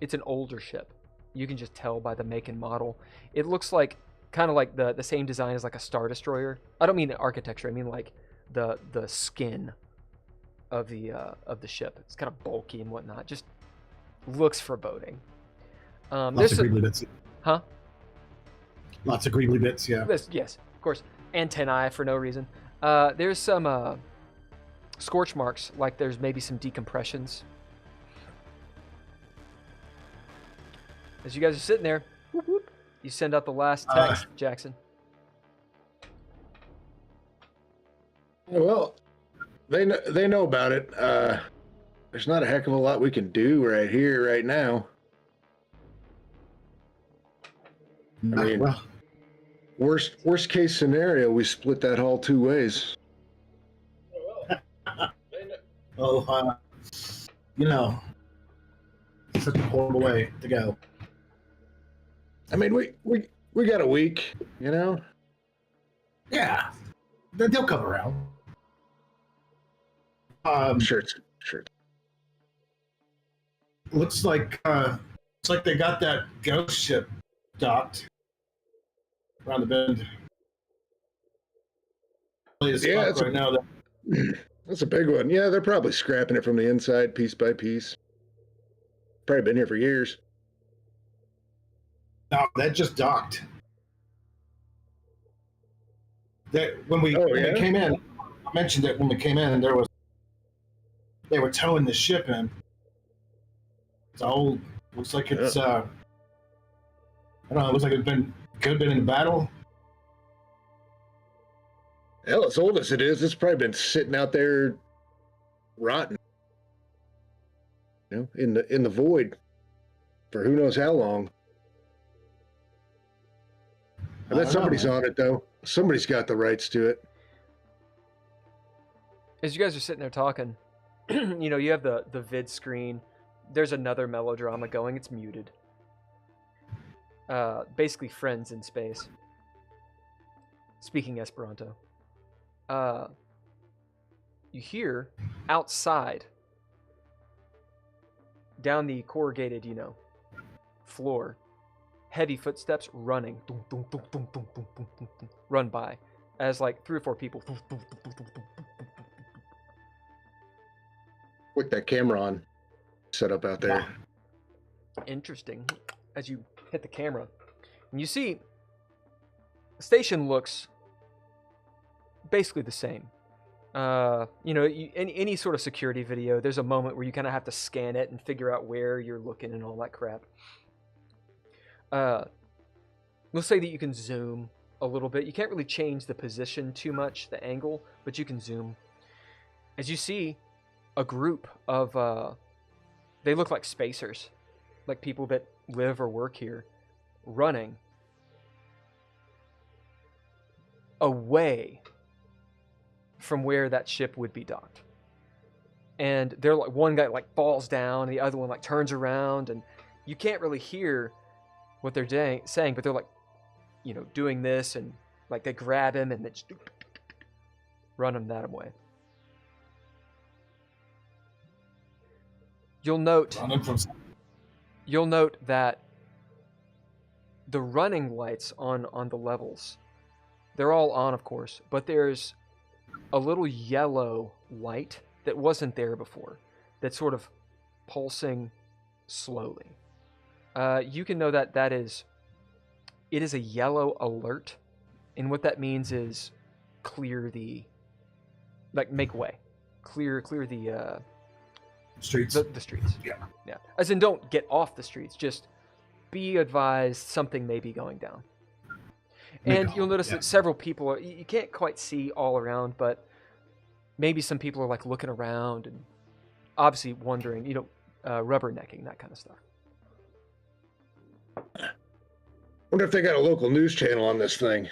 it's an older ship. You can just tell by the make and model. It looks like kind of like the same design as like a Star Destroyer. I don't mean the architecture. I mean like the skin of the ship. It's kind of bulky and whatnot. Just looks foreboding. Lots of greebly bits. Huh? Lots of greebly bits. Yeah. Yes, of course. Antennae for no reason. There's some scorch marks, like there's maybe some decompressions. As you guys are sitting there, whoop, whoop, you send out the last text, Jackson. Well, they know about it. There's not a heck of a lot we can do right here, right now. I mean, well, worst case scenario, we split that hull two ways. it's such a horrible way to go. I mean, we got a week, Yeah, they'll come around. Sure. Looks like they got that ghost ship docked around the bend. Yeah, it's right now. That's a big one. Yeah, they're probably scrapping it from the inside piece by piece. Probably been here for years. No, that just docked. That when we came in, I mentioned it when we came in, and they were towing the ship in. It's old. Looks like it's I don't know. It looks like could have been in a battle. Hell, as old as it is, it's probably been sitting out there, rotten. You know, in the void for who knows how long. I bet somebody's on it though. Somebody's got the rights to it. As you guys are sitting there talking, you know, you have the vid screen. There's another melodrama going. It's muted. Basically, friends in space. Speaking Esperanto. You hear outside, down the corrugated, you know, floor, heavy footsteps running, run by, as like 3 or 4 people. With that camera on, set up out there. Interesting. As you hit the camera, and you see, the station looks basically the same. You know, any sort of security video, there's a moment where you kind of have to scan it and figure out where you're looking and all that crap. We'll say that you can zoom a little bit. You can't really change the position too much, the angle, but you can zoom. As you see a group of, they look like spacers, like people that live or work here, running away from where that ship would be docked. And they're like, one guy like falls down, and the other one like turns around, and you can't really hear what they're saying, but they're like, you know, doing this, and like they grab him and then just run him that way. You'll note that the running lights on the levels, they're all on, of course, but there's a little yellow light that wasn't there before, that's sort of pulsing slowly. You can know that it is a yellow alert, and what that means is clear the, like, make way, clear the streets. The streets. Yeah. As in, don't get off the streets. Just be advised something may be going down. And you'll notice that several people you can't quite see all around, but maybe some people are like looking around and obviously wondering, you know, rubbernecking, that kind of stuff. Wonder if they got a local news channel on this thing.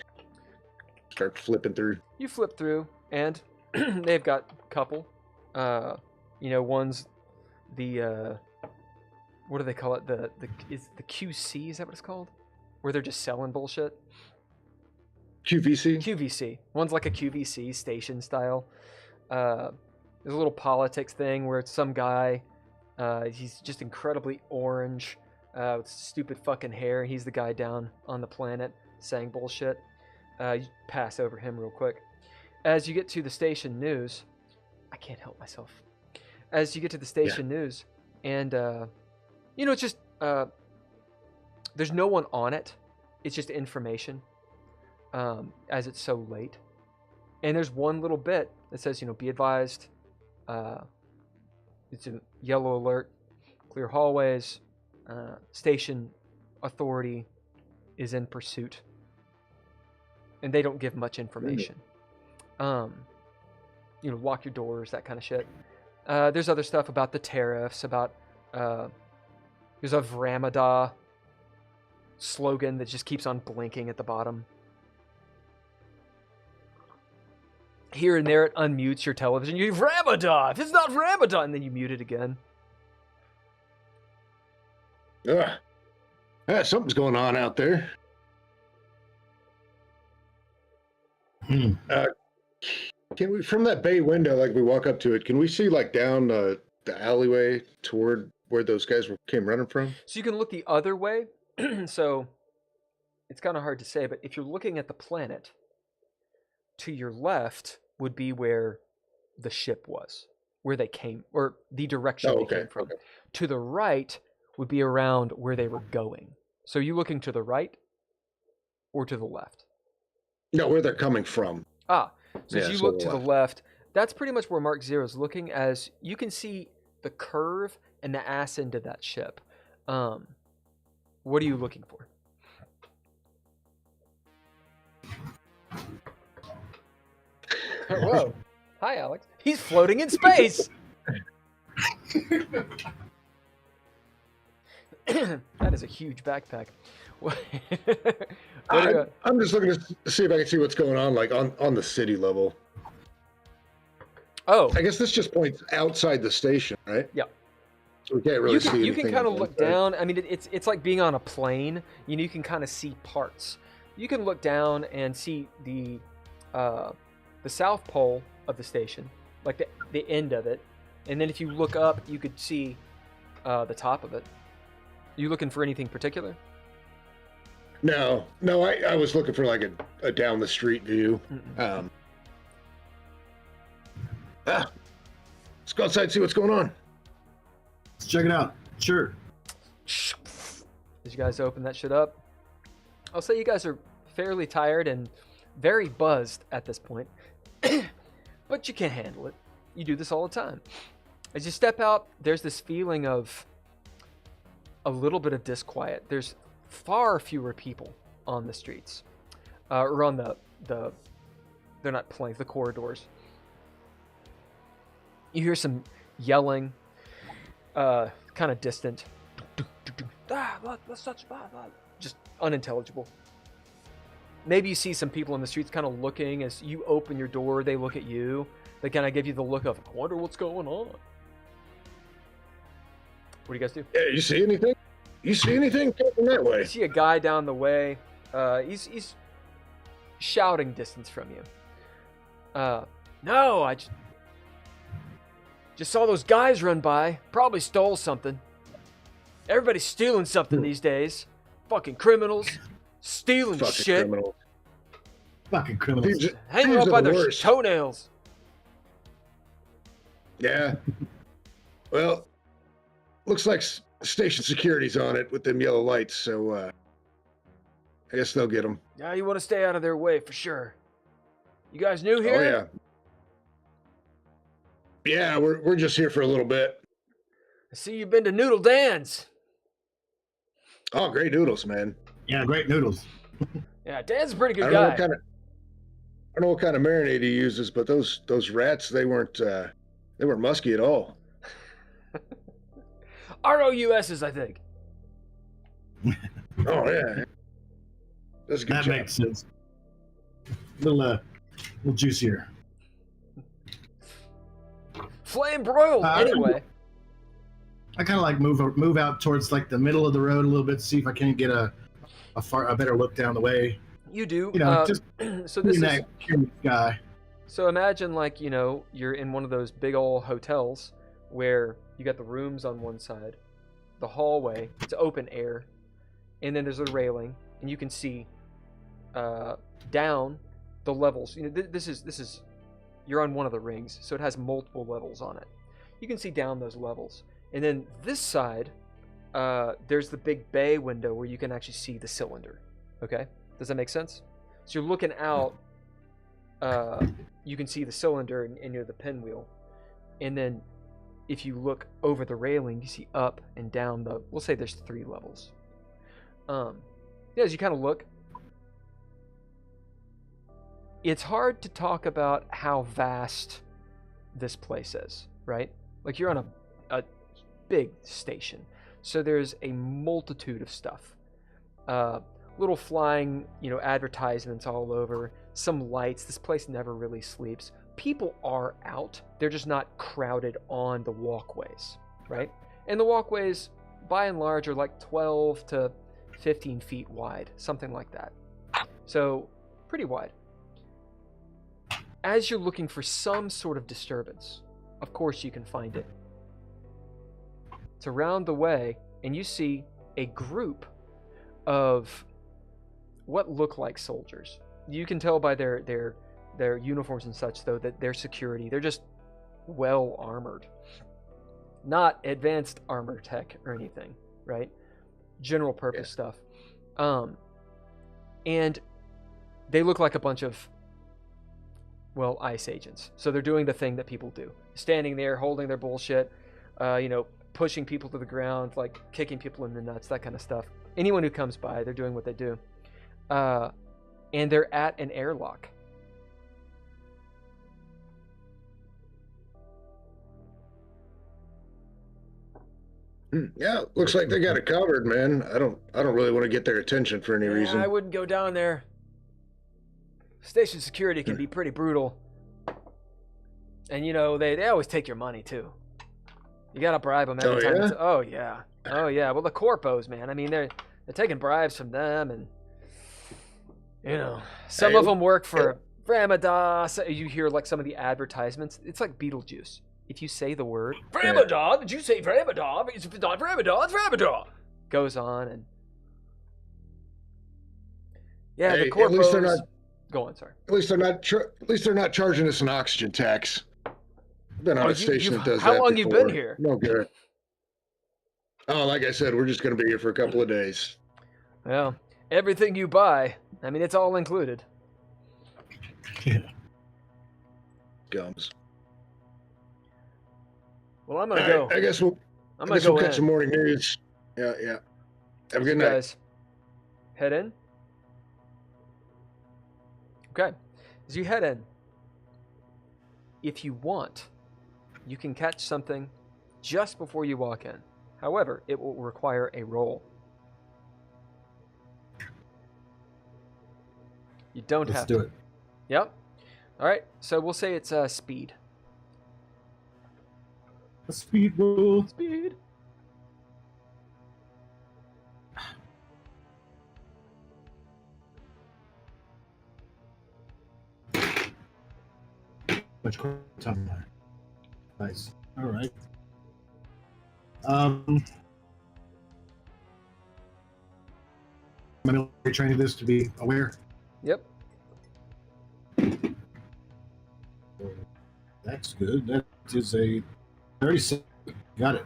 Start flipping through. You flip through, and they've got a couple. You know, one's the what do they call it? Is the QC? Is that what it's called? Where they're just selling bullshit. QVC. One's like a QVC station style. There's a little politics thing where it's some guy. He's just incredibly orange with stupid fucking hair. He's the guy down on the planet saying bullshit. You pass over him real quick. As you get to the station news, I can't help myself. As you get to the station news, and you know, it's just there's no one on it. It's just information. As it's so late, and there's one little bit that says, you know, be advised, it's a yellow alert, clear hallways, station authority is in pursuit, and they don't give much information. You know, lock your doors, that kind of shit. There's other stuff about the tariffs, about there's a Vramada slogan that just keeps on blinking at the bottom. Here and there, it unmutes your television. You Ramadan! If it's not Ramadan, and then you mute it again. Yeah, something's going on out there. Can we, from that bay window, like we walk up to it, can we see like down the alleyway toward where those guys came running from? So you can look the other way. So it's kind of hard to say, but if you're looking at the planet, to your left would be where the ship was, where they came, or the direction they came from. Okay. To the right would be around where they were going. So you looking to the right or to the left? No, where they're coming from. So Yeah, as you so look the to the left, that's pretty much where Mark Zero is looking, as you can see the curve and the ass end of that ship. What are you looking for? Whoa. Hi, Alex. He's floating in space. That is a huge backpack. I'm just looking to see if I can see what's going on, like on the city level. Oh, I guess this just points outside the station, right? Yeah. So we can't really see anything. You can kind of look inside. down. I mean, it's like being on a plane. You know, you can kind of see parts. You can look down and see the south pole of the station, like the end of it, and then if you look up, you could see the top of it. You looking for anything particular? No, I was looking for like a down the street view. Let's go outside and see what's going on. Let's check it out. Sure. As you guys open that shit up, I'll say you guys are fairly tired and very buzzed at this point, but you can handle it. You do this all the time. As you step out, there's this feeling of a little bit of disquiet. There's far fewer people on the streets, or on the they're not planks, the corridors. You hear some yelling, kind of distant, just unintelligible. Maybe you see some people in the streets kind of looking as you open your door. They look at you. They kind of give you the look of, I wonder what's going on. What do you guys do? Yeah, you see anything? You see anything coming that way? You see a guy down the way. He's shouting distance from you. No, I just saw those guys run by. Probably stole something. Everybody's stealing something these days. Fucking criminals. Stealing Fucking shit. criminals. Fucking criminals. Hanging Thieves up are by the their worst. toenails. Yeah. Well, looks like station security's on it with them yellow lights, so I guess they'll get them. Yeah, you want to stay out of their way for sure. You guys new here? Oh yeah. Yeah, we're just here for a little bit. I see you've been to Noodle Dan's. Oh, great noodles, man. Yeah, great noodles. Yeah, Dan's a pretty I good don't know guy. what kind of I don't know what kind of marinade he uses, but those rats they weren't musky at all. ROUS's, I think. Oh yeah. That's a good That job. makes sense. Little juicier. Flame broiled, anyway. I kind of like move out towards like the middle of the road a little bit, see if I can get a better look down the way. You do. You know, just so this is that curious guy. so imagine like, you know, you're in one of those big old hotels where you got the rooms on one side, the hallway, it's open air, and then there's a railing, and you can see down the levels. You know, this is you're on one of the rings, so it has multiple levels on it. You can see down those levels, and then this side, there's the big bay window where you can actually see the cylinder. Okay, does that make sense? So you're looking out. You can see the cylinder and you're the pinwheel, and then if you look over the railing, you see up and down the. We'll say there's 3 levels. Yeah, as you kind of look, it's hard to talk about how vast this place is, right? Like you're on a big station, so there's a multitude of stuff. Little flying, you know, advertisements all over. Some lights. This place never really sleeps. People are out. They're just not crowded on the walkways, right? And the walkways, by and large, are like 12 to 15 feet wide, something like that. So, pretty wide. As you're looking for some sort of disturbance, of course you can find it. It's around the way, and you see a group of what look like soldiers. You can tell by their uniforms and such, though, that they're security. They're just well armored. Not advanced armor tech or anything, right? General purpose stuff. And they look like a bunch of, well, ICE agents. So they're doing the thing that people do. Standing there, holding their bullshit, pushing people to the ground, like kicking people in the nuts, that kind of stuff. Anyone who comes by, they're doing what they do. And they're at an airlock. Yeah, looks like they got it covered, man. I don't really want to get their attention for any reason. I wouldn't go down there. Station security can be pretty brutal. And they always take your money too. You gotta bribe them every time. Yeah? Oh yeah. Well, the corpos, man. I mean, they're taking bribes from them, and some of them work for Ramadan. You hear like some of the advertisements. It's like Beetlejuice. If you say the word Ramadan, did you say Ramadan? It's not Ramadan, it's Ramadan. Goes on and the corpos. At least they're not. Go on, sorry. At least they're not charging us an oxygen tax. I've been on a station that does that. How long you been before. here? No good. Oh, like I said, we're just going to be here for a couple of days. Well, everything you buy, I mean, it's all included. Yeah. Gums. Well, I'm gonna go. I guess we'll catch some morning news. Yeah. Have a good night. Guys, head in. Okay. As you head in, if you want, you can catch something just before you walk in. However, it will require a roll. You don't have to. Let's do it. Yep. All right. So we'll say it's speed. A speed roll. Speed. Much time. Nice. All right. My military training is to be aware. Yep. That's good. That is a 36. Got it.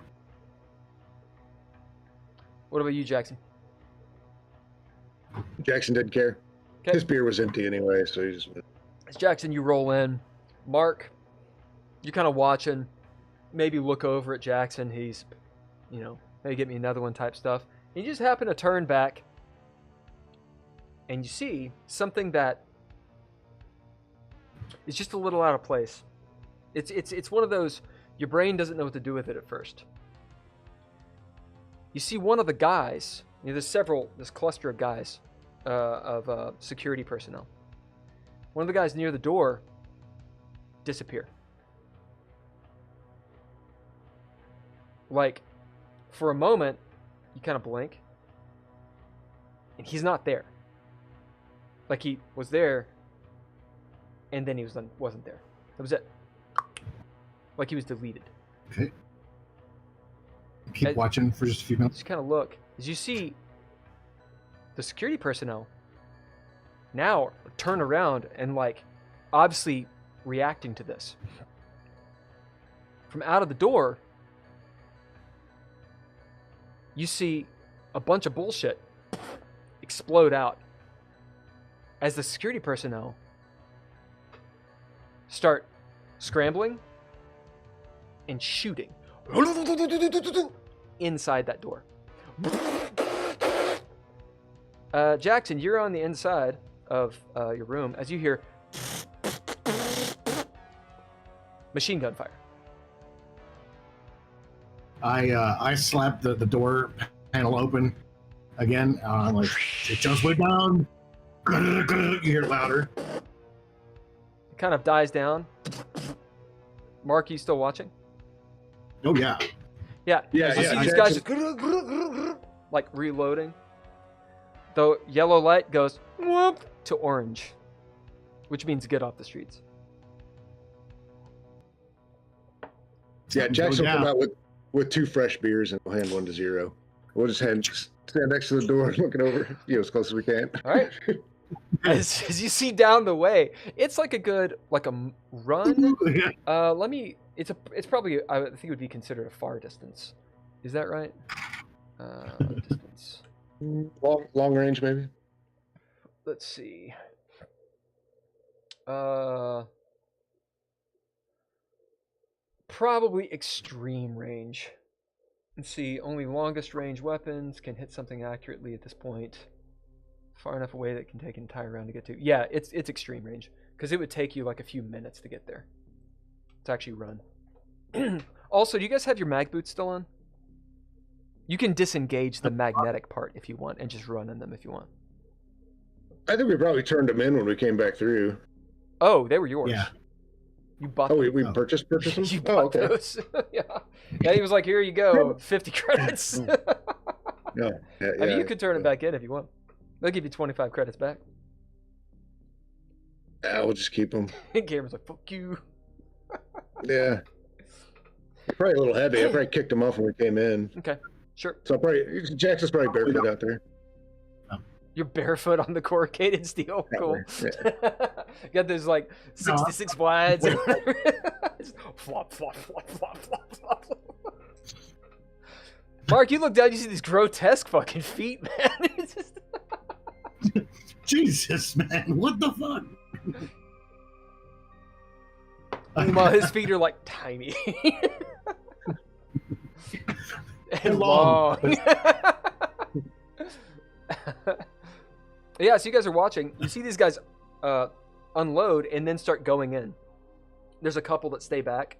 What about you, Jackson? Jackson didn't care. Okay. His beer was empty anyway, so he just. As Jackson, you roll in. Mark, you're kind of watching. Maybe look over at Jackson. He's, maybe get me another one type stuff. And you just happen to turn back, and you see something that is just a little out of place. It's one of those, your brain doesn't know what to do with it at first. You see one of the guys, this cluster of guys, of security personnel. One of the guys near the door disappear. Like, for a moment, you kind of blink, and he's not there. Like, he was there, and then he wasn't there. That was it. Like he was deleted. Okay. Keep watching for just a few minutes. Just kind of look. As you see, the security personnel now turn around and, like, obviously reacting to this. From out of the door, you see a bunch of bullshit explode out as the security personnel start scrambling and shooting inside that door. Jackson, you're on the inside of your room as you hear machine gun fire. I slap the door panel open again. I'm like, it just went down. You hear it louder. It kind of dies down. Mark, you still watching? Oh yeah. Yeah. Yeah, You yeah, see these Jackson. guys just like reloading. The yellow light goes whoop to orange, which means get off the streets. Yeah, Jackson will down. come out with 2 fresh beers and we'll hand one to Zero. We'll just stand next to the door looking over, as close as we can. All right. As you see down the way, it's like a good run. It's probably, I think it would be considered a far distance. Is that right? Distance. Long range, maybe. Let's see. Probably extreme range. Let's see. Only longest range weapons can hit something accurately at this point. Far enough away that it can take an entire round to get to. Yeah, it's extreme range because it would take you like a few minutes to get there. To actually run. Also, do you guys have your mag boots still on? You can disengage the magnetic part if you want and just run in them if you want. I think we probably turned them in when we came back through. Oh, they were yours. Yeah. You bought Oh, them. we purchased them? You Oh, bought okay. those. Yeah. Yeah, he was like, here you go, 50 credits. Yeah. I mean, you could turn it back in if you want. They'll give you 25 credits back. Yeah, we'll just keep them. Gamer's like, fuck you. Yeah. They're probably a little heavy. I probably kicked them off when we came in. Okay, sure. So Jackson's probably barefoot out there. You're barefoot on the corrugated steel. Cool. Yeah. You got those like 66 wides. Flop, flop, flop, flop, flop, flop. Mark, you look down, you see these grotesque fucking feet, man. It's just... Jesus, man, what the fuck? Meanwhile, his feet are like tiny. And long. Yeah, so you guys are watching. You see these guys unload and then start going in. There's a couple that stay back.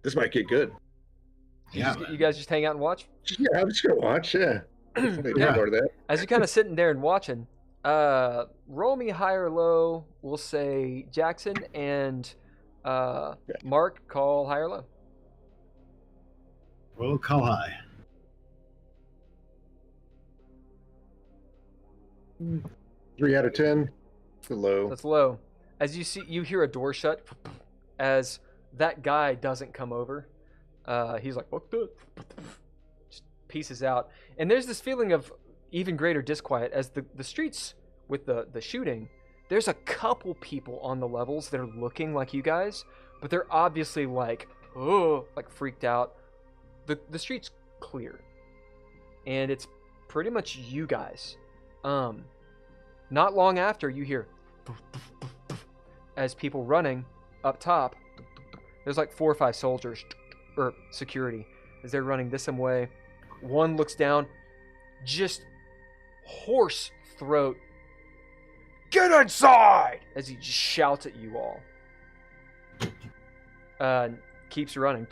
This might get good. Yeah. You guys just hang out and watch? Yeah, I'm just gonna watch. Yeah. Yeah. Part of that. As you're kind of sitting there and watching, roll me high or low. We'll say Jackson and Mark call high or low. We'll call high. 3 out of 10. It's low. That's low. As you hear a door shut as that guy doesn't come over. He's like, fuck that. Just pieces out. And there's this feeling of even greater disquiet as the streets with the shooting. There's a couple people on the levels that are looking like you guys, but they're obviously like, oh, like freaked out. The street's clear. And it's pretty much you guys. Not long after, you hear as people running up top. There's like 4 or 5 soldiers or security as they're running this way. One looks down, just hoarse throat. Get inside! As he just shouts at you all. Keeps running.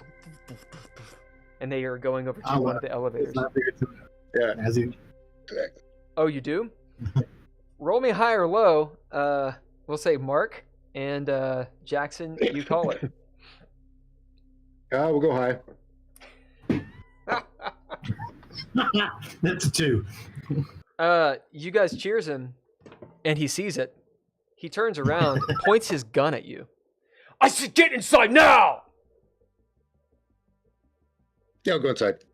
And they are going over to one of the elevators. Yeah. As he... Oh, you do? Roll me high or low. We'll say Mark and Jackson, you call it. We'll go high. That's a 2. You guys cheers him, and he sees it. He turns around, points his gun at you. I said, get inside now! Yeah, I'll go inside.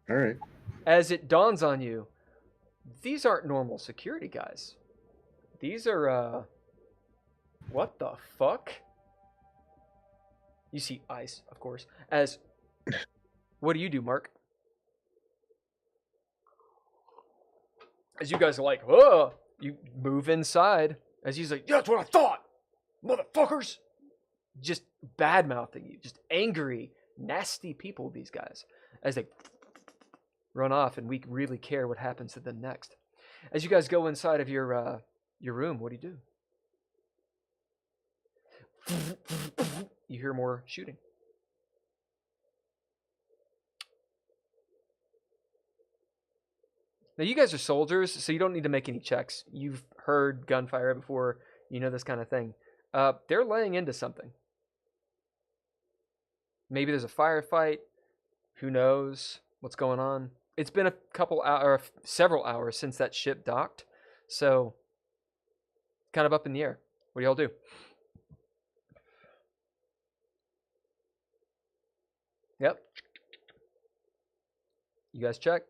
All right. As it dawns on you, these aren't normal security guys. These are, what the fuck? You see ice, of course. What do you do, Mark? As you guys are like, oh, you move inside. As he's like, yeah, that's what I thought, motherfuckers. Just bad-mouthing you. Just angry, nasty people, these guys. As they run off, and we really care what happens to them next. As you guys go inside of your room, what do? You hear more shooting. Now, you guys are soldiers, so you don't need to make any checks. You've heard gunfire before. You know this kind of thing. They're laying into something. Maybe there's a firefight. Who knows what's going on? It's been several hours since that ship docked, so kind of up in the air. What do y'all do? Yep. You guys check.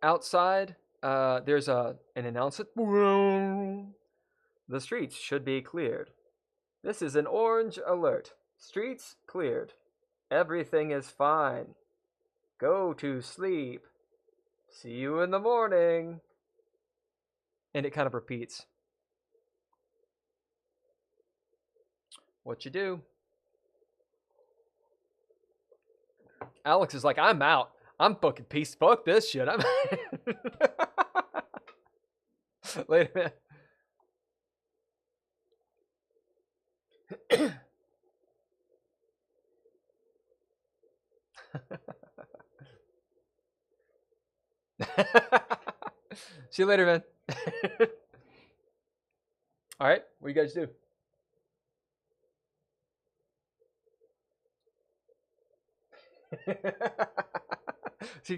Outside, there's an announcement. The streets should be cleared. This is an orange alert. Streets cleared. Everything is fine. Go to sleep. See you in the morning. And it kind of repeats. What you do? Alex is like, I'm out. I'm fucking peace. Fuck this shit. I'm Wait a minute. See you later, man. All right, what do you guys do? See,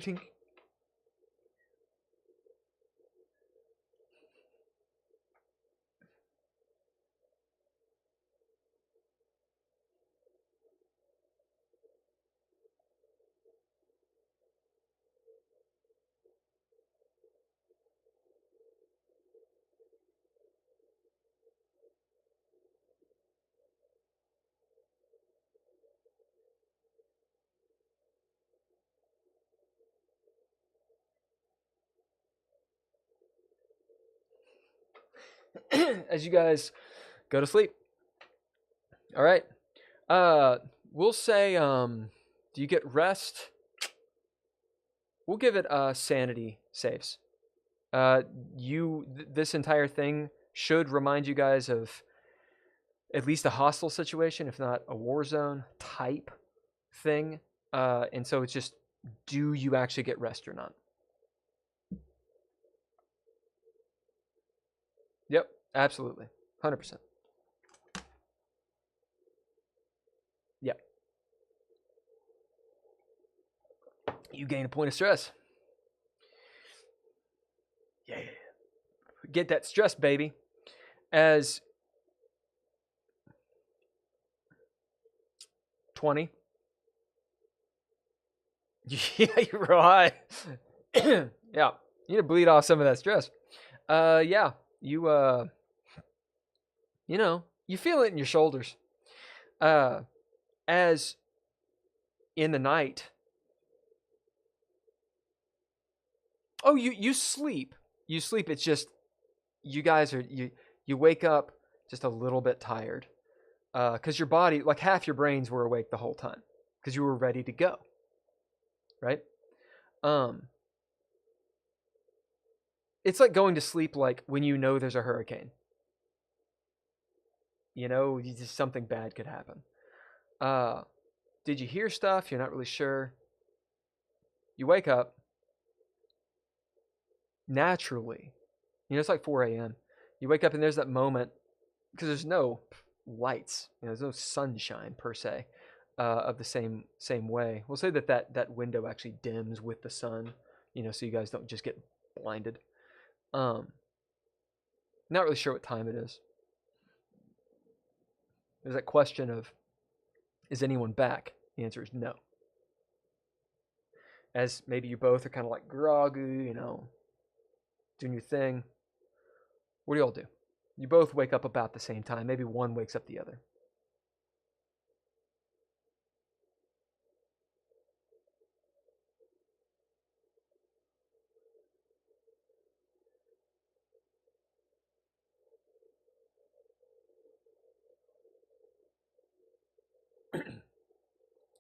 as you guys go to sleep. All right. We'll say do you get rest? We'll give it sanity saves. This entire thing should remind you guys of at least a hostile situation, if not a war zone type thing. And so it's just, do you actually get rest or not? Yep, absolutely. 100%. Yep. You gain a point of stress. Yeah. Get that stress, baby. As 20. Yeah, you're right. Yeah. You need to bleed off some of that stress. Yeah. You you feel it in your shoulders. As in the night. Oh, you sleep. You sleep. It's just you guys are you wake up just a little bit tired. Because your body, like half your brains were awake the whole time. Because you were ready to go. Right? It's like going to sleep like when you know there's a hurricane. You know, just something bad could happen. Did you hear stuff? You're not really sure. You wake up naturally. You know, it's like 4 a.m. You wake up and there's that moment because there's no lights. You know, there's no sunshine per se of the same way. We'll say that window actually dims with the sun. You know, so you guys don't just get blinded. Not really sure what time it is. There's that question of, is anyone back? The answer is no. As maybe you both are kind of like groggy, you know, doing your thing. What do y'all do? You both wake up about the same time. Maybe one wakes up the other.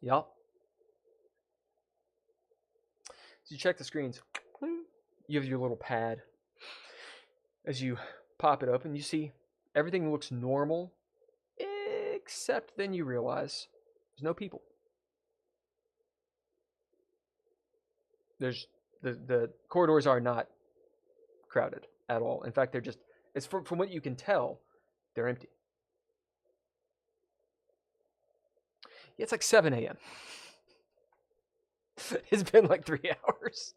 Yup. So you check the screens. You have your little pad. As you pop it open, you see everything looks normal, except then you realize there's no people. There's the corridors are not crowded at all. In fact, they're just, it's from what you can tell, they're empty. Yeah, it's like 7 a.m. It's been like 3 hours.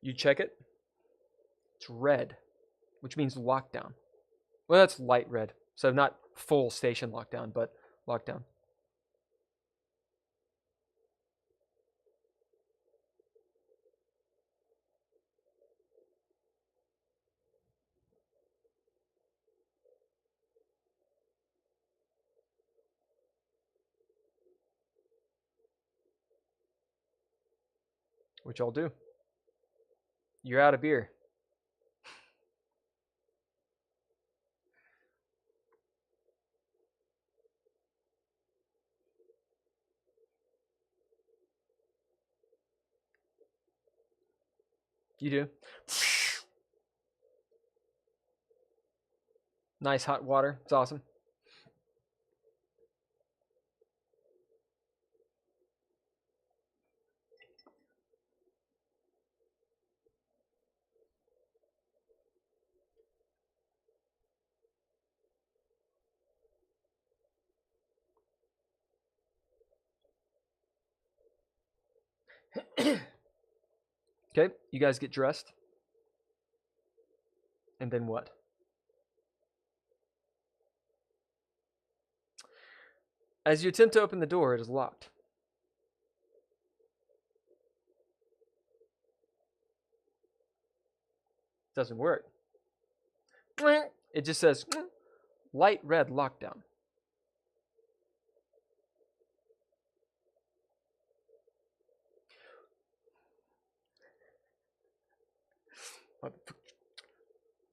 You check it. It's red, which means lockdown. Well, that's light red. So not full station lockdown, but lockdown. Which I'll do. You're out of beer. You do. Nice hot water. It's awesome. Okay, you guys get dressed. And then what? As you attempt to open the door, it is locked. Doesn't work. It just says light red lockdown.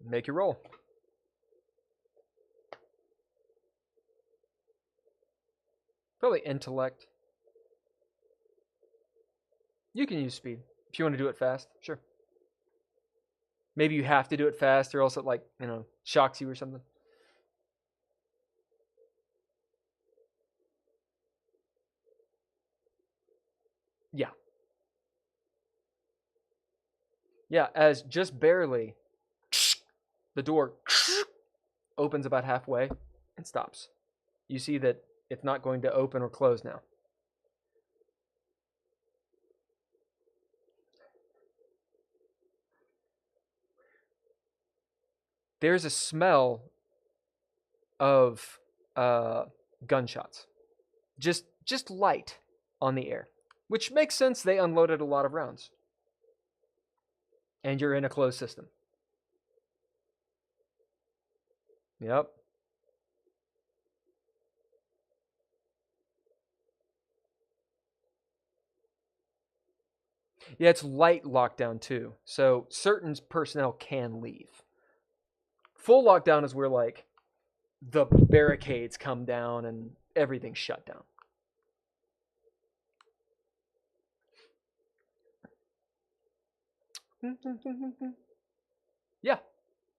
Make your roll. Probably intellect. You can use speed if you want to do it fast. Sure. Maybe you have to do it fast, or else it shocks you or something. Yeah. Yeah, as just barely the door opens about halfway and stops. You see that it's not going to open or close now. There's a smell of gunshots. Just light on the air. Which makes sense, they unloaded a lot of rounds. And you're in a closed system. Yep. Yeah, it's light lockdown too. So certain personnel can leave. Full lockdown is where the barricades come down and everything's shut down. Yeah,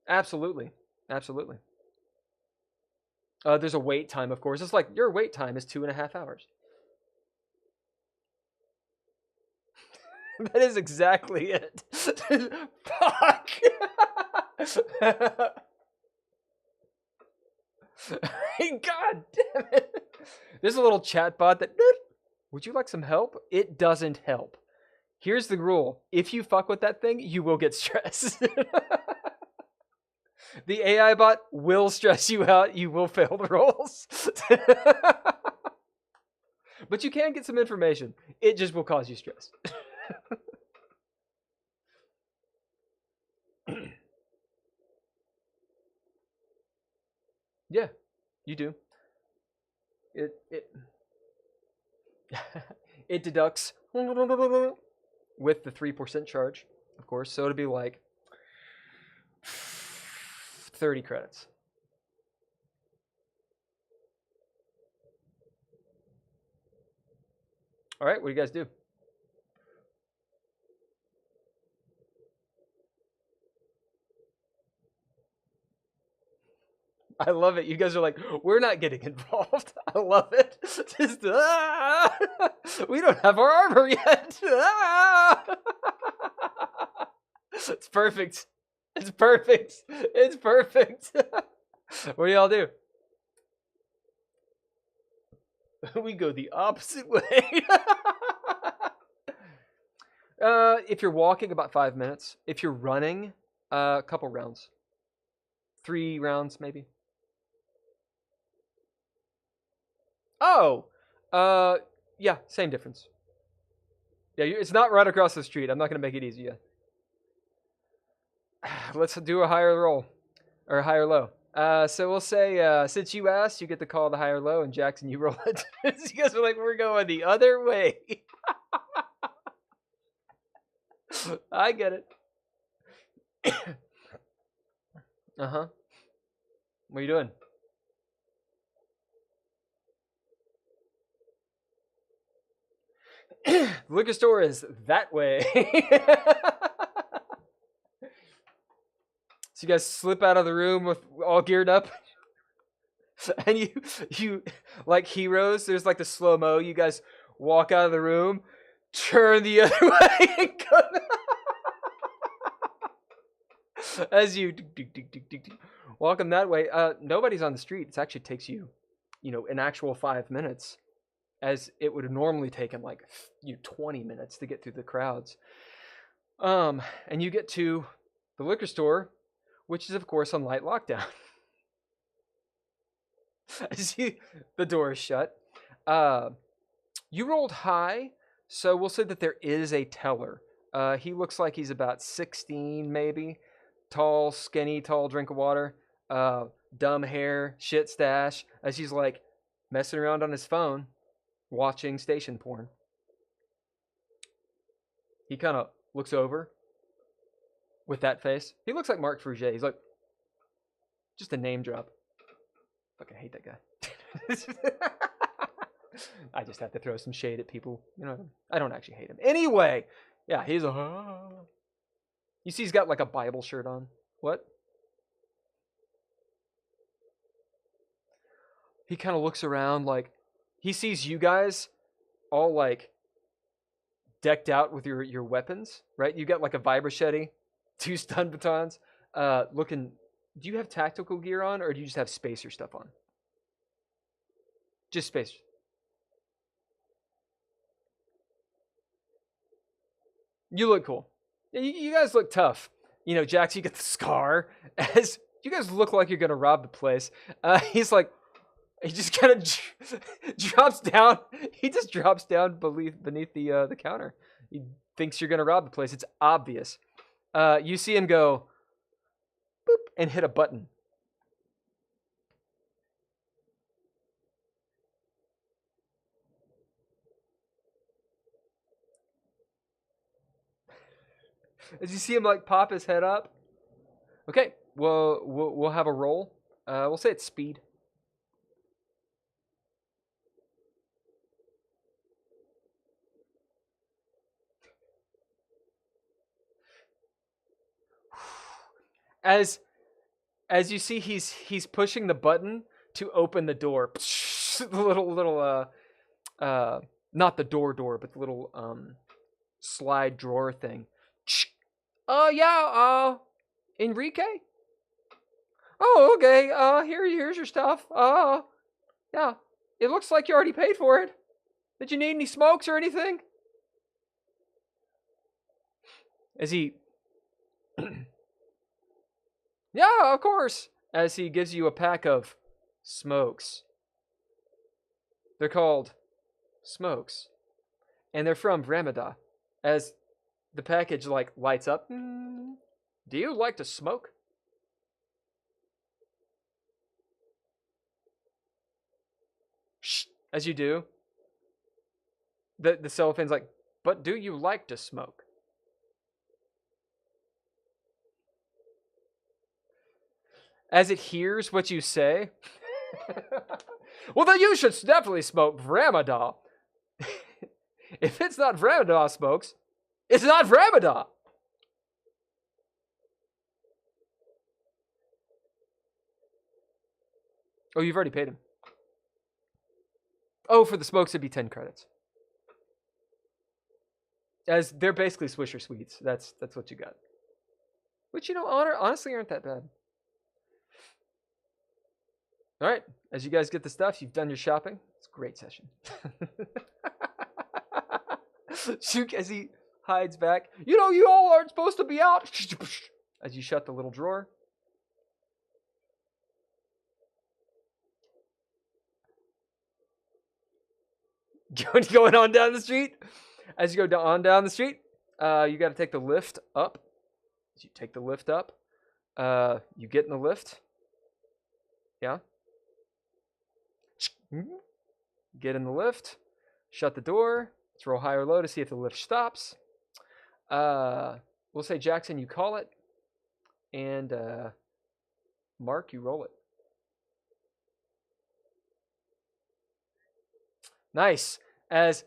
absolutely. Absolutely. There's a wait time, of course. It's like your wait time is 2.5 hours. That is exactly it. Fuck. God damn it. There's a little chat bot that, would you like some help? It doesn't help. Here's the rule. If you fuck with that thing, you will get stressed. The AI bot will stress you out. You will fail the rolls. But you can get some information. It just will cause you stress. Yeah, you do. It it deducts with the 3% charge, of course. So it'll be like 30 credits. All right, what do you guys do? I love it. You guys are like, we're not getting involved. I love it. Just, we don't have our armor yet. It's perfect. It's perfect. It's perfect. What do y'all do? We go the opposite way. If you're walking, about 5 minutes. If you're running, A couple rounds. 3 rounds, maybe. Oh! Yeah, same difference. Yeah, it's not right across the street. I'm not going to make it easy yet. Let's do a higher roll. Or higher low. So we'll say, since you asked, you get to call the higher low, and Jackson, you roll it. You guys are like, we're going the other way. I get it. Uh-huh. What are you doing? The liquor store is that way. So you guys slip out of the room with all geared up. And you like heroes, there's like the slow-mo, you guys walk out of the room, turn the other way, and go. As you walk them that way, nobody's on the street. It actually takes you, an actual 5 minutes, as it would have normally taken like 20 minutes to get through the crowds. And you get to the liquor store, which is of course on light lockdown. The door is shut. You rolled high, so we'll say that there is a teller. He looks like he's about 16, maybe. Tall, skinny, tall drink of water. Dumb hair, shit stash. As he's like messing around on his phone, watching station porn. He kind of looks over with that face. He looks like Mark Frugier. He's like, just a name drop. Fucking hate that guy. I just have to throw some shade at people. I don't actually hate him. Anyway, yeah, he's a. You see, he's got like a Bible shirt on. What? He kind of looks around like he sees you guys all like decked out with your weapons, right? You got like a vibra-machete, 2 stun batons, looking. Do you have tactical gear on, or do you just have spacer stuff on? Just spacer. You look cool. You guys look tough. Jax, you get the scar. As you guys look like you're gonna rob the place. He's like, he just kind of drops down. He just drops down beneath the counter. He thinks you're gonna rob the place. It's obvious. You see him go, boop, and hit a button. As you see him like pop his head up. Okay, well we'll have a roll. We'll say it's speed. As you see, he's pushing the button to open the door. The little not the door, but the little slide drawer thing. Yeah, Enrique? Oh, okay, here's your stuff. Yeah, it looks like you already paid for it. Did you need any smokes or anything? As he... Yeah, of course. As he gives you a pack of smokes. They're called smokes. And they're from Ramada. As the package like lights up. Do you like to smoke? Shh. As you do. The cellophane's like, but do you like to smoke? As it hears what you say. Well, then you should definitely smoke Ramada. If it's not Ramada smokes, it's not Ramada. Oh, you've already paid him. Oh, for the smokes it'd be 10 credits. As they're basically Swisher Sweets. That's what you got. Which, honestly aren't that bad. All right, as you guys get the stuff, you've done your shopping. It's a great session. Shuk, as he hides back, you all aren't supposed to be out. as you shut the little drawer. Going on down the street. As you go on down the street, you got to take the lift up. As you take the lift up, you get in the lift. Yeah. Get in the lift. Shut the door. Let's roll high or low to see if the lift stops. We'll say, Jackson, you call it. And Mark, you roll it. Nice. As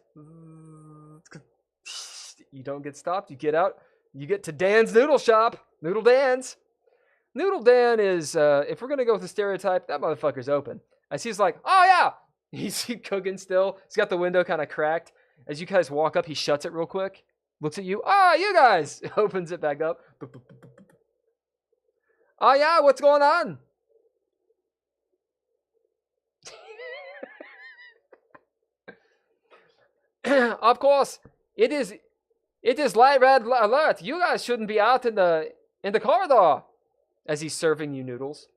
you don't get stopped, you get out. You get to Dan's Noodle Shop. Noodle Dan's. Noodle Dan is, if we're going to go with the stereotype, that motherfucker's open. As he's like, oh yeah! He's cooking still. He's got the window kind of cracked. As you guys walk up, he shuts it real quick. Looks at you. Oh, you guys! Opens it back up. Oh yeah, what's going on? Of course, it is light red alert. You guys shouldn't be out in the corridor. As he's serving you noodles,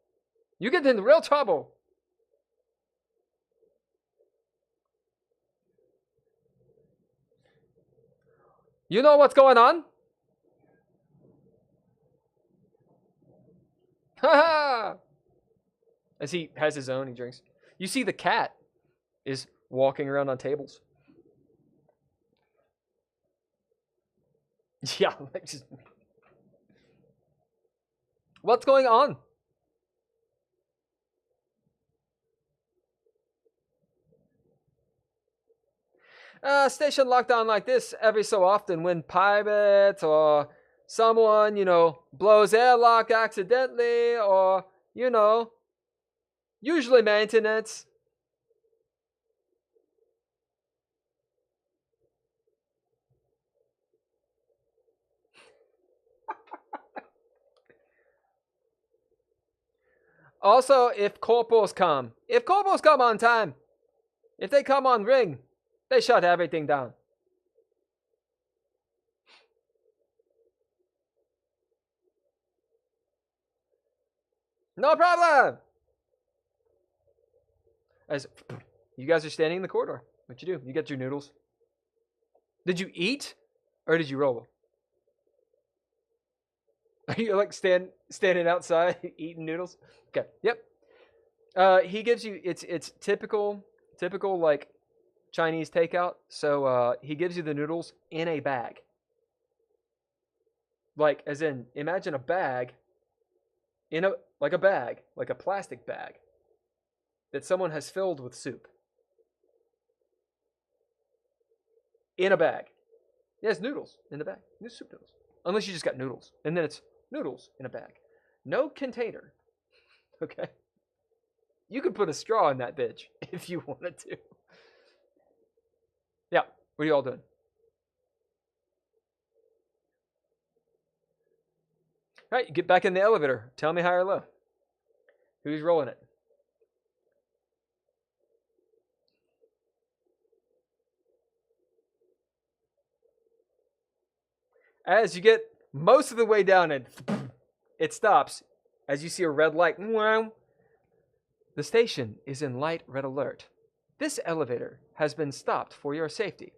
you get in real trouble. You know what's going on? Ha ha! As he has his own, he drinks. You see the cat is walking around on tables. Yeah, like just... What's going on? Station lockdown like this every so often when pirates or someone, blows airlock accidentally or, usually maintenance. Also, if corporals come on time, if they come on ring, they shut everything down. No problem. As you guys are standing in the corridor, what you do? You get your noodles. Did you eat, or did you roll? Are you like standing outside eating noodles? Okay. Yep. He gives you it's typical like Chinese takeout. So he gives you the noodles in a bag. Like as in imagine a bag in a plastic bag that someone has filled with soup. In a bag. Yes, noodles in the bag. New soup noodles. Unless you just got noodles. And then it's noodles in a bag. No container. Okay? You could put a straw in that bitch if you wanted to. Yeah. What are you all doing? All right, you get back in the elevator. Tell me high or low. Who's rolling it? As you get most of the way down and it stops as you see a red light. The station is in light red alert. This elevator has been stopped for your safety.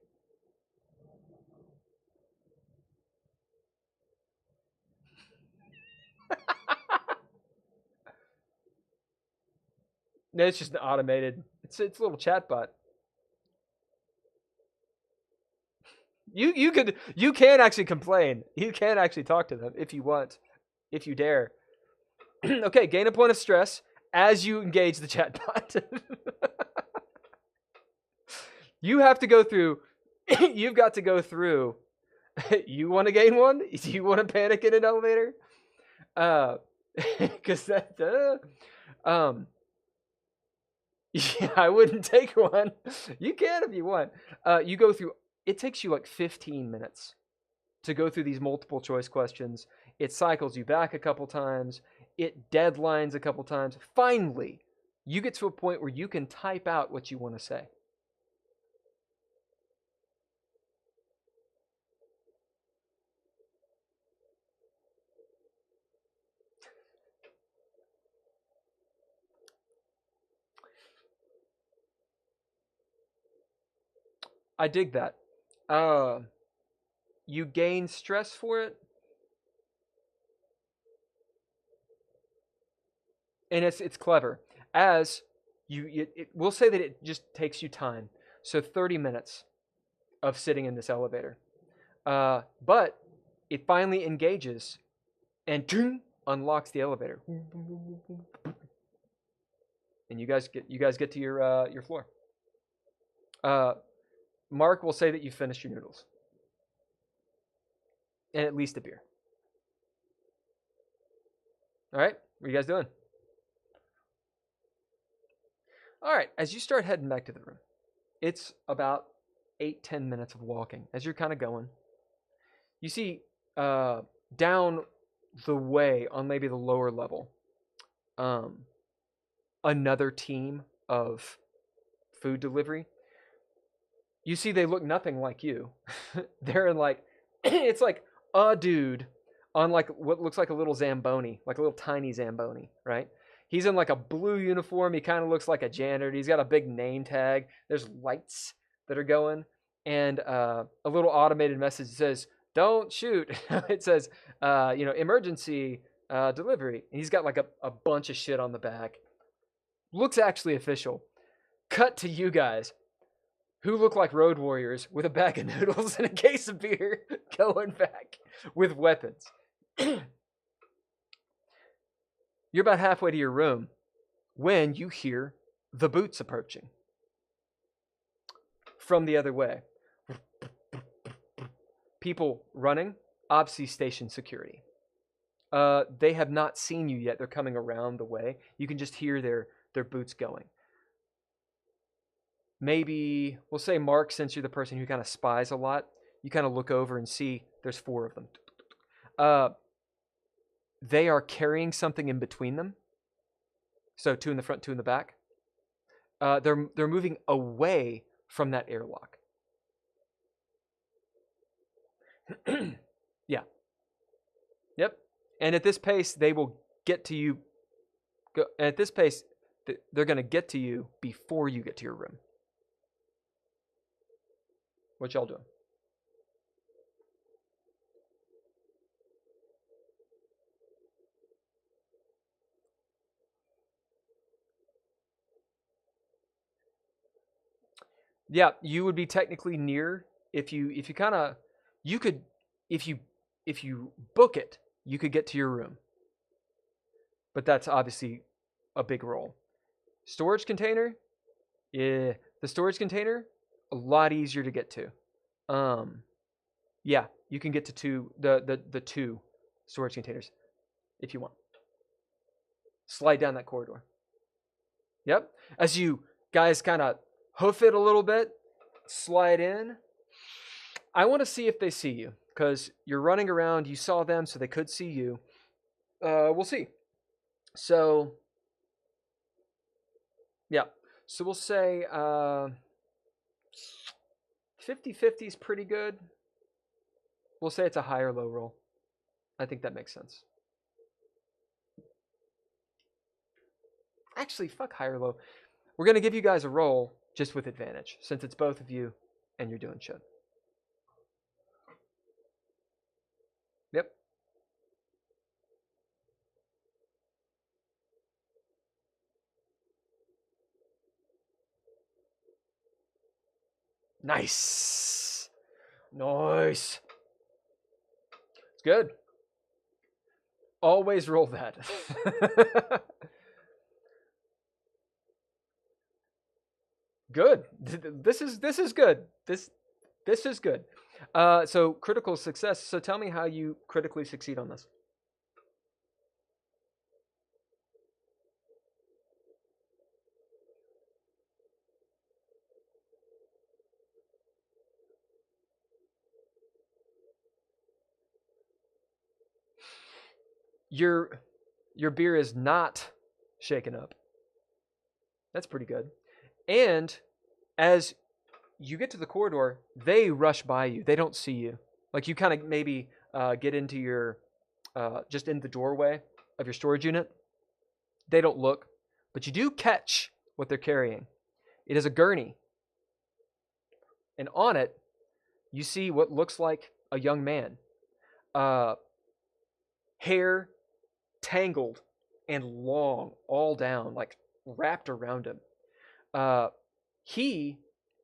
No, it's just an automated. It's a little chatbot. You can actually complain. You can actually talk to them if you want, if you dare. Okay, gain a point of stress as you engage the chatbot. You have to go through. You've got to go through. You want to gain one? Do you want to panic in an elevator? Because that. Yeah, I wouldn't take one. You can if you want. You go through. It takes you like 15 minutes to go through these multiple choice questions. It cycles you back a couple times. It deadlines a couple times. Finally, you get to a point where you can type out what you want to say. I dig that. You gain stress for it, and it's clever. As we'll say that it just takes you time. So 30 minutes of sitting in this elevator. But it finally engages and unlocks the elevator. And you guys get to your floor. Mark will say that you finished your noodles. And at least a beer. All right, what are you guys doing? All right, as you start heading back to the room, it's about 8-10 minutes of walking. As you're kind of going, you see down the way on maybe the lower level, another team of food delivery. You see they look nothing like you. They're in like, it's like a dude on like what looks like a little Zamboni, like a little tiny Zamboni, right? He's in like a blue uniform. He kind of looks like a janitor. He's got a big name tag. There's lights that are going, and a little automated message says, "Don't shoot." It says, emergency delivery. And he's got like a bunch of shit on the back. Looks actually official. Cut to you guys, who look like road warriors with a bag of noodles and a case of beer, going back with weapons. You're about halfway to your room when you hear the boots approaching from the other way. People running, obviously station security. They have not seen you yet. They're coming around the way. You can just hear their boots going. Maybe, we'll say Mark, since you're the person who kind of spies a lot, you kind of look over and see there's 4 of them. They are carrying something in between them. So 2 in the front, 2 in the back. They're moving away from that airlock. Yeah. Yep. And at this pace, they will get to you. At this pace, they're going to get to you before you get to your room. What y'all doing? Yeah, you would be technically near if you kind of you could if you book it, you could get to your room. But that's obviously a big roll. Storage container? Yeah, the storage container a lot easier to get to. Yeah, you can get to the 2 storage containers if you want. Slide down that corridor. Yep. As you guys kind of hoof it a little bit, slide in. I want to see if they see you, because you're running around. You saw them, so they could see you. We'll see. So, yeah. So we'll say 50-50 is pretty good. We'll say it's a high or low roll. I think that makes sense. Actually, fuck high or low. We're going to give you guys a roll just with advantage, since it's both of you and you're doing shit. Yep. Nice. Nice. It's good. Always roll that. Good. This is good. This is good. So critical success. So tell me how you critically succeed on this. Your beer is not shaken up. That's pretty good. And as you get to the corridor, they rush by you. They don't see you. Like you kind of maybe get into your, just in the doorway of your storage unit. They don't look, but you do catch what they're carrying. It is a gurney. And on it, you see what looks like a young man. Hair tangled and long, all down, like wrapped around him.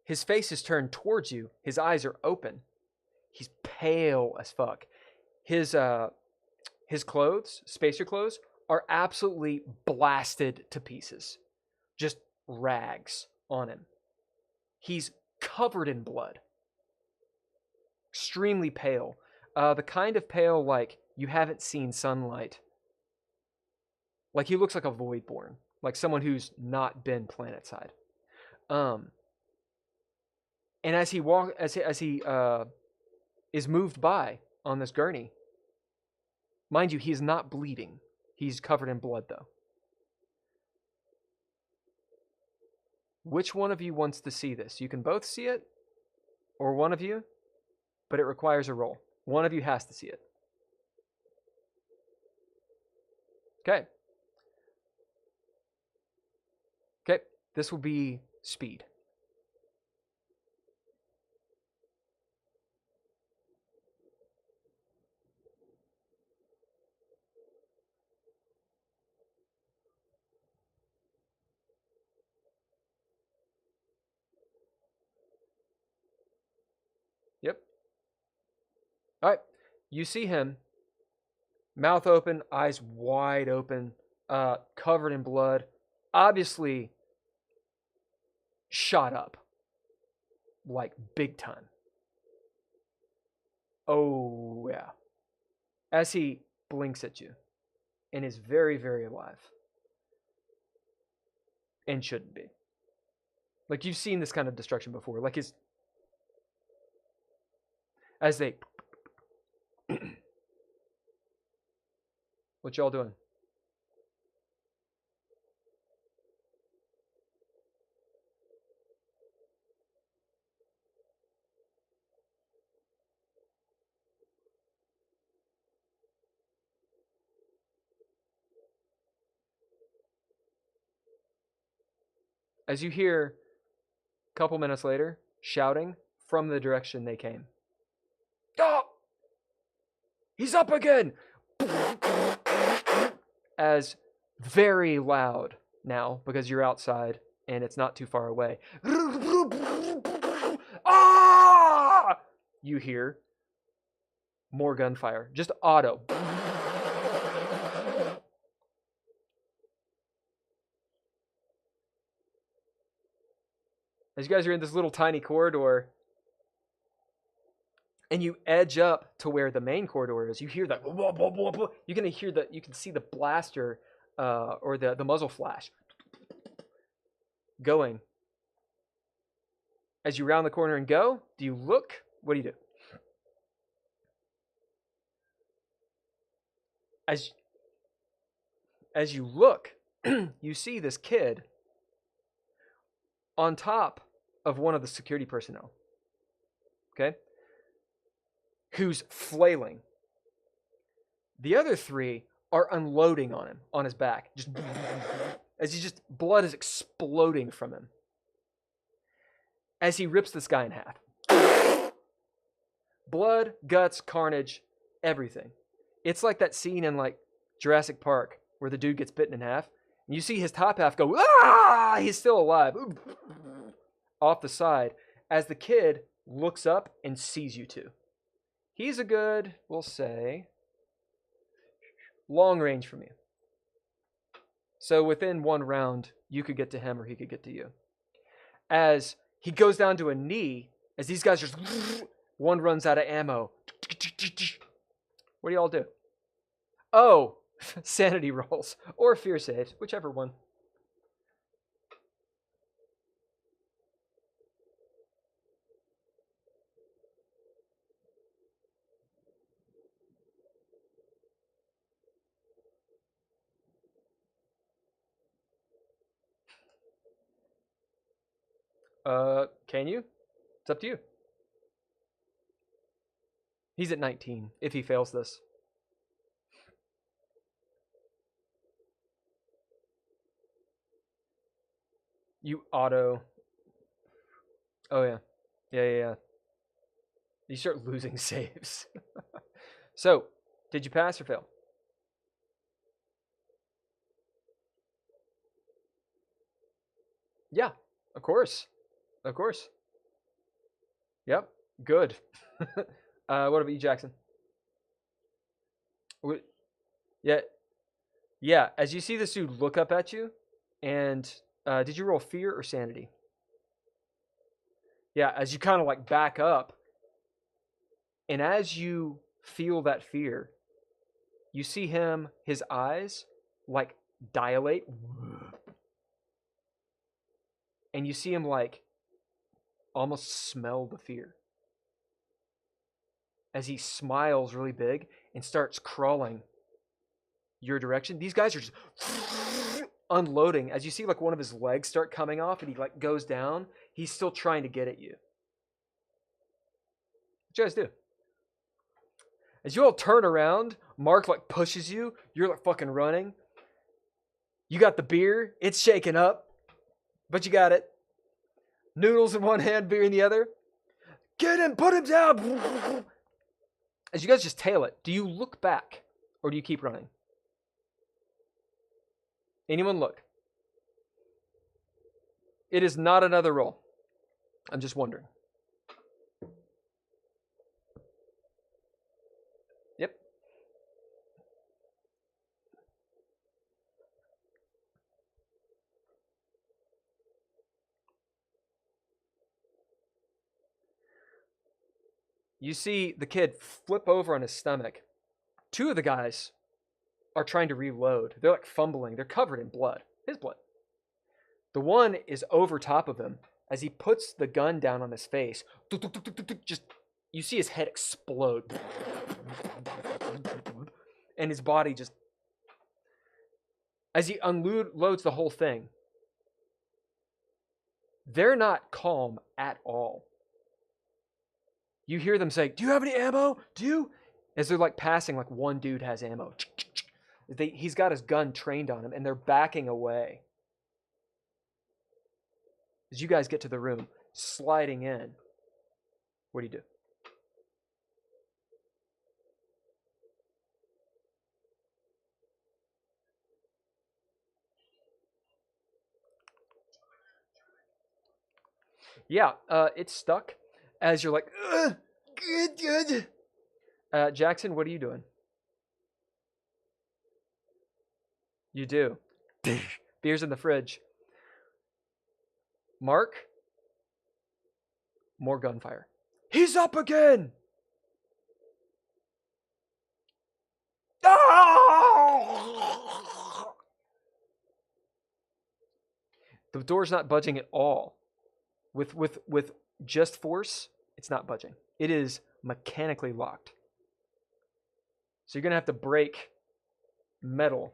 His face is turned towards you. His eyes are open. He's pale as fuck. His clothes, spacer clothes, are absolutely blasted to pieces. Just rags on him. He's covered in blood. Extremely pale. The kind of pale like you haven't seen sunlight. Like he looks like a voidborn. Like someone who's not been planetside. And as he is moved by on this gurney, mind you, he's not bleeding. He's covered in blood, though. Which one of you wants to see this? You can both see it, or one of you, but it requires a roll. One of you has to see it. Okay. Okay, this will be speed. Yep. All right. You see him, mouth open, eyes wide open, covered in blood, obviously shot up, like big time. Oh, yeah. As he blinks at you and is very, very alive. And shouldn't be. Like, you've seen this kind of destruction before. Like, as they... What y'all doing? As you hear, a couple minutes later, shouting from the direction they came. Oh! He's up again! As very loud now, because you're outside and it's not too far away. Ah! You hear more gunfire. Just auto. As you guys are in this little tiny corridor, and you edge up to where the main corridor is, you hear that. You're gonna hear that. You can see the blaster or the muzzle flash going. As you round the corner and go, do you look? What do you do? As you look, you see this kid on top of one of the security personnel. Okay? Who's flailing. The other three are unloading on him, on his back. Blood is exploding from him. As he rips this guy in half. Blood, guts, carnage, everything. It's like that scene in like Jurassic Park where the dude gets bitten in half. And you see his top half go, ah! He's still alive. Off the side. As the kid looks up and sees you two. He's a good, we'll say, long range from you. So within one round, you could get to him or he could get to you. As he goes down to a knee, as these guys just, one runs out of ammo. What do y'all do? Oh, sanity rolls or fear saves, whichever one. Can you? It's up to you. He's at 19 if he fails this. You auto. Oh, yeah. Yeah. You start losing saves. So, did you pass or fail? Yeah, of course. Of course. Yep, good. What about you, Jackson? Yeah, yeah. As you see this dude look up at you, and did you roll fear or sanity? Yeah, as you kind of like back up, and as you feel that fear, you see him, his eyes like dilate, and you see him like almost smell the fear as he smiles really big and starts crawling your direction. These guys are just unloading. As you see like one of his legs start coming off and he like goes down, he's still trying to get at you. What you guys do? As you all turn around, Mark like pushes you. You're like fucking running. You got the beer. It's shaking up, but you got it. Noodles in one hand, beer in the other. Get him, put him down. As you guys just tail it, do you look back or do you keep running? Anyone look? It is not another roll. I'm just wondering. Yep. You see the kid flip over on his stomach. Two of the guys are trying to reload. They're like fumbling. They're covered in blood. His blood. The one is over top of him. As he puts the gun down on his face, just you see his head explode. And his body just... As he unloads the whole thing, they're not calm at all. You hear them say, "Do you have any ammo? Do you?" As they're like passing, like one dude has ammo. He's got his gun trained on him, and they're backing away. As you guys get to the room, sliding in, what do you do? Yeah, it's stuck. As you're like, good. Jackson, what are you doing? You do. Beer's in the fridge. Mark, more gunfire. He's up again! Ah! The door's not budging at all. With just force, it's not budging. It is mechanically locked. So you're going to have to break metal.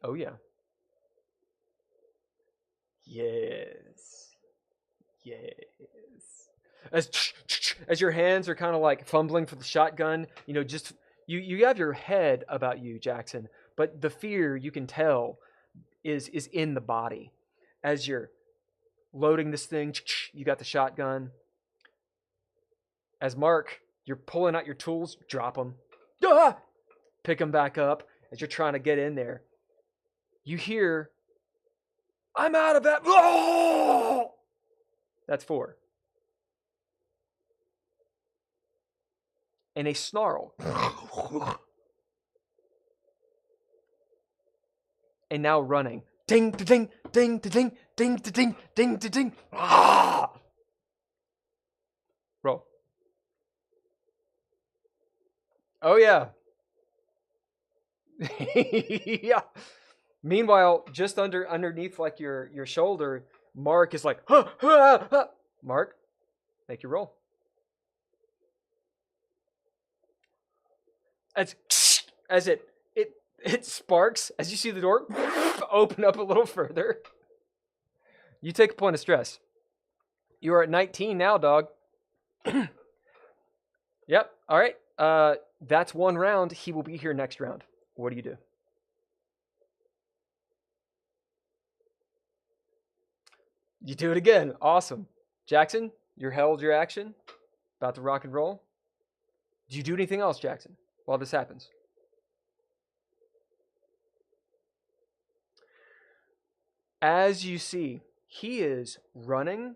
Oh, yeah. Yes. As your hands are kind of like fumbling for the shotgun, just you have your head about you, Jackson, but the fear you can tell is in the body. As you're loading this thing, you got the shotgun. As Mark, you're pulling out your tools, drop them. Ah! Pick them back up as you're trying to get in there. You hear, "I'm out of that." Oh! That's 4. And a snarl. And now running. Ding, ding, ding, ding, ding, ding, ding, ding. Ah! Roll. Oh, yeah. Yeah. Meanwhile, just underneath like your shoulder, Mark is like, huh, huh, huh. Mark, make your roll. As it sparks, as you see the door open up a little further. You take a point of stress. You are at 19 now, dog. Yep. All right. That's one round. He will be here next round. What do you do? You do it again. Awesome. Jackson, you're held your action. About to rock and roll. Do you do anything else, Jackson, while this happens? As you see, he is running,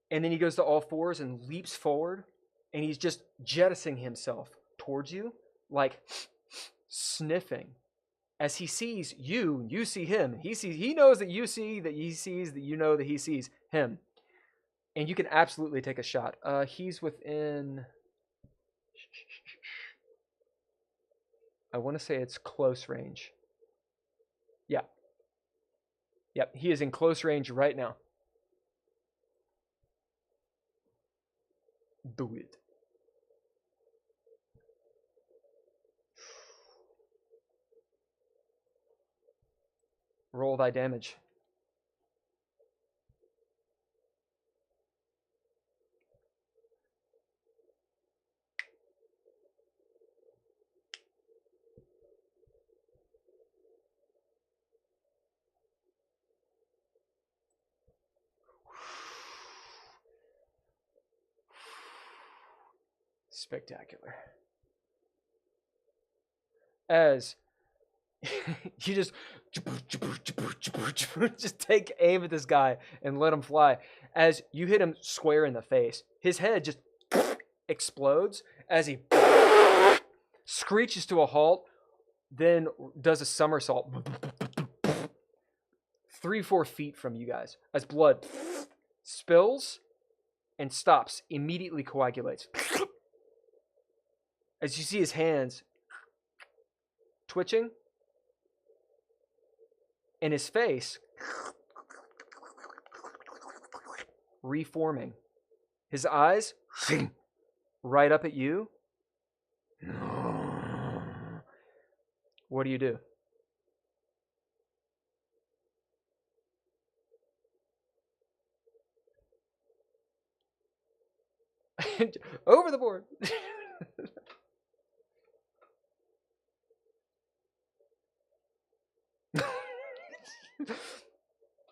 and then he goes to all fours and leaps forward, and he's just jettisoning himself towards you, like sniffing. As he sees you, you see him. He knows that you see, that he sees, that you know that he sees him. And you can absolutely take a shot. He's within, I want to say it's close range. Yeah. Yep, he is in close range right now. Do it. Roll thy damage. Spectacular. As you just take aim at this guy and let him fly. As you hit him square in the face, his head just explodes as he screeches to a halt, then does a somersault 3-4 feet from you guys as blood spills and stops, immediately coagulates. As you see his hands twitching and his face reforming. His eyes right up at you. What do you do? Over the board.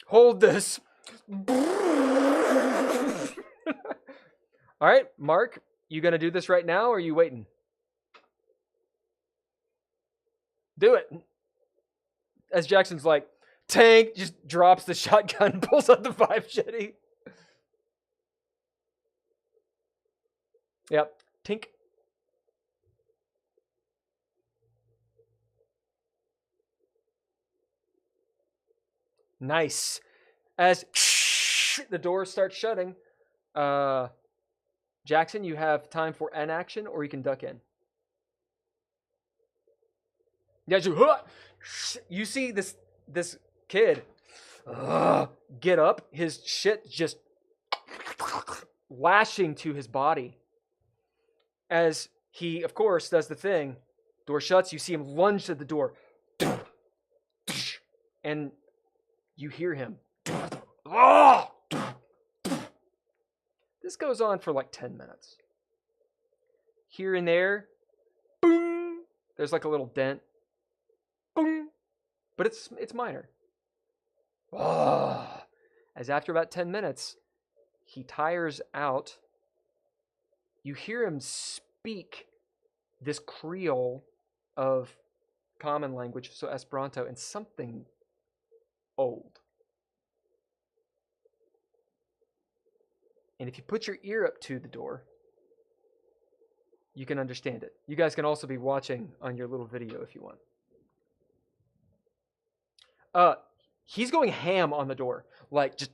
Hold this. All right, Mark, you gonna do this right now, or are you waiting? Do it. As Jackson's like, tank, just drops the shotgun, pulls out the 5 machete. Yep, tink. Nice. As the door starts shutting, Jackson, you have time for an action, or you can duck in. Yeah, you see this kid get up, his shit just lashing to his body. As he, of course, does the thing, door shuts, you see him lunge to the door. And you hear him. This goes on for like 10 minutes. Here and there, boom, there's like a little dent. Boom, but it's minor. As after about 10 minutes, he tires out. You hear him speak this Creole of common language, so Esperanto, and something old. And if you put your ear up to the door, you can understand it. You guys can also be watching on your little video if you want. He's going ham on the door, like just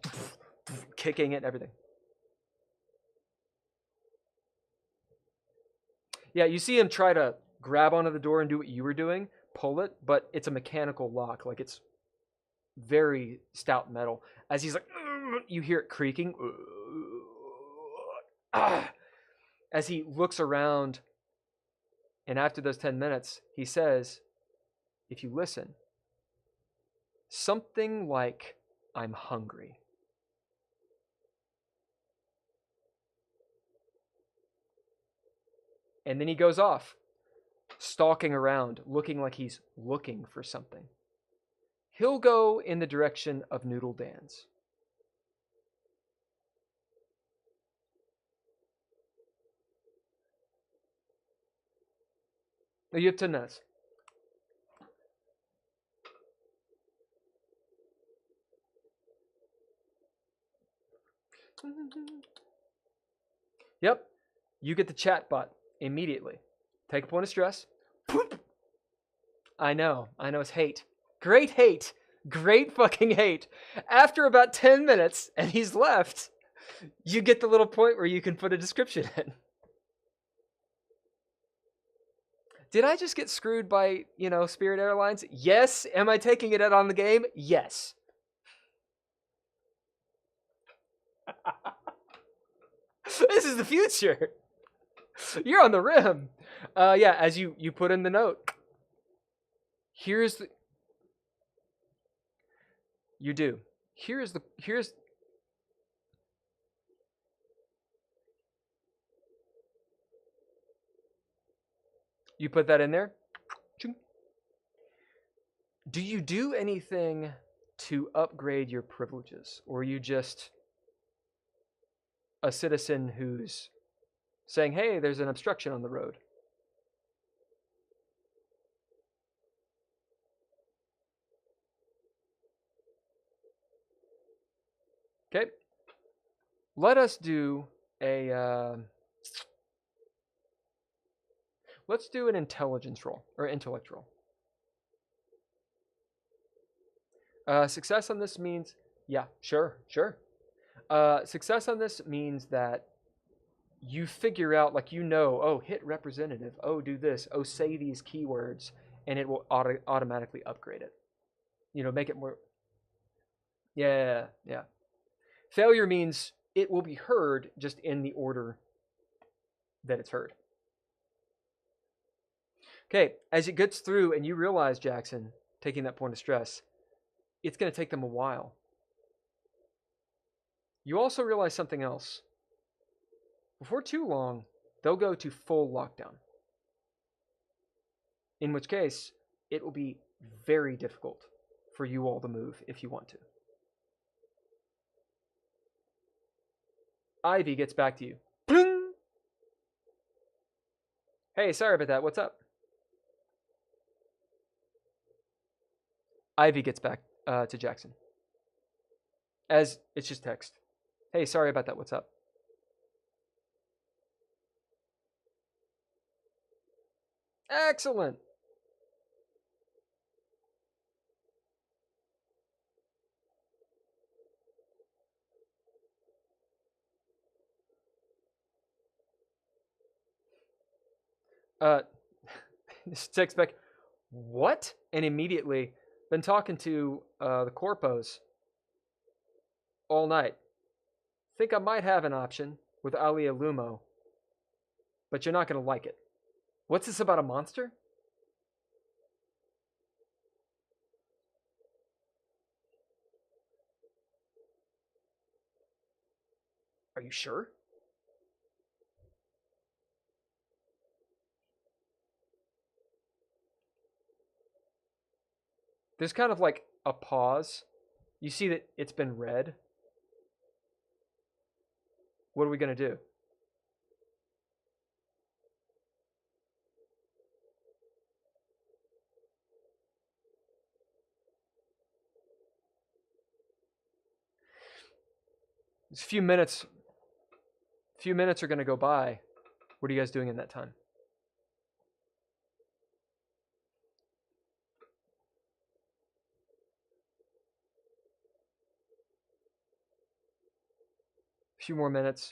kicking it and everything. Yeah, you see him try to grab onto the door and do what you were doing, pull it, but it's a mechanical lock, like it's very stout metal. As he's like, you hear it creaking. As he looks around, and after those 10 minutes, he says, if you listen, something like, I'm hungry. And then he goes off, stalking around, looking like he's looking for something. He'll go in the direction of Noodle Dan's. No, you have 10 minutes. Yep. You get the chat bot immediately. Take a point of stress. I know. It's hate. Great hate. Great fucking hate. After about 10 minutes, and he's left, you get the little point where you can put a description in. Did I just get screwed by, Spirit Airlines? Yes. Am I taking it out on the game? Yes. This is the future. You're on the rim. Yeah, as you put in the note. Here's the... You do. Here's... You put that in there. Do you do anything to upgrade your privileges? Or are you just a citizen who's saying, hey, there's an obstruction on the road? Okay. Let us do a... let's do an intelligence roll, or intellect roll. Success on this means... Yeah, sure. Success on this means that you figure out, oh, hit representative, oh, do this, oh, say these keywords, and it will automatically upgrade it. Make it more... Yeah. Failure means it will be heard just in the order that it's heard. Okay, as it gets through and you realize, Jackson, taking that point of stress, it's going to take them a while. You also realize something else. Before too long, they'll go to full lockdown. In which case, it will be very difficult for you all to move if you want to. Ivy gets back to you. Bling! Hey, sorry about that. What's up? Ivy gets back to Jackson. As it's just text. Hey, sorry about that. What's up? Excellent. This text back. What? And immediately been talking to the corpos all night. Think I might have an option with Alia Lumo, but you're not going to like it. What's this about a monster? Are you sure? There's kind of like a pause. You see that it's been read. What are we going to do? There's a few minutes. Few minutes are going to go by. What are you guys doing in that time? A few more minutes.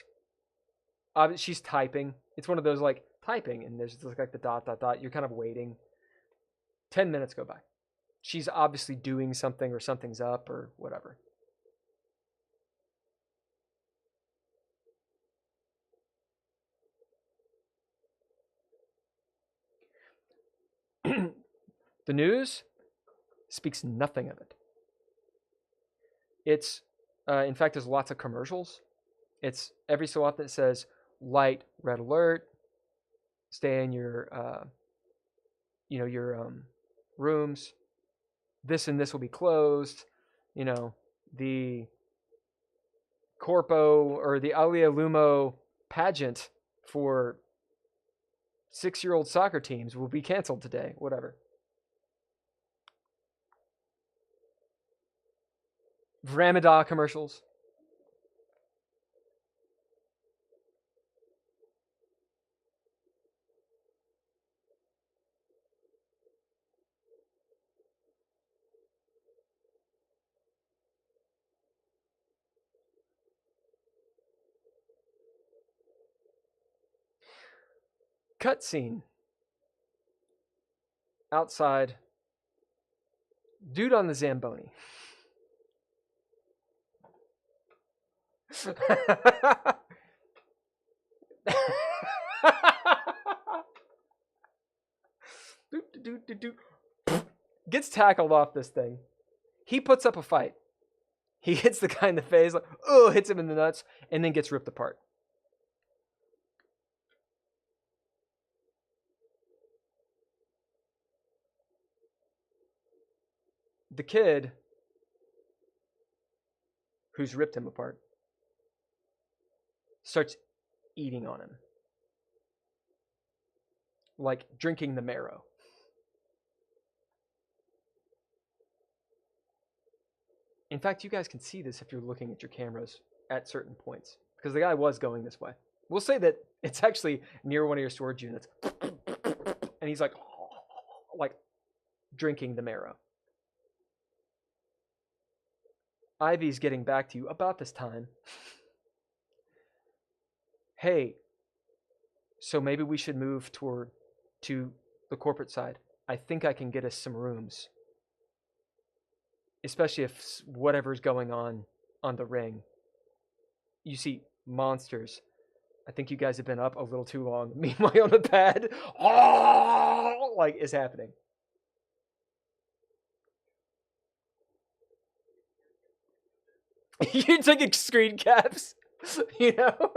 She's typing. It's one of those like typing, and there's like the dot. You're kind of waiting. 10 minutes go by. She's obviously doing something, or something's up, or whatever. The news speaks nothing of it. It's, in fact, there's lots of commercials. It's every so often it says light red alert. Stay in your, rooms. This and this will be closed. The Corpo or the Alia Lumo pageant for 6-year-old soccer teams will be canceled today. Whatever. Ramadan commercials. Cutscene. Outside. Dude on the Zamboni. Gets tackled off this thing. He puts up a fight. He hits the guy in the face, like, oh, hits him in the nuts, and then gets ripped apart. The kid who's ripped him apart starts eating on him. Like drinking the marrow. In fact, you guys can see this if you're looking at your cameras at certain points. Because the guy was going this way. We'll say that it's actually near one of your storage units. And he's like drinking the marrow. Ivy's getting back to you about this time. Hey, so maybe we should move to the corporate side. I think I can get us some rooms. Especially if whatever's going on the ring. You see monsters. I think you guys have been up a little too long. Meanwhile on the pad, like is happening. You're taking screen caps, you know?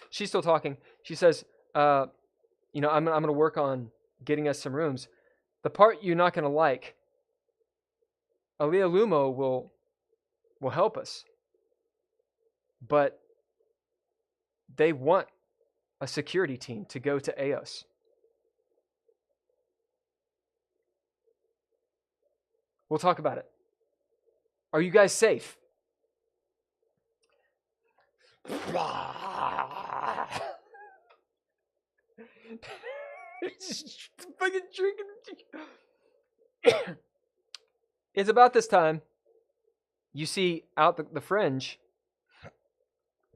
She's still talking. She says, I'm going to work on getting us some rooms. The part you're not going to like, Alia Lumo will help us. But they want a security team to go to Eos. We'll talk about it. Are you guys safe? Fucking drinking. It's about this time. You see out the fringe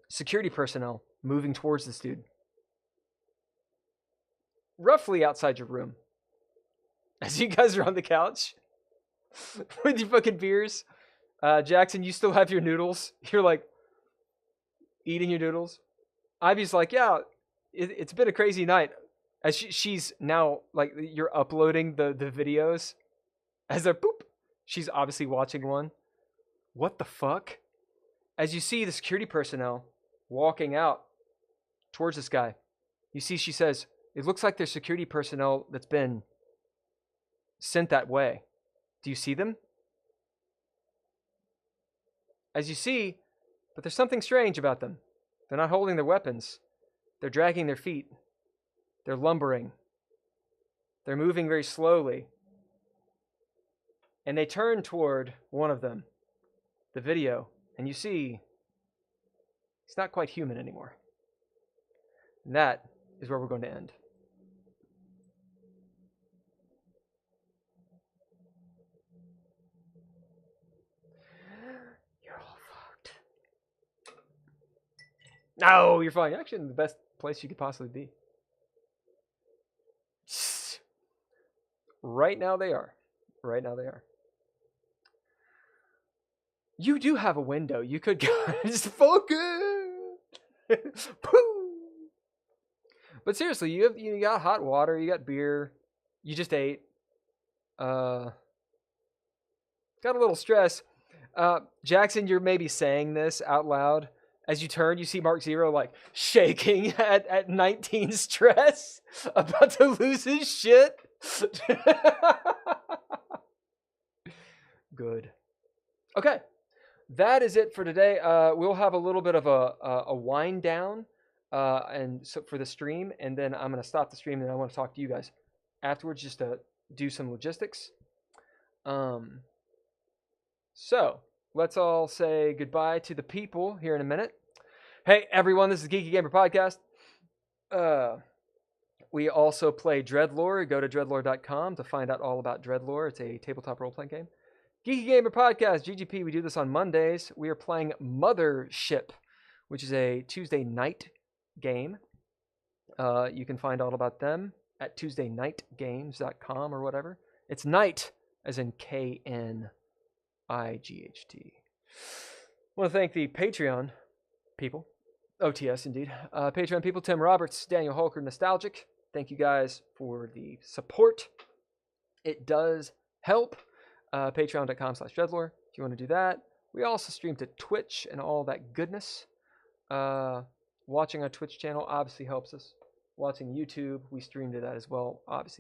security personnel moving towards this dude. Roughly outside your room. As you guys are on the couch with your fucking beers. Jackson, you still have your noodles. You're like eating your noodles. Ivy's like, yeah, it's been a crazy night. As she's now, like, you're uploading the videos. As they're boop, she's obviously watching one. What the fuck? As you see the security personnel walking out towards this guy, you see she says, it looks like there's security personnel that's been sent that way. Do you see them? As you see, but there's something strange about them. They're not holding their weapons. They're dragging their feet. They're lumbering. They're moving very slowly. And they turn toward one of them, the video, and you see he's not quite human anymore. And that is where we're going to end. You're all fucked. No, you're fine. You're actually in the best place you could possibly be. Right now they are. Right now they are. You do have a window. You could go just fuck it. But seriously, you got hot water, you got beer, you just ate. Got a little stress. Jackson, you're maybe saying this out loud. As you turn, you see Mark Zero like shaking at 19 stress, about to lose his shit. Good. Okay. That is it for today. We'll have a little bit of a wind down and so for the stream, and then I'm gonna stop the stream, and I want to talk to you guys afterwards just to do some logistics. So let's all say goodbye to the people here in a minute. Hey everyone, this is Geeky Gamer Podcast. We also play Dreadlore. Go to dreadlore.com to find out all about Dreadlore. It's a tabletop role-playing game. Geeky Gamer Podcast, GGP. We do this on Mondays. We are playing Mothership, which is a Tuesday night game. You can find all about them at tuesdaynightgames.com or whatever. It's night, as in KNIGHT. I want to thank the Patreon people. OTS, indeed. Patreon people, Tim Roberts, Daniel Holker, Nostalgic. Thank you guys for the support. It does help. Patreon.com/Dreadlore if you want to do that. We also stream to Twitch and all that goodness. Watching our Twitch channel obviously helps us. Watching YouTube, we stream to that as well, obviously